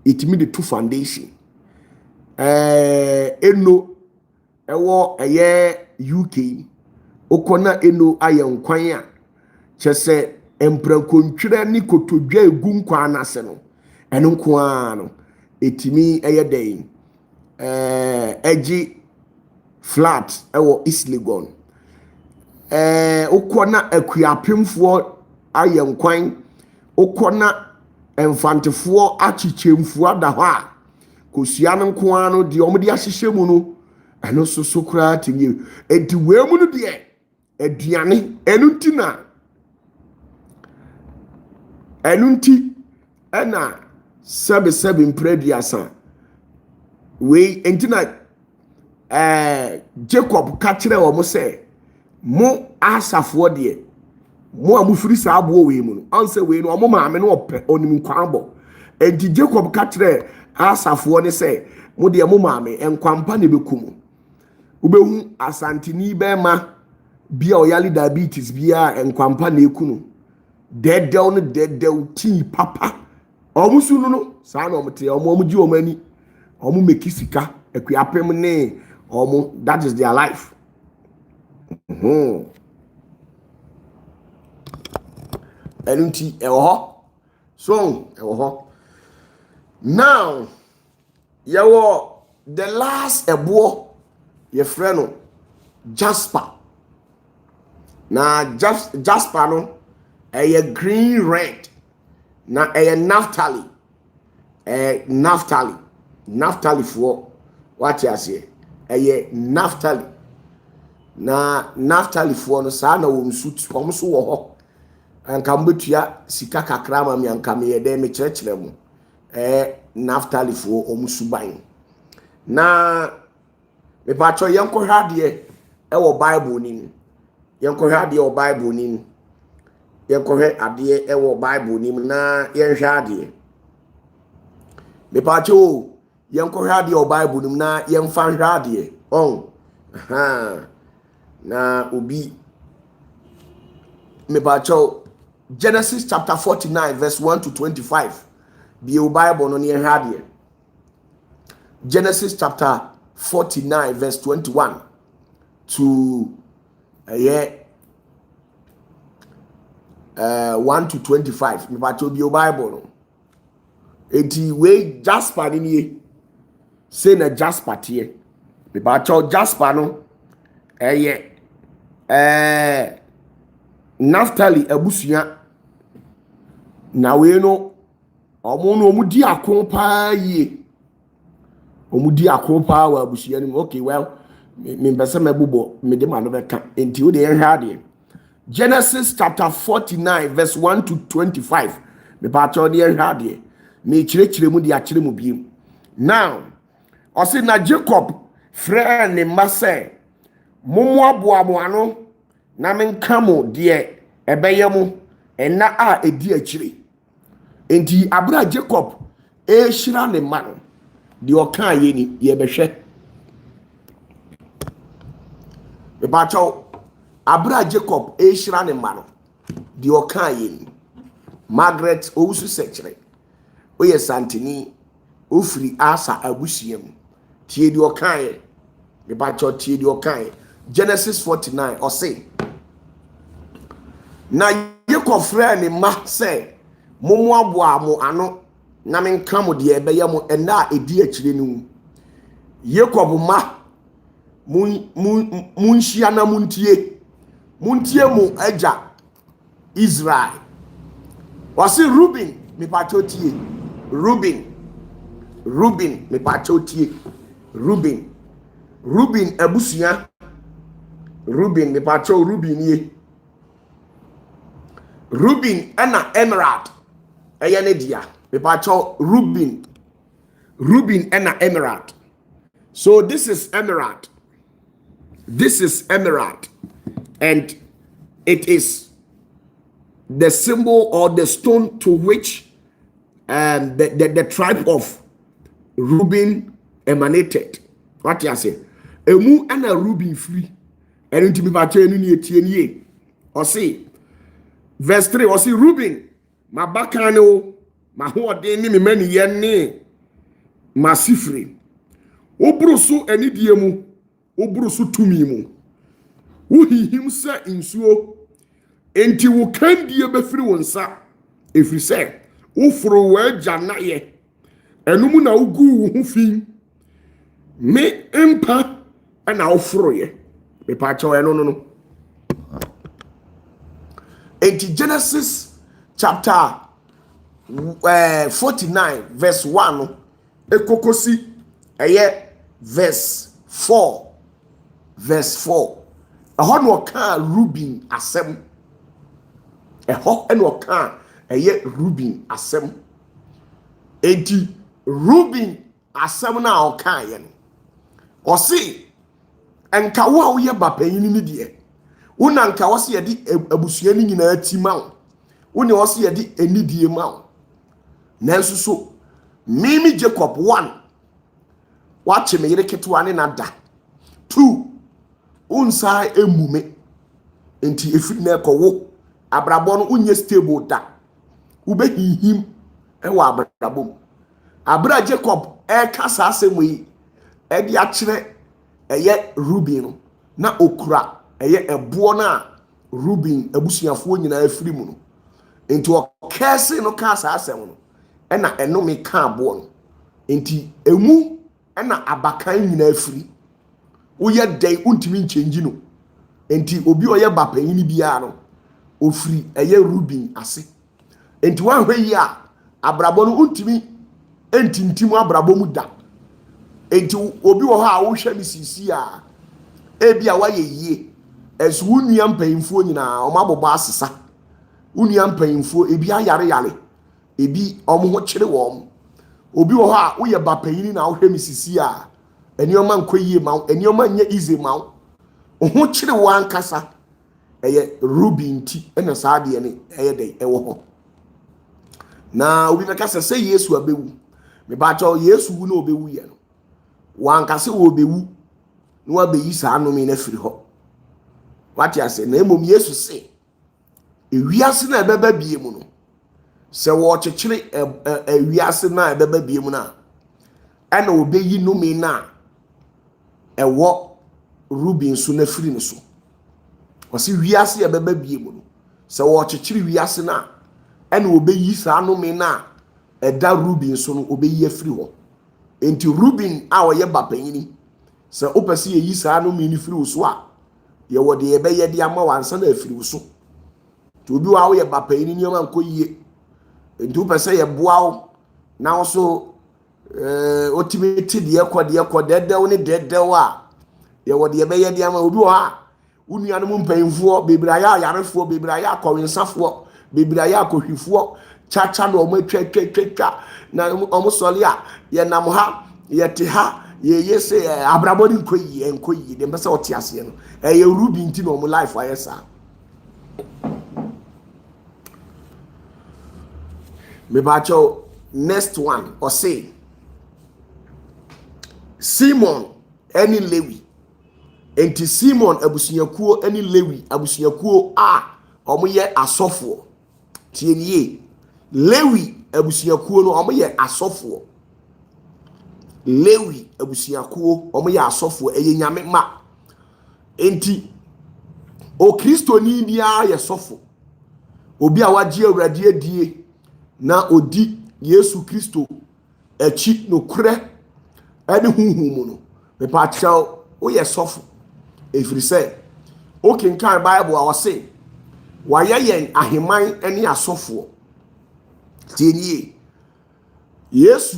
itimi de two foundation eno ewo eye UK okona eno aye nkwan a chese emprankontwira ni kotodwa egu nkwan na se no eno nkwan no etimi eye den eji flat ewo East Legon okona akuapemfo aye nkwan okona enfantefo achichemfo ada ho a kosua no nkwan no de omde ahyehye mu no eno soso kra tinye enti we mu no de aduane enunti ena sebe mprediasa we entina Jacob ka kire wo mo se mo asafo de mo amufiri sa abo we mu no anse we no mo maame no ope onim kwanbo enti Jacob ka kire asafo ne se mo de mo maame enkwampa ne bekumu ubehu asantini be ma bia oyali diabetes bia enkwampa na ekunu dedew ti papa omusu no sa na omte omuji omani omu mekisika akuapem ne omu that is their life enunti ewo ho now yawo the last ebo ye freno Jasper na Jasper no eye green red na eye Naphtali for What you say? Naphtali. Na Naphtali for no sa na womsuit omso wo ho. Anka mbetua sika kakra ma me anka me yede me kyerɛkyerɛ mu. Naphtali for omsuban. Na me pacho yenko hade wo Bible nim. Yenko hade wo Bible nim. Yenko hade wo Bible nim na yenhwɛ ade. Me pacho yenko hade wo Bible nim na yemfa hwɛ ade. Na obi me pacho Genesis chapter 49 verse 1 to 25. Be your Bible no near hade. Genesis chapter 49 verse 21 to 1 to 25. Me pacho be your Bible no. Enti we Jasper ni say na Jasper tie. Me pacho Jasper no Naphtali abusua na we no omudi akon pa yie omudi akon pa wa abusua ni. Okay, well me mbese mebubo me de ma no beka enti wo de enhade Genesis chapter 49 verse 1 to 25. Me pacho de enhade me kyerɛkyerɛ mu de akyerɛ mu biem. Now ɔse na Jacob frɛ ne mma sɛ momoaboa mo ano na menka mo de ɛbɛyɛ mo ɛna a ɛdi akyire. Enti abra Jacob hyira ne mma no de ɔka yɛ ni yɛbɛhwɛ. Ebacho abra Jacob hyira ne mma no de ɔka yɛ ni. Margaret owusu sekere oye santini ofiri asa abusiam tie de ɔka yɛ. Ebacho tie de ɔka yɛ. Genesis 49 or say na Jacob frɛ ne ma sɛ momoaboa mo ano na menka mo de ɛbɛyɛ mo ɛna ɛdi akyire no. Jacob ma munhyia na muntie mo agya Israel. Wasi Ruben me pacho tie. Ruben me pacho tie. Ruben abusua. Ruben me pacho Ruben ye. Ruben ana emerald ayane dia me pacho Ruben ana emerald. So this is emerald and it is the symbol or the stone to which the tribe of Reuben emanated. What you say? Emu ana Reuben free and into me pacho enu ni etie ni or say verse 3 was see Reuben ma bakano ma ho de ni me mani ye ne ma sifri obrusu anidie mu obrusu tumi mu wo hihim sa insuo enti wo kandie befiri wonsa efiri se wo foro wa jana ye enum na ugu wo hu fi me empa na wo foro ye me pa cho no. Enti Genesis chapter 49 verse 1 ekokosi verse 4 ɛhɔ no ka Reuben asɛm ɛhɔ no ka Reuben asɛm. Enti Reuben asɛm na ɔka yɛ no ɔse enka wo a woyɛ bapanyin ni de una nka wose ye di abusua ni nyina ati ma wo une wose ye di enidie ma wo nanso so mimi Jacob 1 wache me yere ketewa ne nada 2 unsa emume enti efiri na ekowo abrabọ no unye stable da ubehihim ewa abrabọ abra Jacob kasa asem yi e di akire Reuben no na okura ebo na Reuben abusuafo nyina afiri mu no enti o kese no kasa asem no na enome ka abo no enti emu na abakan nyina afiri woyɛ dai untimi nchange no enti obi oyɛ bapanyin bia no ofiri Reuben ase enti wan hwe yi a abrabo no untimi entintim abrabo mu da enti obi wo ha wo hwe mi sisi a ebia wa ye yie esu unua mpanyimfo nyina o mabobo asesa unua mpanyimfo ebi ayare ebi omo ho kyere wo obi wo ha wo ye ba panyini na wo hwe mi sisi a enioma nkoyie ma enioma nya easy ma ho kyere wo ankasa eye Rubin ti ena saade ne eye dey ewo ho na obi beka se Yesu abewu me ba cho Yesu wu na obewu ye no wankase wo obewu no abeyi sa no me na firi ho wati ase na emom Yesu se ewiase na ebeba bie mu no se wo kyekere ewiase na ebeba bie mu na ena obeyi no me na ewo Rubin so na firi ne so wasi wiase ebeba bie mu no se wo kyekere wiase na ena obeyi sa no me na eda Rubin so no obeyi afiri ho enti Rubin a wo ye bapanyini se opese ye yi sa no me ni firi so a ye wo de ebeye de ama wansa na afiri so to obi wa wo ye bapanyini ni ma nkoyie enti opese ye boa wo na wo so otimeti de ekode dedew ne dedew a ye wo de ebeye de ama obi wa unua no mpanyimfo bebraya yarefo bebraya akowensafo bebraya akohwifo chacha no omo twetwa na omo sole a ye nam ha ye te ha ye yese abrabodi nkoyi dem besa otiase no ye Rubin ti no omo life ayesa me bacho next one or say Simon any Lewi enti Simon abusuakuo any Lewi abusuakuo a omo ye asofo tieniye Lewi abusuakuo no omo ye asofo Lewi abusuakuo omo ye asofo eye nyame ma enti o Kristo ni bia ye sofo obi a wagie awurade adie na odi Yesu Kristo achi no kure ene huhumu no me pa chao o ye sofo efiri se o kinkan Bible a wose wayeyen aheman ene asofo tieniye Yesu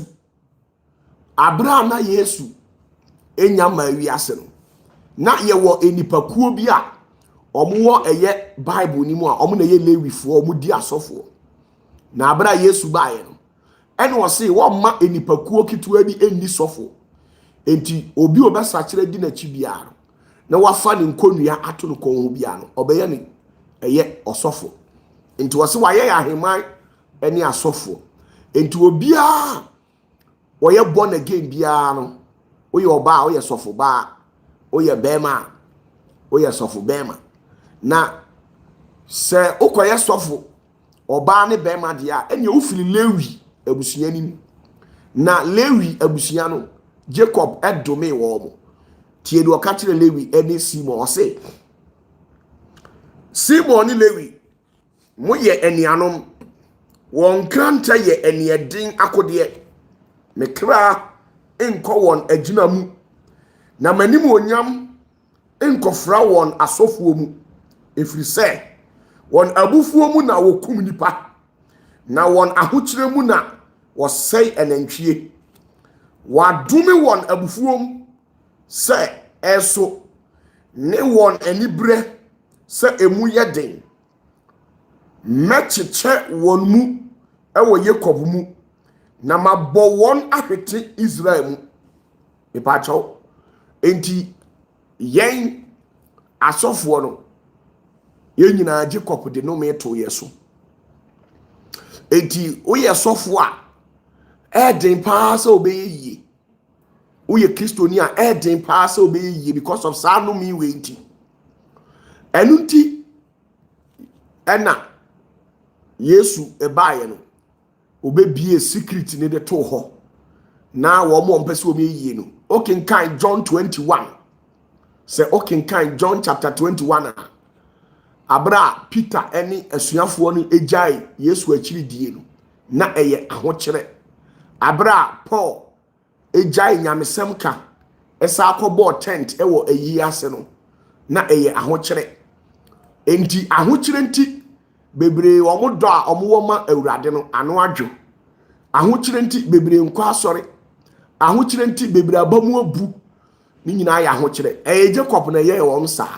Abraham na Yesu enya ma wiase no na ye wo enipakuo bi a omo eye Bible ni mu a omo na ye Lewifo omo di asofo na abra Yesu baaye no ene wo se wo ma enipakuo kitwa bi enni sofo enti obi obesa kire di na chi bia no na wafa ne nkonua ato no kon ho bia no obeye ne eye osofo enti wo se waye aheman ene asofo enti obia oye born again bia no oye oba oye sofo ba oye bema oye sofo bema na se okoye sofo oba ne bema dia ene ofili Lewi abusua nim na Lewi abusua no Jacob edome wo mo tie do ka kire Lewi ene Simon o se Simon ni Lewi mo ye enianom won kranta ye eniedin akode mekra enko won agina mu na manim onyam enkofra won asofuo mu efiri se won abufuo mu na wokum nipa na won ahokyere mu na wosei enantwie wadome won abufuo mu se eso ne won anibre se emu yeden mecheche won mu ewo Yakob mu na mabɔ won ahwete Israel mu epacho enti yen asofo no yen nyina Jacob de no meto yeso enti wo ye sofo a eden pa se obeye wo ye Kristoni a eden pa se obeye because of sa no mi we enti enunti ena Yesu ebaye no obebie secret ne de to ho na wo mo mpese o meyi no okenkan John 21 se okenkan John chapter 21 abra Peter eni asuafo no ejai Yesu akiri die no na eye ahokyere abra Paul ejai nyamesem ka esa akobo tent ewo ayi ase no na eye ahokyere enti ahokyere nti bebre omodo a omwo ma awurade no ano adwo ahokyere nti bebre nko asori ahokyere nti bebre abamu abu ni nyina ya ahokyere Jacob na ye won sa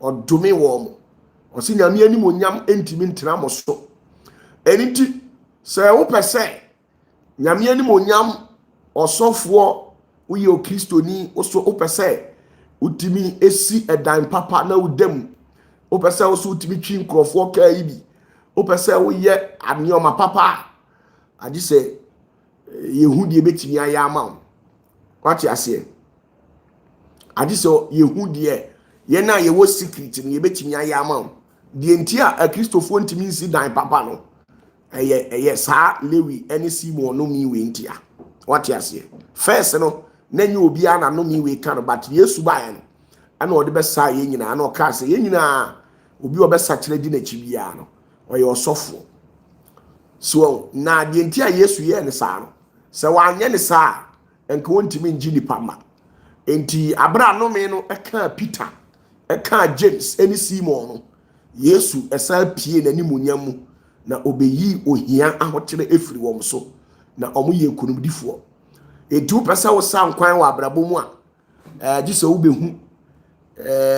odome won osi nyame ani monyam entimi ntena mo so eniti se wo pese nyame ani monyam osofo uye o kristoni oso wo pese utimi esi edan papa na udem wo pese wo so utimi twi nkrofo ka yi wo pese wo ye anioma papa adi se yehudi betimi ayama what you say adi so yehudi ye na ye wo secret ni ye betimi ayama die ntia a kristofo ntimi nsi dan papa no eye sa lewi ene simon no mi we ntia what you say first no nanyi obi ana no mi we kan but yesu ba no ana ode be sa ye nyina ana o ka se ye nyina obi obesa kire di na chi bia no oye osofo so na die ntia yesu ye ne sa no se wanye ne sa enka wontimi nji nipa ma enti abra no me no eka Peter eka James eni Simon no yesu esa pie na nimunyam na obeyi ohia ahotere efiri wom so na omoye nkonumdifo enti upesa wo sa nkwan wa abrabo mu a gise wo behu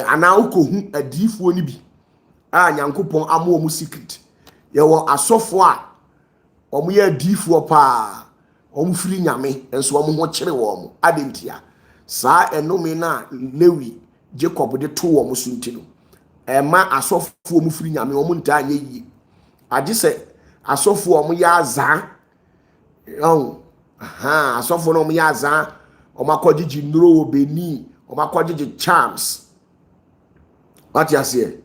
ana ukohu adifo ni bi a nyankopon amo mu secret ye wo asofo a omoye adifo pa omfiri nyame enso omo ho kire wo adentia saa enome na Lewi Jacob de to wo suntino ma asofo omfiri nyame omo nta anye yi agise asofo omo ya za asofo no omo ya za omo akogigi nuro obeni omo akogigi charms what you say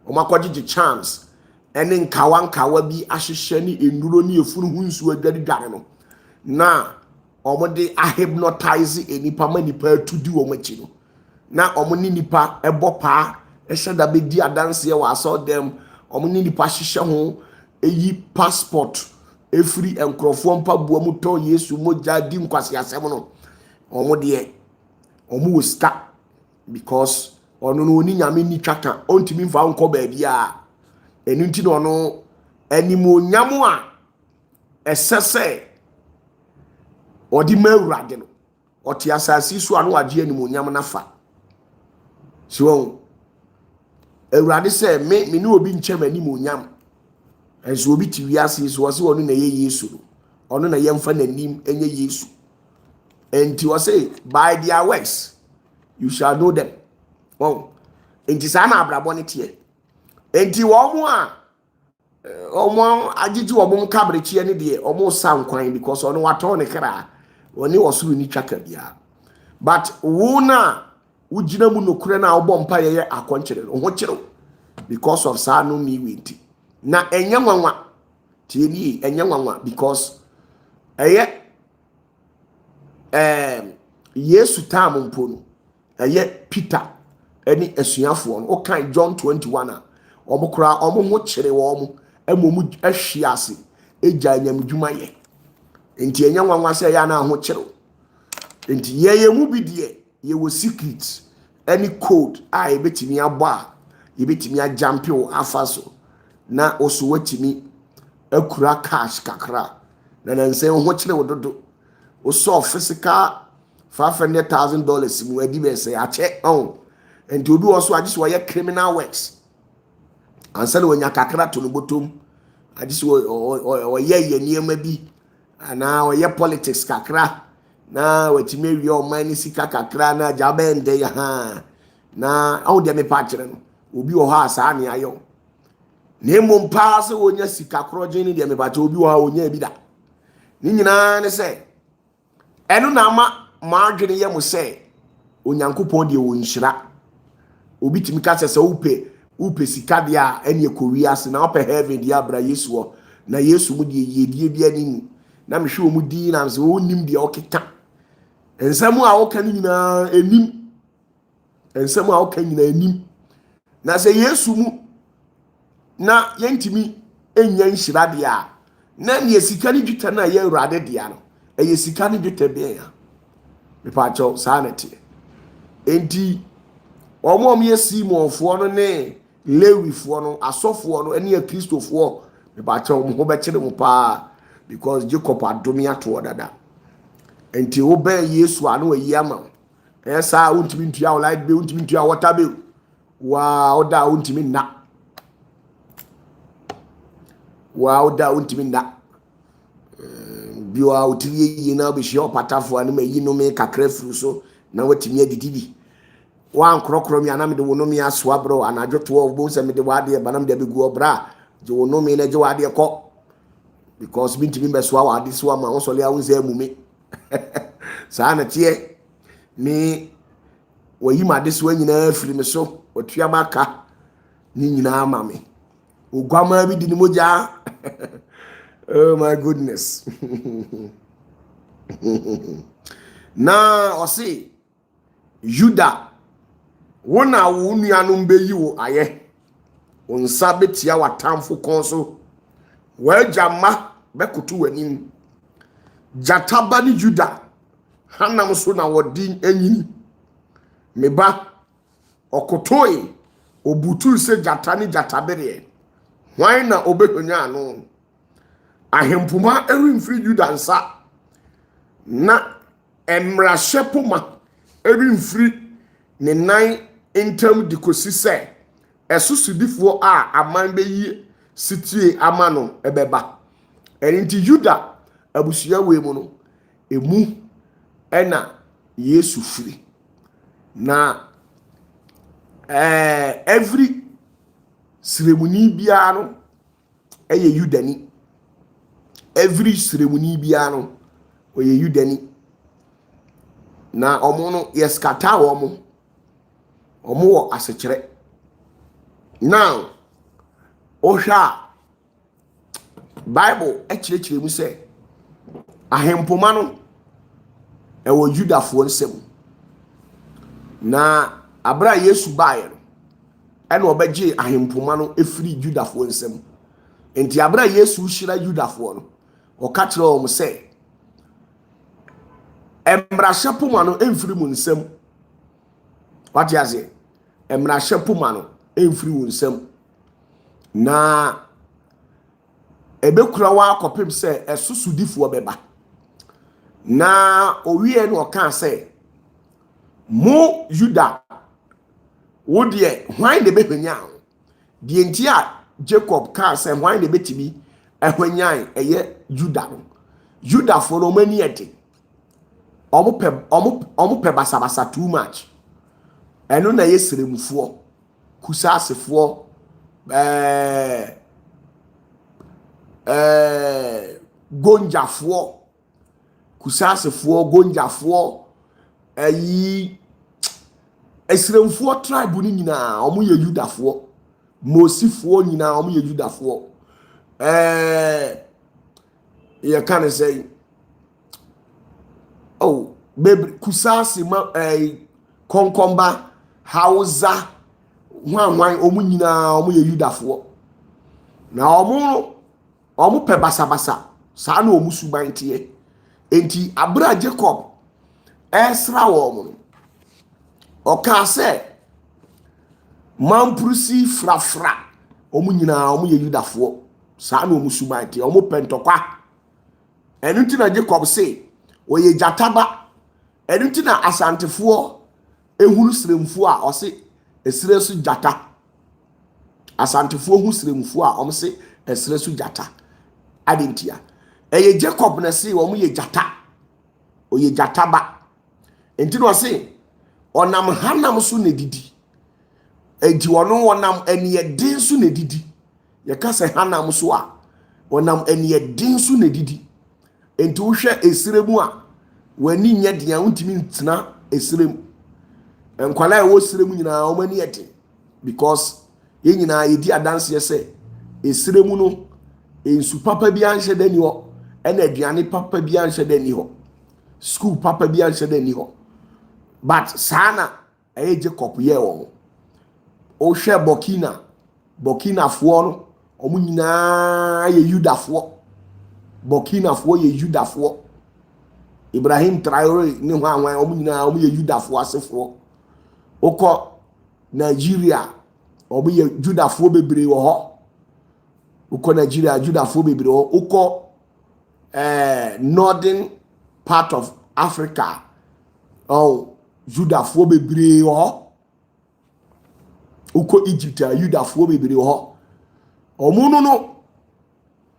omo akogigi charms ene nkawa bi ahyehye ni enuro ni efunu hunsu adwadi dwane no na omo de hypnotize enipa manipa tudi wo machi no na omo ni nipa ebopa eheda be di adanse wa so dem omo ni nipa hyehye ho eyi passport efiri enkrofo mpa buamu to Yesu moja di nkwase asem no omo de omo wo sta because ono no oni nyame ni twaka ontimi mfa nko ba bia enu nti no no animo nyamo a esese odi mawurade no oti asasi so anu age animo nyam na fa so ewurade se me ni obi nchem animo nyam enso obi ti wiase so wose onu na ye Yesu no onu na yemfa nanim enye Yesu enti wose by their works you shall know them enti sana abrabo ne tie enti wo mo a omo agiji wo mo kabrechi ne de omo sankwan because onu wato ne kra oni osuru ni twaka bia but wo na ugina mu nokure na obo mpa ye akonkyere ho kyere because of sa no mi wenti na enye nwanwa tieni enye nwanwa because Yesu tam mpo no Peter eni esuafo no o kan John 21 a omo kura omo ho kyere wo omo amomu ahwiase eja nyamdwuma ye enti enye nwanwa se ya na ho kyere enti ye mu bi de ye wo secret any code a ebetimi abo a ebetimi ajampe o afaso na oso watimi akura cash kakra na nanse ho kyere wododo oso physical $500,000 mu adi be say ache enti obi oso agisi wo ye criminal works ansana wonya kakra to no botom agisi wo ye niema bi ana wo ye politics kakra na watime wi o man sika kakra na jabende ya na awde me pa kire no obi wo ha asa ne ayo ne mom pa se wonya sika kroje ni de me ba obi wo ha wonya bi da ni nyina ne se enu na ma adwene ye mo se onyankopon de wo nhyira obi timi ka se upe sika dia ene ekowia na ope heaven dia bra Yesu wo na Yesu mu de yedie bia ni na mehwe wo mu di na so wonim de okeka ensamu a woka ni nyina enim ensamu a woka nyina enim na se Yesu mu na yentimi enya nhyira dia na ne sika ni dweta na ye urade dia no eye sika ni dweta bia ya me pa cho sanity enti omo ye Simonfo no ne Lewifo no asofo no ene Kristofo me ba cha omo ho be kire mo pa because Jacob adomi ato dada enti wo be Yesu anu ayi ama esa untimi ntua o light be untimi ntua water be wa oda untimi na wa oda untimi na biwa utiri yi na be hye opatafo anu mayi no me kakra furu so na watimi adidi bi wan krokro mi anam de wono mi asoa bro anadwoto wo bo se me de wade banam de begu obra je wono mi na je wade ko because bintimi be soa wade so ma won sole a wonse amumi saa na tie mi wayi ma de so nyina afiri me so otua maka ni nyina ama me ogwama bi di ni moja oh my goodness na osi Juda wona wo nuanom beyi wo aye onsa betia watamfo kon so wajama bekoto wanim jataba ni Juda hanam so na wodi anyini meba okotoi obutu se jata ni jatabere hwan na obehonya ano ahempuma erinfri Juda nsa na emra shepuma erinfri ne nan intam dikosi se esusudifo a aman beyi sitie amano ebeba erinti Juda abusuya we mu no emu ena Yesu firi na every ceremony bia no eye Yudani every ceremony bia no oye Yudani na omo no yeskata omo wo asechire now ohwa Bible ekirikire mu se ahempoma no ewo Judafo nsem na abra Yesu baaye no ene obeje ahempoma no efiri Judafo nsem enti abra Yesu shira Judafo no oka kire o mo se emra shepuma no emfiri mu nsem what you say emra shepuma no emfiri mu nsem na ebekura wa akopem se esusudifo beba na owie no kan se mo Juda wo de hwan de behanya de ntia Jacob kan se hwan de betimi ehwanyan eye Juda no Juda for no mani ete omo pe basabasa too much eno na yeseremufo kusasefo gonjafo kusasefo gonjafo ayi esremfo tribe ni nyina omo ye Judafo mosifo nyina omo ye Judafo ye kan say oh baby kusasi ma konkomba hausa hwan omo nyina omo ye Judafo na omo pe basabasa saa na omo suban tie enti abra Jacob esra wo mo oka se mamprusi frafra omo nyina omo ye Judafo saa na omo suban tie omo pentokwa enunti na Jacob se oye jataba enunti na asantefo ehuru sremfo a ose esire su jata asantefo hu sremfo a omo se esire su jata adentia eye Jacob na se omo ye jata oye jataba enti no se onam hanam so na didi enti wono wonam eniyedin so na didi ye ka se hanam so a wonam eniyedin so na didi enti wo hwe esiremu a wani nya dia wontimi ntina esiremu enkwala wo siremu nyina wo mani ete because ye nyina yedi adanse ye se esiremu no ensu papa bi anhye dani ho ena aduane papa bi anhye dani ho school papa bi anhye dani ho but sana eye Jacob ye wo o hwe Burkina fo no omu nyina ye Judafo Burkina fo ye Judafo Ibrahim Traore ni hwan omu nyina omu ye Judafo asefo oko Nigeria omu ye Judafo bebre wo ho oko Nigeria Judafo bebre wo oko northern part of Africa Judafoɔ bebree wɔ uko Egypt Judafoɔ bebree wɔ ɔmo no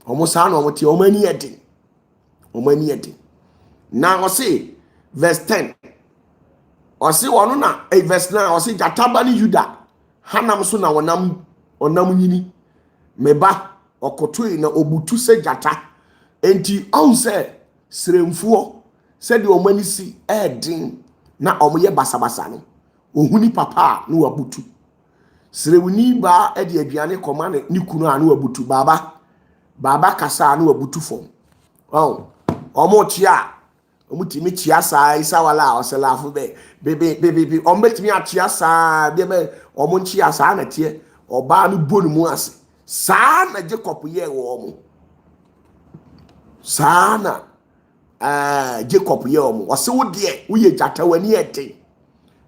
ɔmo saa na ɔmo te ɔmo ani edi na ɔse verse 10 ɔse wɔno na verse 9 ɔse gyataba ne Juda hanam so na ɔnam nyini meba ɔkɔtoi na obutu sɛ gyata enti ɔn sɛ sremfoɔ sɛ de ɔmo ani si ɛɛden na ɔmo yɛ basabasa no ohuni papa no wabutu srewuni ba ɛde aduane kɔma ne kunu a no wabutu baba kasa no wabutu fom ɔmo tia ɔmo timi tia saa isa wala ɔselafo be ɔmo betimi atia saa de be ɔmo ntia saa na tie ɔba no bonu mu ase saa na Jacob yɛ wɔ ɔmo saa na Jacob yɛ ɔmo ɔse wo de wo yɛ gyata wani ɛte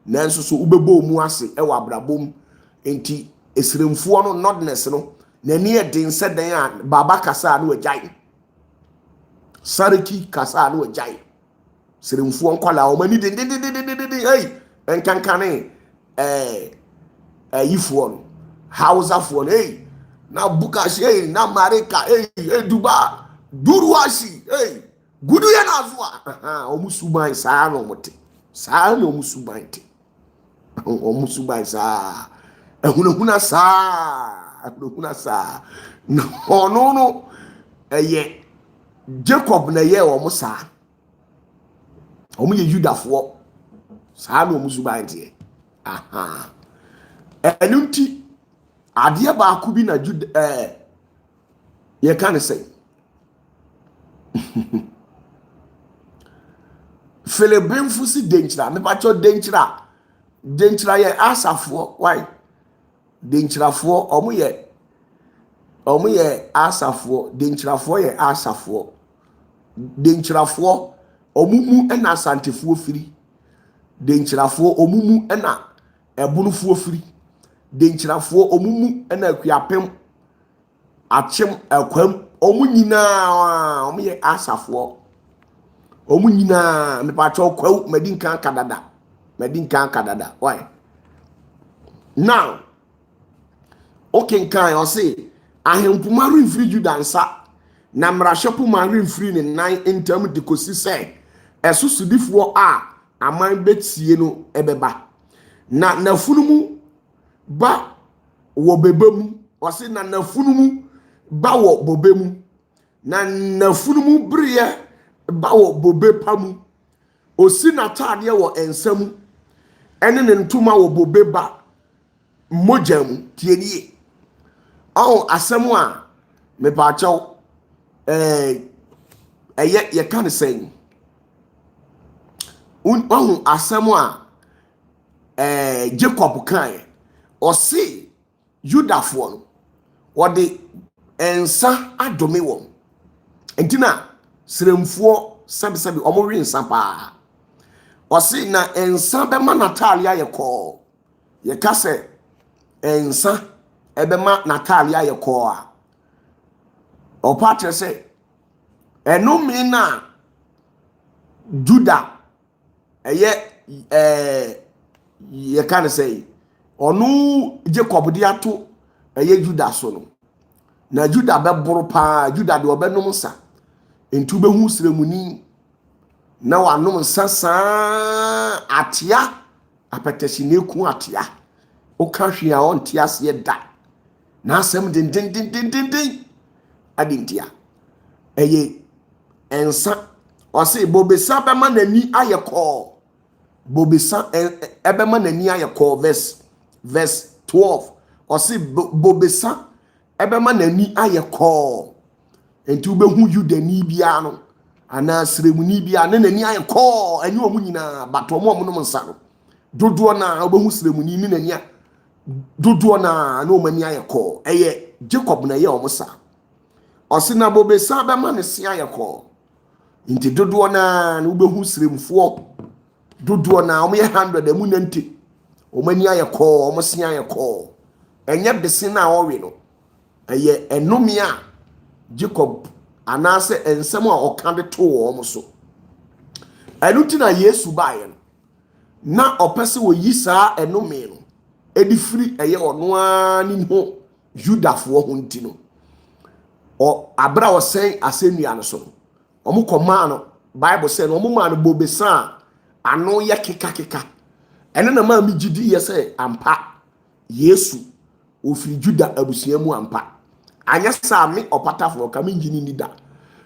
nanso so wobɛbɔ mu ase ɛwɔ abrabom enti esremfoɔ no nodness no nani ɛden sɛ dan a baba kasa no wagyae sariki kasa no wagyae sremfoɔ nkwala ɔmo ani de hey enkankane yifoɔ no hausafoɔ no hey na bukashi hey na marika hey eduba duruashi hey gudu ya na azua ɔmo suban saa na ɔmo te saa na ɔmo suban te ɔmo suban saa ehunahuna saa na ɔno no ɛyɛ Jacob na yɛ ɔmo saa ɔmo yɛ Judafoɔ saa na ɔmo suban te ɛno nti adeɛ baako bi na Juda yɛ ka ne sɛ Philibinfo si denkyira me pacho denkyira yɛ asafoɔ why denkyirafoɔ ɔmo yɛ asafoɔ denkyirafoɔ yɛ asafoɔ denkyirafoɔ ɔmo mu ɛna asantefoɔ firi denkyirafoɔ ɔmo mu ɛna ɛbunufoɔ firi denkyirafoɔ ɔmo mu ɛna akuapem akyem akwam ɔmo nyinaa ɔmo yɛ asafoɔ ɔmo nyinaa me pacho kwaw madinkan kadada why now okay kan o say ahempuma renfiri Juda nsa na mrahyepo ma renfiri ne nan entam de kosi sɛ ɛsosudifoɔ a aman betie no ɛbɛba na nafunumu ba wɔ bebam o say na nafunumu ba wɔ bobemu na nafunumu briye ba wɔ bobe pamu osi nataadeɛ wɔ ensam ɛne ne ntoma wɔ bobe ba mojam tienie asɛm a me pa kyɛw ɛyɛ yɛ ka ne sɛn asɛm a Jacob kan ɔse Judafoɔ no wɔde ensa adome wɔn entina sremfoɔ sabi ɔmo wi nsa paa ɔse na ensa bɛma Natalia yɛ kɔɔ yɛ ka sɛ ensa ɛbɛma Natalia yɛ kɔɔ a ɔpatre sɛ ɛnome na Juda ɛyɛ yɛ ka ne sɛ ɔno Jacob de ato ɛyɛ Juda so no na Juda bɛboro paa Juda de ɔbɛnom nsa entu behu sremuni na wanom nsa saa atia apetesi ne ku atia oka hwe a on tia se da na asɛm din adintia eye ensa ɔse bobesa bɛma nani ayɛ kɔɔ bobesa ɛbɛma nani ayɛ kɔɔ verse 12 ɔse bobesa ɛbɛma nani ayɛ kɔɔ enti ubehu Judani bia no ana sremuni bia ne nani ayɛ kɔɔ ani omu nyina bato mo nom nsa no dodoɔ na ubehu sremuni ne nani dodoɔ na omani ayɛ kɔɔ ɛyɛ Jacob na yɛ omusa ɔse na bobesa bɛma ne se ayɛ kɔɔ enti dodoɔ na ubehu sremfoɔ dodoɔ na omo yɛ 100 emu nante omani ayɛ kɔɔ omo se ayɛ kɔɔ ɛnyɛ bese na ɔwe no ɛyɛ enomia Jacob anase ensem a ɔka de to wɔn so Enutina Yesu baye na opese wo yi saa enome no edi firi eye ono ani ho Judafo ho ntino o abra wo sen asennua no so omo koma no Bible say no omo ma no bobesa ano ye keka ene na ma mi gidi ye say ampa Yesu ofiri Juda abusua mu ampa anya sa me opatafuo ka me ngini ni da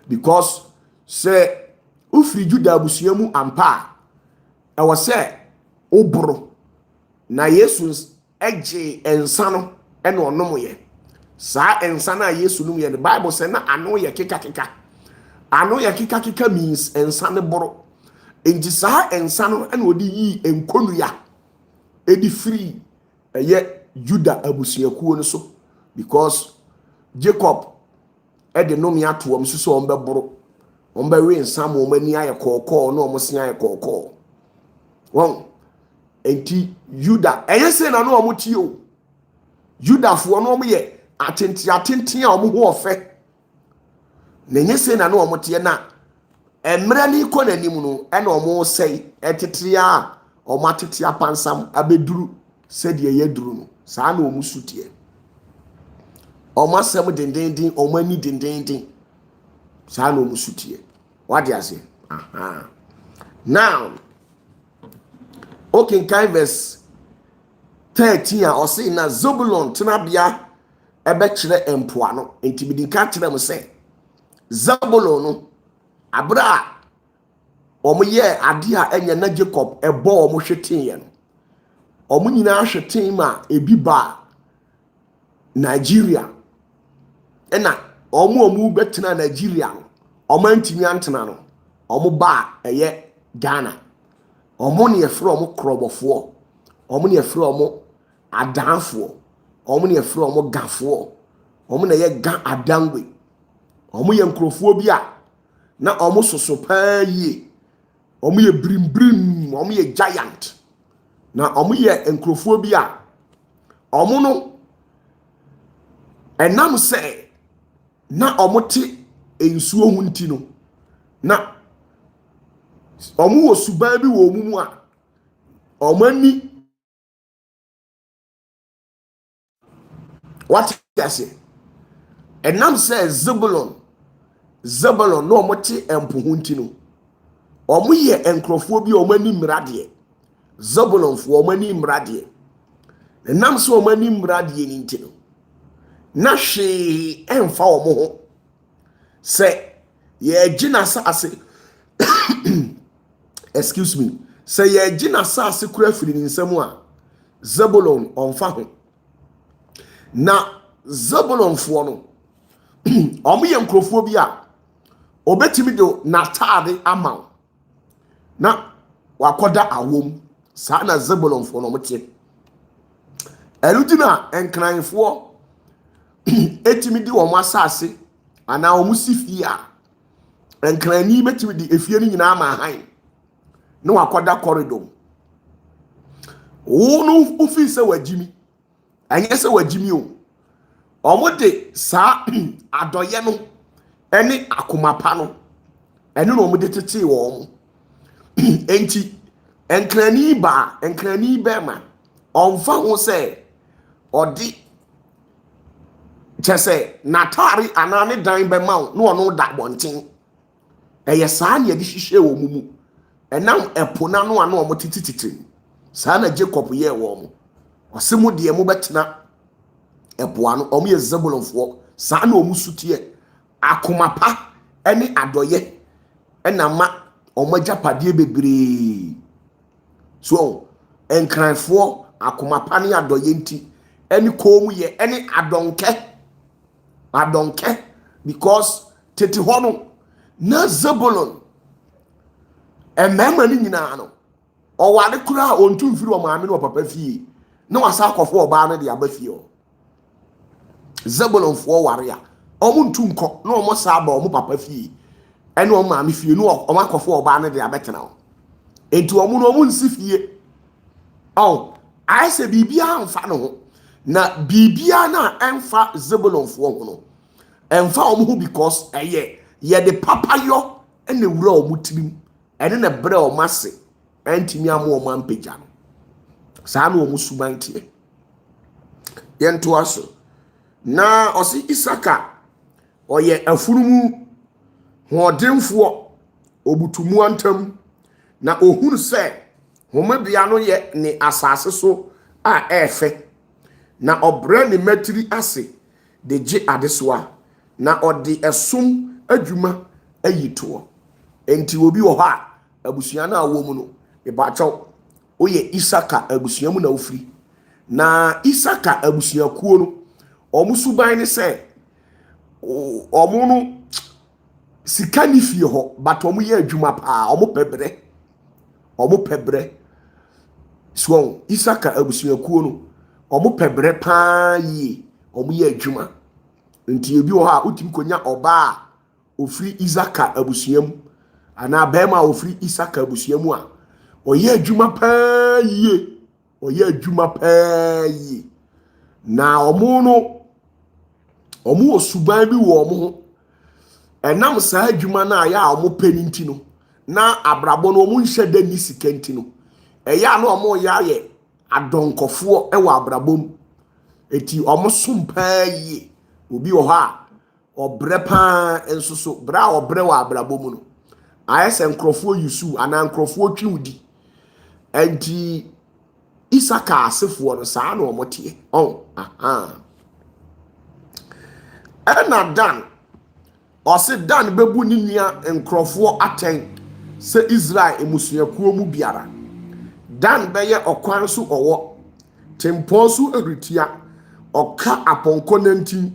because say ofiri Juda abusua mu ampa e wo say obro na Yesu eje ensa no ene onom ye sa ensa na Yesu num ye the Bible say na ano ye keka ano ye keka means ensa ne boro enti sa ensa no ene odi yi enkonua edi free eye Juda abusuakuo no so because Jacob de nom ya to am so on be boro on be we ensa mo mani aye kokko no mo se aye kokko won enti Juda eye se na no mo tie o Judafo no mo ye atenti a mo ho ofe na nye se na no mo tie na emre ni ko na nim no e na mo sei etete a o matete apansam abeduru se de ye duru no saa na o musutie o masem dendendin o mani dendendin saa na o musutie what do you say aha now okay kind verse 13 a o say na Zebulon tenabia ebe kire empoa no entibidi ka kire mo say Zebulon no abra omo ye ade a enya na Jacob ebo omo hweten ye no omo nyina hweten ma ebi ba Nigeria ena omo betena Nigeria no omo antimi antena no omo ba eye Ghana omo ne yefre omo krobofo omo ne yefre omo adanfo omo ne yefre omo gafo omo na ye ga adangwe omo ye nkrofo bi a na omo soso pa yi omo ye brim omo ye giant na omo ye nkrofo bi a omo no enam se na omo te ensuo hu nti no na omo wo suban bi wo mumu a omo ani what you say enam se Zebulon no omo te empo hu nti no omo ye enkrofo bi omo ani mrade Zebulon fo omo ani mrade enam se omo ani mrade ni nti no na hwe emfa omo ho se ye gina sa ase excuse me se ye gina sa ase kura firi ni nsam a Zebulon onfa ho na Zebulon fo no omo ye nkrofo bi a obetimi do na taade ama na wakoda awom sa na Zebulon fo no mte eludina enkranfo etimi di wo asase ana wo musifie a enkrani betimi di efie ni nyina ama han na wakoda corridor wo no ofi se wagimi anye se wagimi o omode sa adoye no ene akomapa no ene no omode tete wo mo enti enkrani bema onfa ho se odi chese natari anane dan be ma no ono da bonten eye saa ne de hihye wo mumu enam epona no ano omo titititi saa na Jacob ye wo mo osemu de mu betena epoa no omo ye Zebulon fo saa na omu sutie akomapa ene adoye enama omo japade bebre so enkranfo akomapa ne adoye nti ene komu ye ene adonke because tete hono na Zebulon emema ni nyina no o wade kura ontu mfiri o maame no papa fie na wasa akofo oba no de abafie o Zebulon fo ware a omu ntu nko na omo sa ba omo papa fie ene o maame fie no o makofo oba no de abetena o enti omu no omu nsi fie o ai se bibia amfa no ho na bibia na emfa Zebulon fo ho no emfa omo ho because ye de papayo ene wura omo tirim ene na bre o mase antimi amo o mampagya no saa na o musuban tie yento aso na osi Isaka oye afunumu hodenfo obutumu antam na ohunu se homabia no ye ne asase so a efe na obre ne matiri ase de gye adesoa na ode esum adwuma ayito enti obi wo ha abusua na awo mu no ebacho oye Isaka abusua mu na ofiri na Isaka abusua kuo no omusuban ne se omo no sika ni fie ho but omo ye adwuma pa omo pebre so Isaka abusua kuo no omo pebre pa yi omo ye adwuma nti ebi wo ha utim konya oba ofiri Isaka abusuam ana bema ofiri Isaka abusuam a oye adwuma pa yi oye adwuma pa yi na omo no omo osuban bi wo omo enam saa adwuma na ya omo peninti no na abrabo no omo nhye da ni sikanti no eya na omo ya ye adonkofo e wa abrabom eti omo sumpa yi obi wo ha obre pa ensoso bra obre wa abrabom no ayese nkrofo yusu ana nkrofo twudi enti Isaka asefo no saa na omo tie ena Dan ose Dan bebu ni nua nkrofo aten se Israel emusuakuo mu biara Dan beye okwan so owo tempo so agritia oka aponko nantin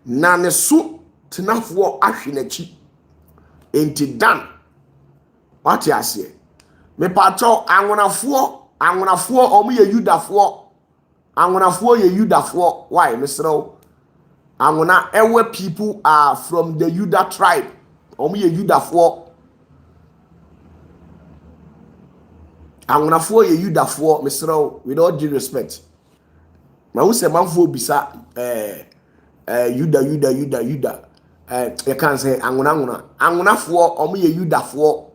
na ne so tenafo ahwenachi enti Dan wati ase me pacho anwonafo omo ye Yudafo anwonafo ye Yudafo why misro anwona ewe people are from the Judah tribe omo ye Yudafo anwonafo ye Yudafo misro with all due respect ma wo se manfo bisa Judah you can say anwonafo omo ye Yudafo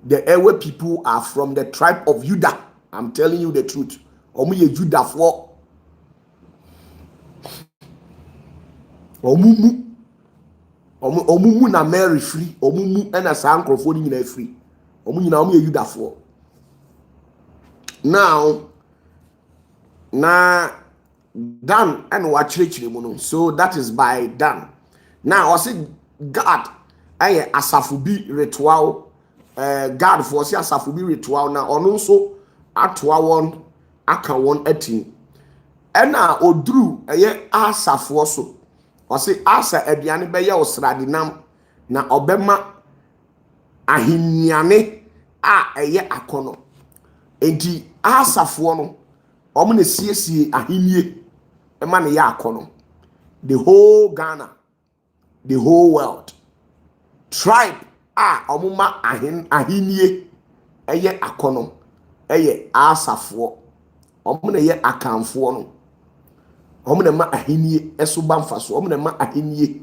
the ewe people are from the tribe of Judah. I'm telling you the truth. Omu ye Judafo. Omumu na Mary free. Omumu ena sa nkrofo ni nyina free. Omu nyina omu ye Judafo. Now na Dan and wachirechire mu no. So that is by Dan. Now I say God aye asafubi ritual God for si asafubi ritual na ono nso atoa won aka won atin ena odru eye asafo so o se asa aduane be ye osradinam na obema ahiniane a eye akono enti asafo no omo na siesie ahinie e ma ne ya akono the whole Ghana the whole world tribe omuma ahinie eye akono eye asafo omuna ye akanfo no omuna ma ahinie esuba mfaso omuna ma ahinie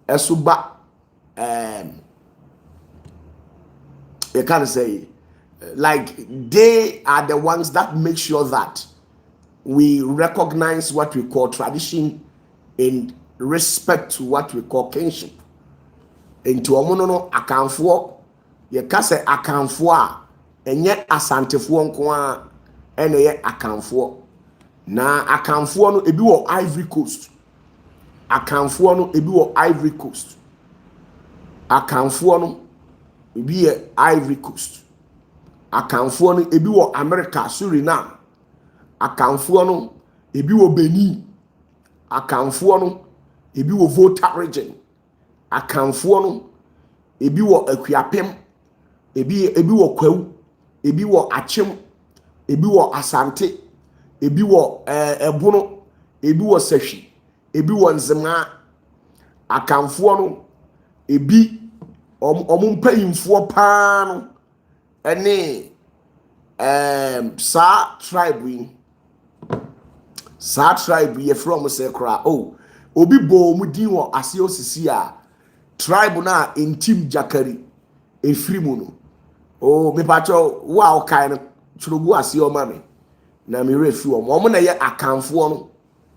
esuba you can say like they are the ones that make sure that we recognize what we call tradition in respect to what we call kinship. Into omono no akanfo ye kase akanfo a enye asantefo nko a ene ye akanfo na akanfo no ebi wo Ivory Coast akanfo no ebi wo Ivory Coast akanfo no ebi ye Ivory Coast akanfo no ebi wo America Suriname akanfo no ebi wo Benin akanfo no ebi wo Volta region akanfo no ebi wo Akuapem ebi wo Kwawu ebi wo Achem ebi wo Asante ebi wo Ebono ebi wo Sahwi ebi wo Nzema akanfo no ebi omumpayimfo paa no ene sa tribe ye from say kra obi bo mu din wo ase osisi a tribe na intim jakari efiri mu no o me pacho wa o kai no churugu ase o ma me na me refi o na ye akanfo no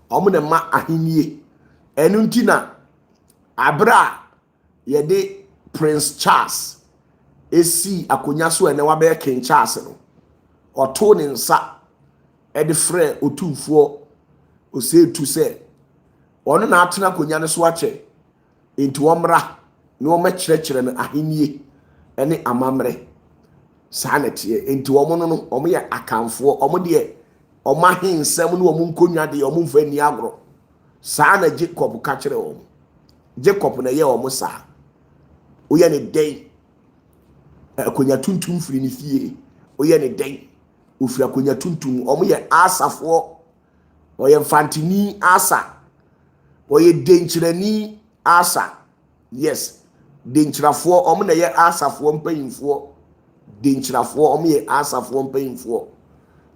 o na ma ahenie enu nti na abra ye de Prince Charles esi akonya so ene wa be King Charles no oto ne nsa e de frɛ otumfo o se tu se ono na atena akonya ne so ache enti omra na o ma kyerɛkyerɛ no ahenie ene amamre sanete enti omo no omo ye akanfo omo de omo ahensɛm no omo nkonwa de omo mfa ni agro saa na Jacob ka kyerɛ omo Jacob na ye omo saa oye ne den akonya tuntum firi ne fie oye ne den ofiri akonya tuntum omo ye asafo oye mfantini asa oye denkyerani asa yes denkyerafo omo na ye asafo mpanyimfo denkyerafo omo ye asafo mpanyimfo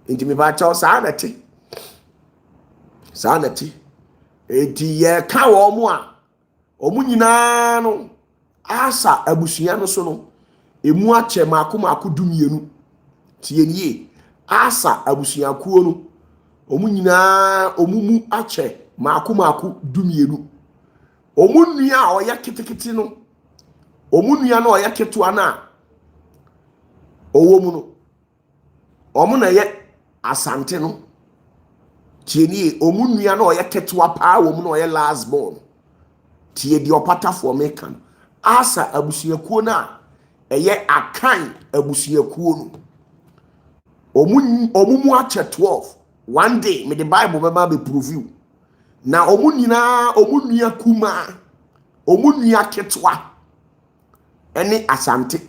enti me ba chaw saa na te enti ye ka wo mo a omo nyina no asa abusua no so no emu ache maako dumienu tienie asa abusua kuo no omu nyina omumu ache maako dumienu omu nua a oya kitikiti no omu nua na oya ketoa na owo mu no omu na ye asante no tienie omu nua na oya ketoa pa wo mu na oya last born tie di opatafoɔ mekan asa abusuakuo na eye akan abusuakuo no omumu ache 12 one day me the Bible beba be prove you na omunua kuma omunua ketwa ene asante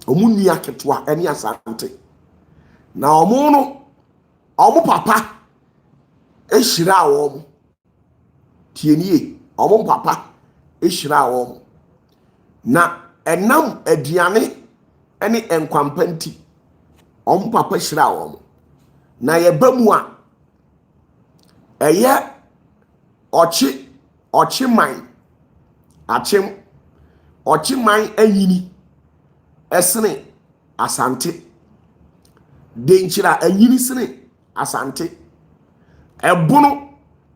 omunua ketwa ene asante na omu papa ehira awom tienie omu papa ehira awom na enam aduane ene enkwampanti omu papa ehira awom na ye bamu a eye ochi man achim ochi man anyini esene asante denchira anyini sene asante ebono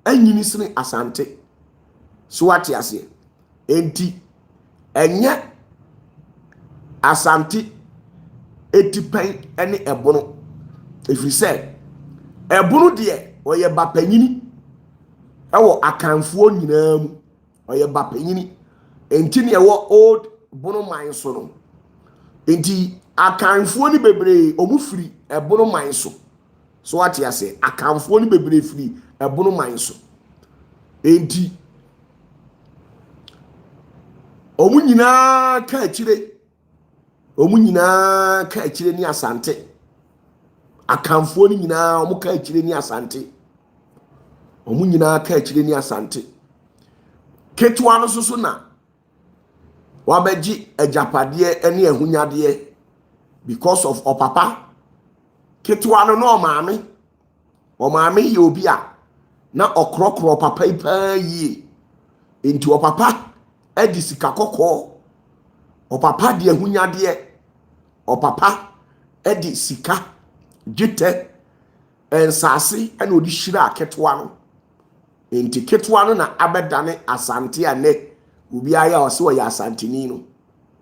anyini sene asante so what ase enti enye asante etipan ene ebono efiri sɛ ebono de oyɛ bapanyini ɛwɔ akanfuo nyinaa mu oyɛ bapanyini enti ne ɛwɔ old bono man so no enti akanfuo ni bebree omu firi ebono man so ate ase akanfuo ni bebree firi ebono man so enti omu nyinaa ka akyire ni asante akanfuo ni nyinaa omu ka akyire ni asante omu nyinaa ka akyire ni asante ketwa no so na wabeji ajapade ene ahunyade because of opapa ketwa no no maame ye obi a na okrokro papa ipa yi enti opapa edi sika kokko opapa de ahunyade opapa edi sika gite ensase ene odi hira ketwa no enti ketwa no na abedane asante ane ubi aya ose wo ya asanteni no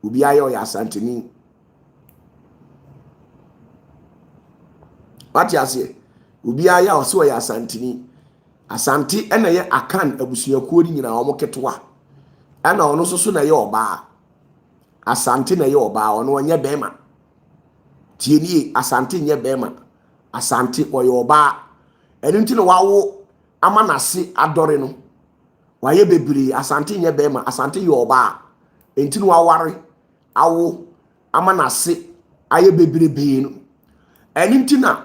ubi aya o ya asanteni wati ase ubi aya ose wo ya asanteni asante ene ye akan abusuakuo ni nyina omo ketwa ana ono so na ye oba asante na ye oba ono onye bema tieni asante nye bema asante oye oba enu nti no wawo amanase adore no waye bebiri asante nye bema asante ye oba enti no waware awo amanase aye bebiri be no enu nti na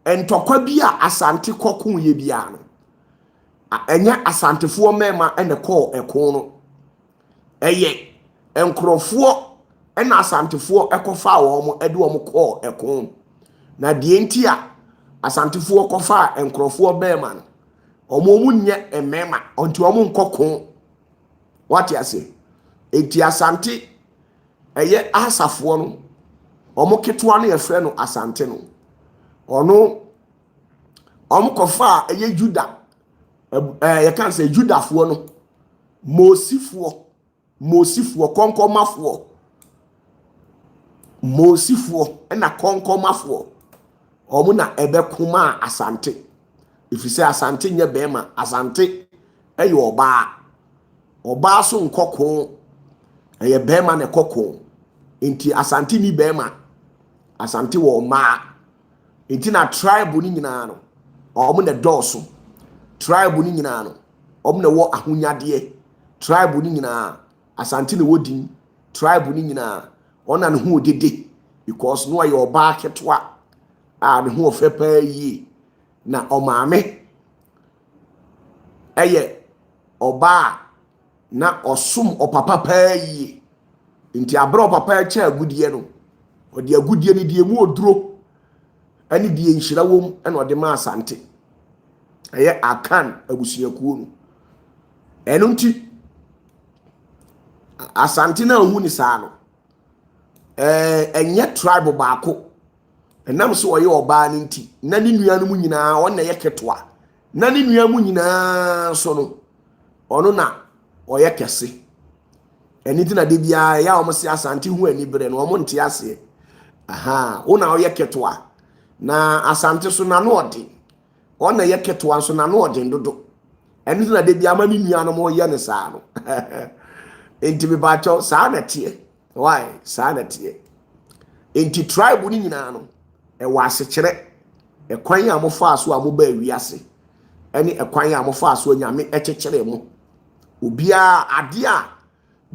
entokwa bi a asante kokun ye bia no enya asantefo mema ene ko ekon no eye enkrofo ena asantefo ekofa wo mo ede wo mo ko ekon na die enti a asantefo kofa enkrofo bema no omo nye emema onti omo nkokon what you say enti asante eye asafoɔ no ɔmo ketewa no yɛfrɛ no asante no ɔno ɔmo kɔfa eye Juda yɛka sɛ Judafoɔ no Mosifoɔ kɔnkɔmafoɔ ɛna kɔnkɔmafoɔ ɔmo na ɛbɛkoma asante efisɛ asante nyɛ bɛɛma asante ɛyɛ ɔbaa so nkɔko ɛyɛ bɛɛma na ɛkɔko nti asante ni bɛɛma asante wɔ ɔmaa nti na tribe ni nyinaa no ɔmo na dɔɔso tribe ni nyinaa no ɔmo na wɔ ahonyadeɛ tribe ni nyinaa asante na wɔ din tribe ni nyinaa ɔna ne ho dede because no ayɛ ɔbaa ketewa a ne ho ɔfɛ paa yie na ɔmaame ɛyɛ ɔbaa na ɔsom ɔpapa paa yie nti abere ɔpapa ɛkyɛ agudie no ɔde agudie no die mu oduro ɛne die nhyira wom ɛna ɔde ma asante ɛyɛ Akan abusuakuo no ɛno nti asante na hu ni saa no ɛnyɛ tribe baako ɛnam so ɔyɛ ɔbaa no nti na ne nua no mu nyinaa ɔna yɛ ketewa na ne nua mu nyinaa so no ɔno na ɔyɛ kɛse ɛni ti na de bia ya ɔmo se asante hu ani bere no ɔmo nte ase ona ɔyɛ ketewa na asante so na no ɔde ɔna yɛ ketewa so na no ɔde ndodo ɛni ti na de bia ma ne nua no mo yɛ ne saa no enti be ba cho saa na tie why saa na tie enti tribe ni nyinaa no ɛwɔ asekyerɛ ɛkwan a mo fa so a mo ba wiase ɛne ɛkwan a mo fa so nyame ɛkyekyere mo obia ade a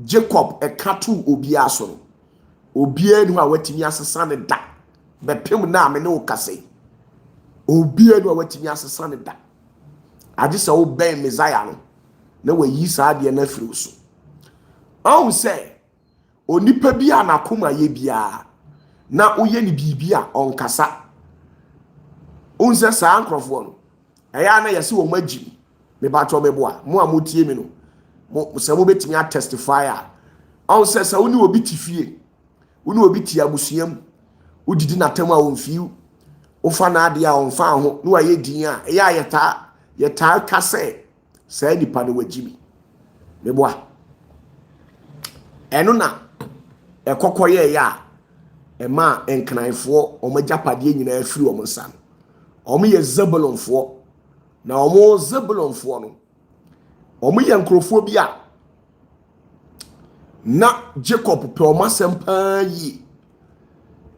Jacob ɛkato obia so no obia nu a watimi asesa ne da bepem na me ne wo kase obia nu a watimi asesa ne da ade sɛ wo ben Messiah no na wayi saa de na firi so ɔn sɛ onipa bi a nakoma ye bia na woyɛ ne bibia ɔnkasa ɔnsɛ saa nkrɔfoɔ no ɛyɛ na yɛse wɔ magyi me ba to meboa mo a motie me no mo sɛ mo betimi a testify a ɔn sɛ sɛ woni obi tifie woni obi ti abusuam wodidi natam a wonfiu wofa na ade a ɔnfa ho no ayɛ din a ɛyɛ yɛtaa ka sɛ nipa no wagyi mi meboa ɛno na ɛkɔkɔyɛ ya ɛma nkranfoɔ ɔmagyapadeɛ nyinaa afiri ɔmo nsa no ɔmo yɛ Zebulonfoɔ na ɔmo Zebulonfoɔ no ɔmo yɛ nkrɔfoɔ bi a na Jacob pɛ ɔmo asɛm paa yi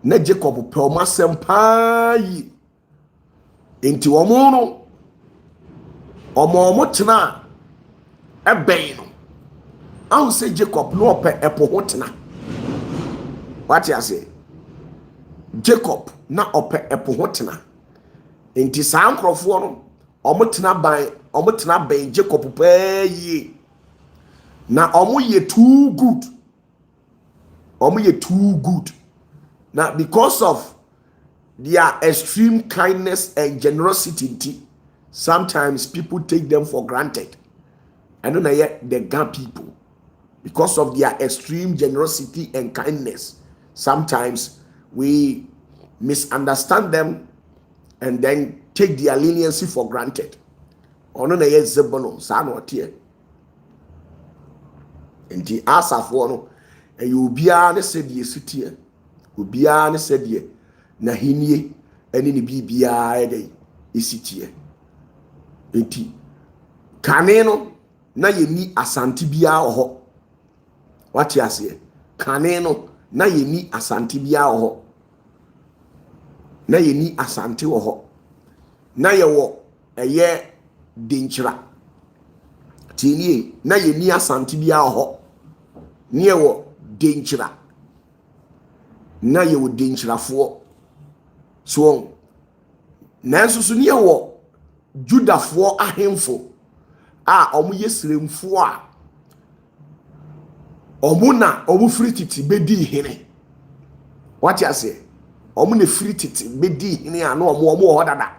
na Jacob pɛ ɔmo asɛm paa yi enti ɔmo no ɔmo tena ɛbɛn no ahu sɛ Jacob no ɔpɛ ɛpo ho tena wate ase Jacob na ɔpɛ ɛpo ho tena enti saa nkrɔfoɔ no ɔmo tena bɛn Jacob paa yi na ɔmo yɛ too good na because of their extreme kindness and generosity sometimes people take them for granted and then the Gan people because of their extreme generosity and kindness sometimes we misunderstand them and then take their leniency for granted. Ono na ye Zebulon sa na otie. Enti asafo no e obia ne sedie sitie. Obia ne sedie na hinie ene ne bibia ede isitie. Enti kane no na ye ni asante bia oho. Wati ase. Kane no na ye ni asante bia oho. Na ye ni asante oho. Na ye wo eye denchira tinie na ye ni asante bia oho ne wo denchira na ye wo denchirafo so nanso so ne wo Judafo ahemfo a omo yesremfo a omo na omo frititi bedi hene what you say omo na frititi bedi hene a na omo ho dada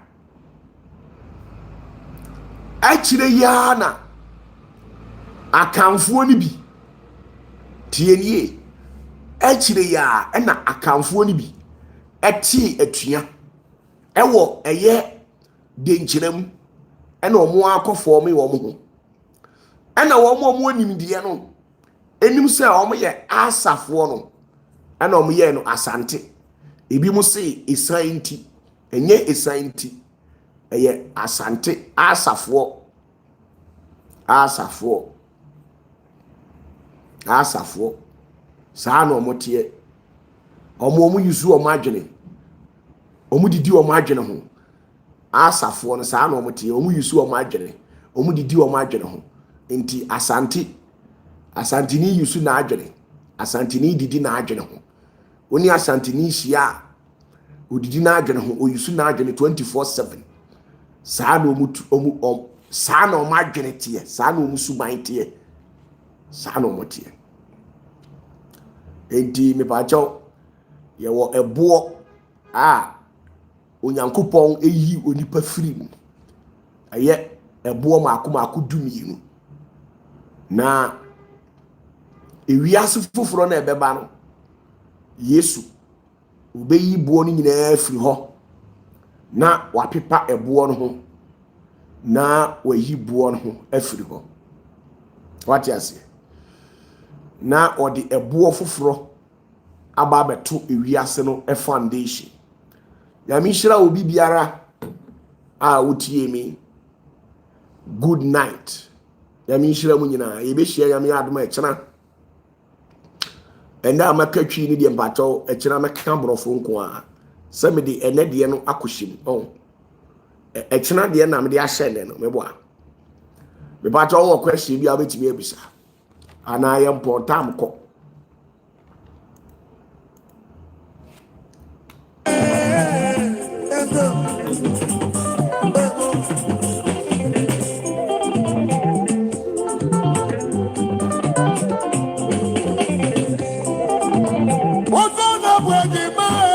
achire ya na akamfo ni bi tienie Actually, ya and I can't phone be a tea a tia. Ewo a year dangerem and no more for me or more. And a woman in the ano. And you say, oh, my asaf one. And oh, me no asante. If you must say, is scienti, and yet is scienti. A year asante asafo. Asafo. Asafo. Sano motie. Omo yusu o margin. Omo didi o margin ho. Asafo no sano motie. Omo yusu o margin. Omo didi o margin ho. Enti asantini yusu na adwene. Asantini didi na adwene ho. Oni asantini hia odidi na adwene ho. Oyusu na adwene 24/7. Sano omu sano margin tie. Sano omu suban tie. Sano motie. Enti me pacho ye wo ebo onyankopon eyi onipa firi mu aye ebo maako dumienu na ewiase foforo na ebeba no Yesu obeyi bo no nyina firi ho na wapepa ebo no ho na wayi bo no ho afiri ho what you say na odi ebo foforo aba beto ewiase no a foundation ya mi hira obi biara wotie mi good night ya mi hira mu nyina ye be hia ya mi adoma ekena enda amakatwi ni de mpato ekena meka brofo nko a se me de enede no akohyim ekena de na me de ahye no me boa me pato wo question bi abetimi abisa ana ye important ko What's on up with the man?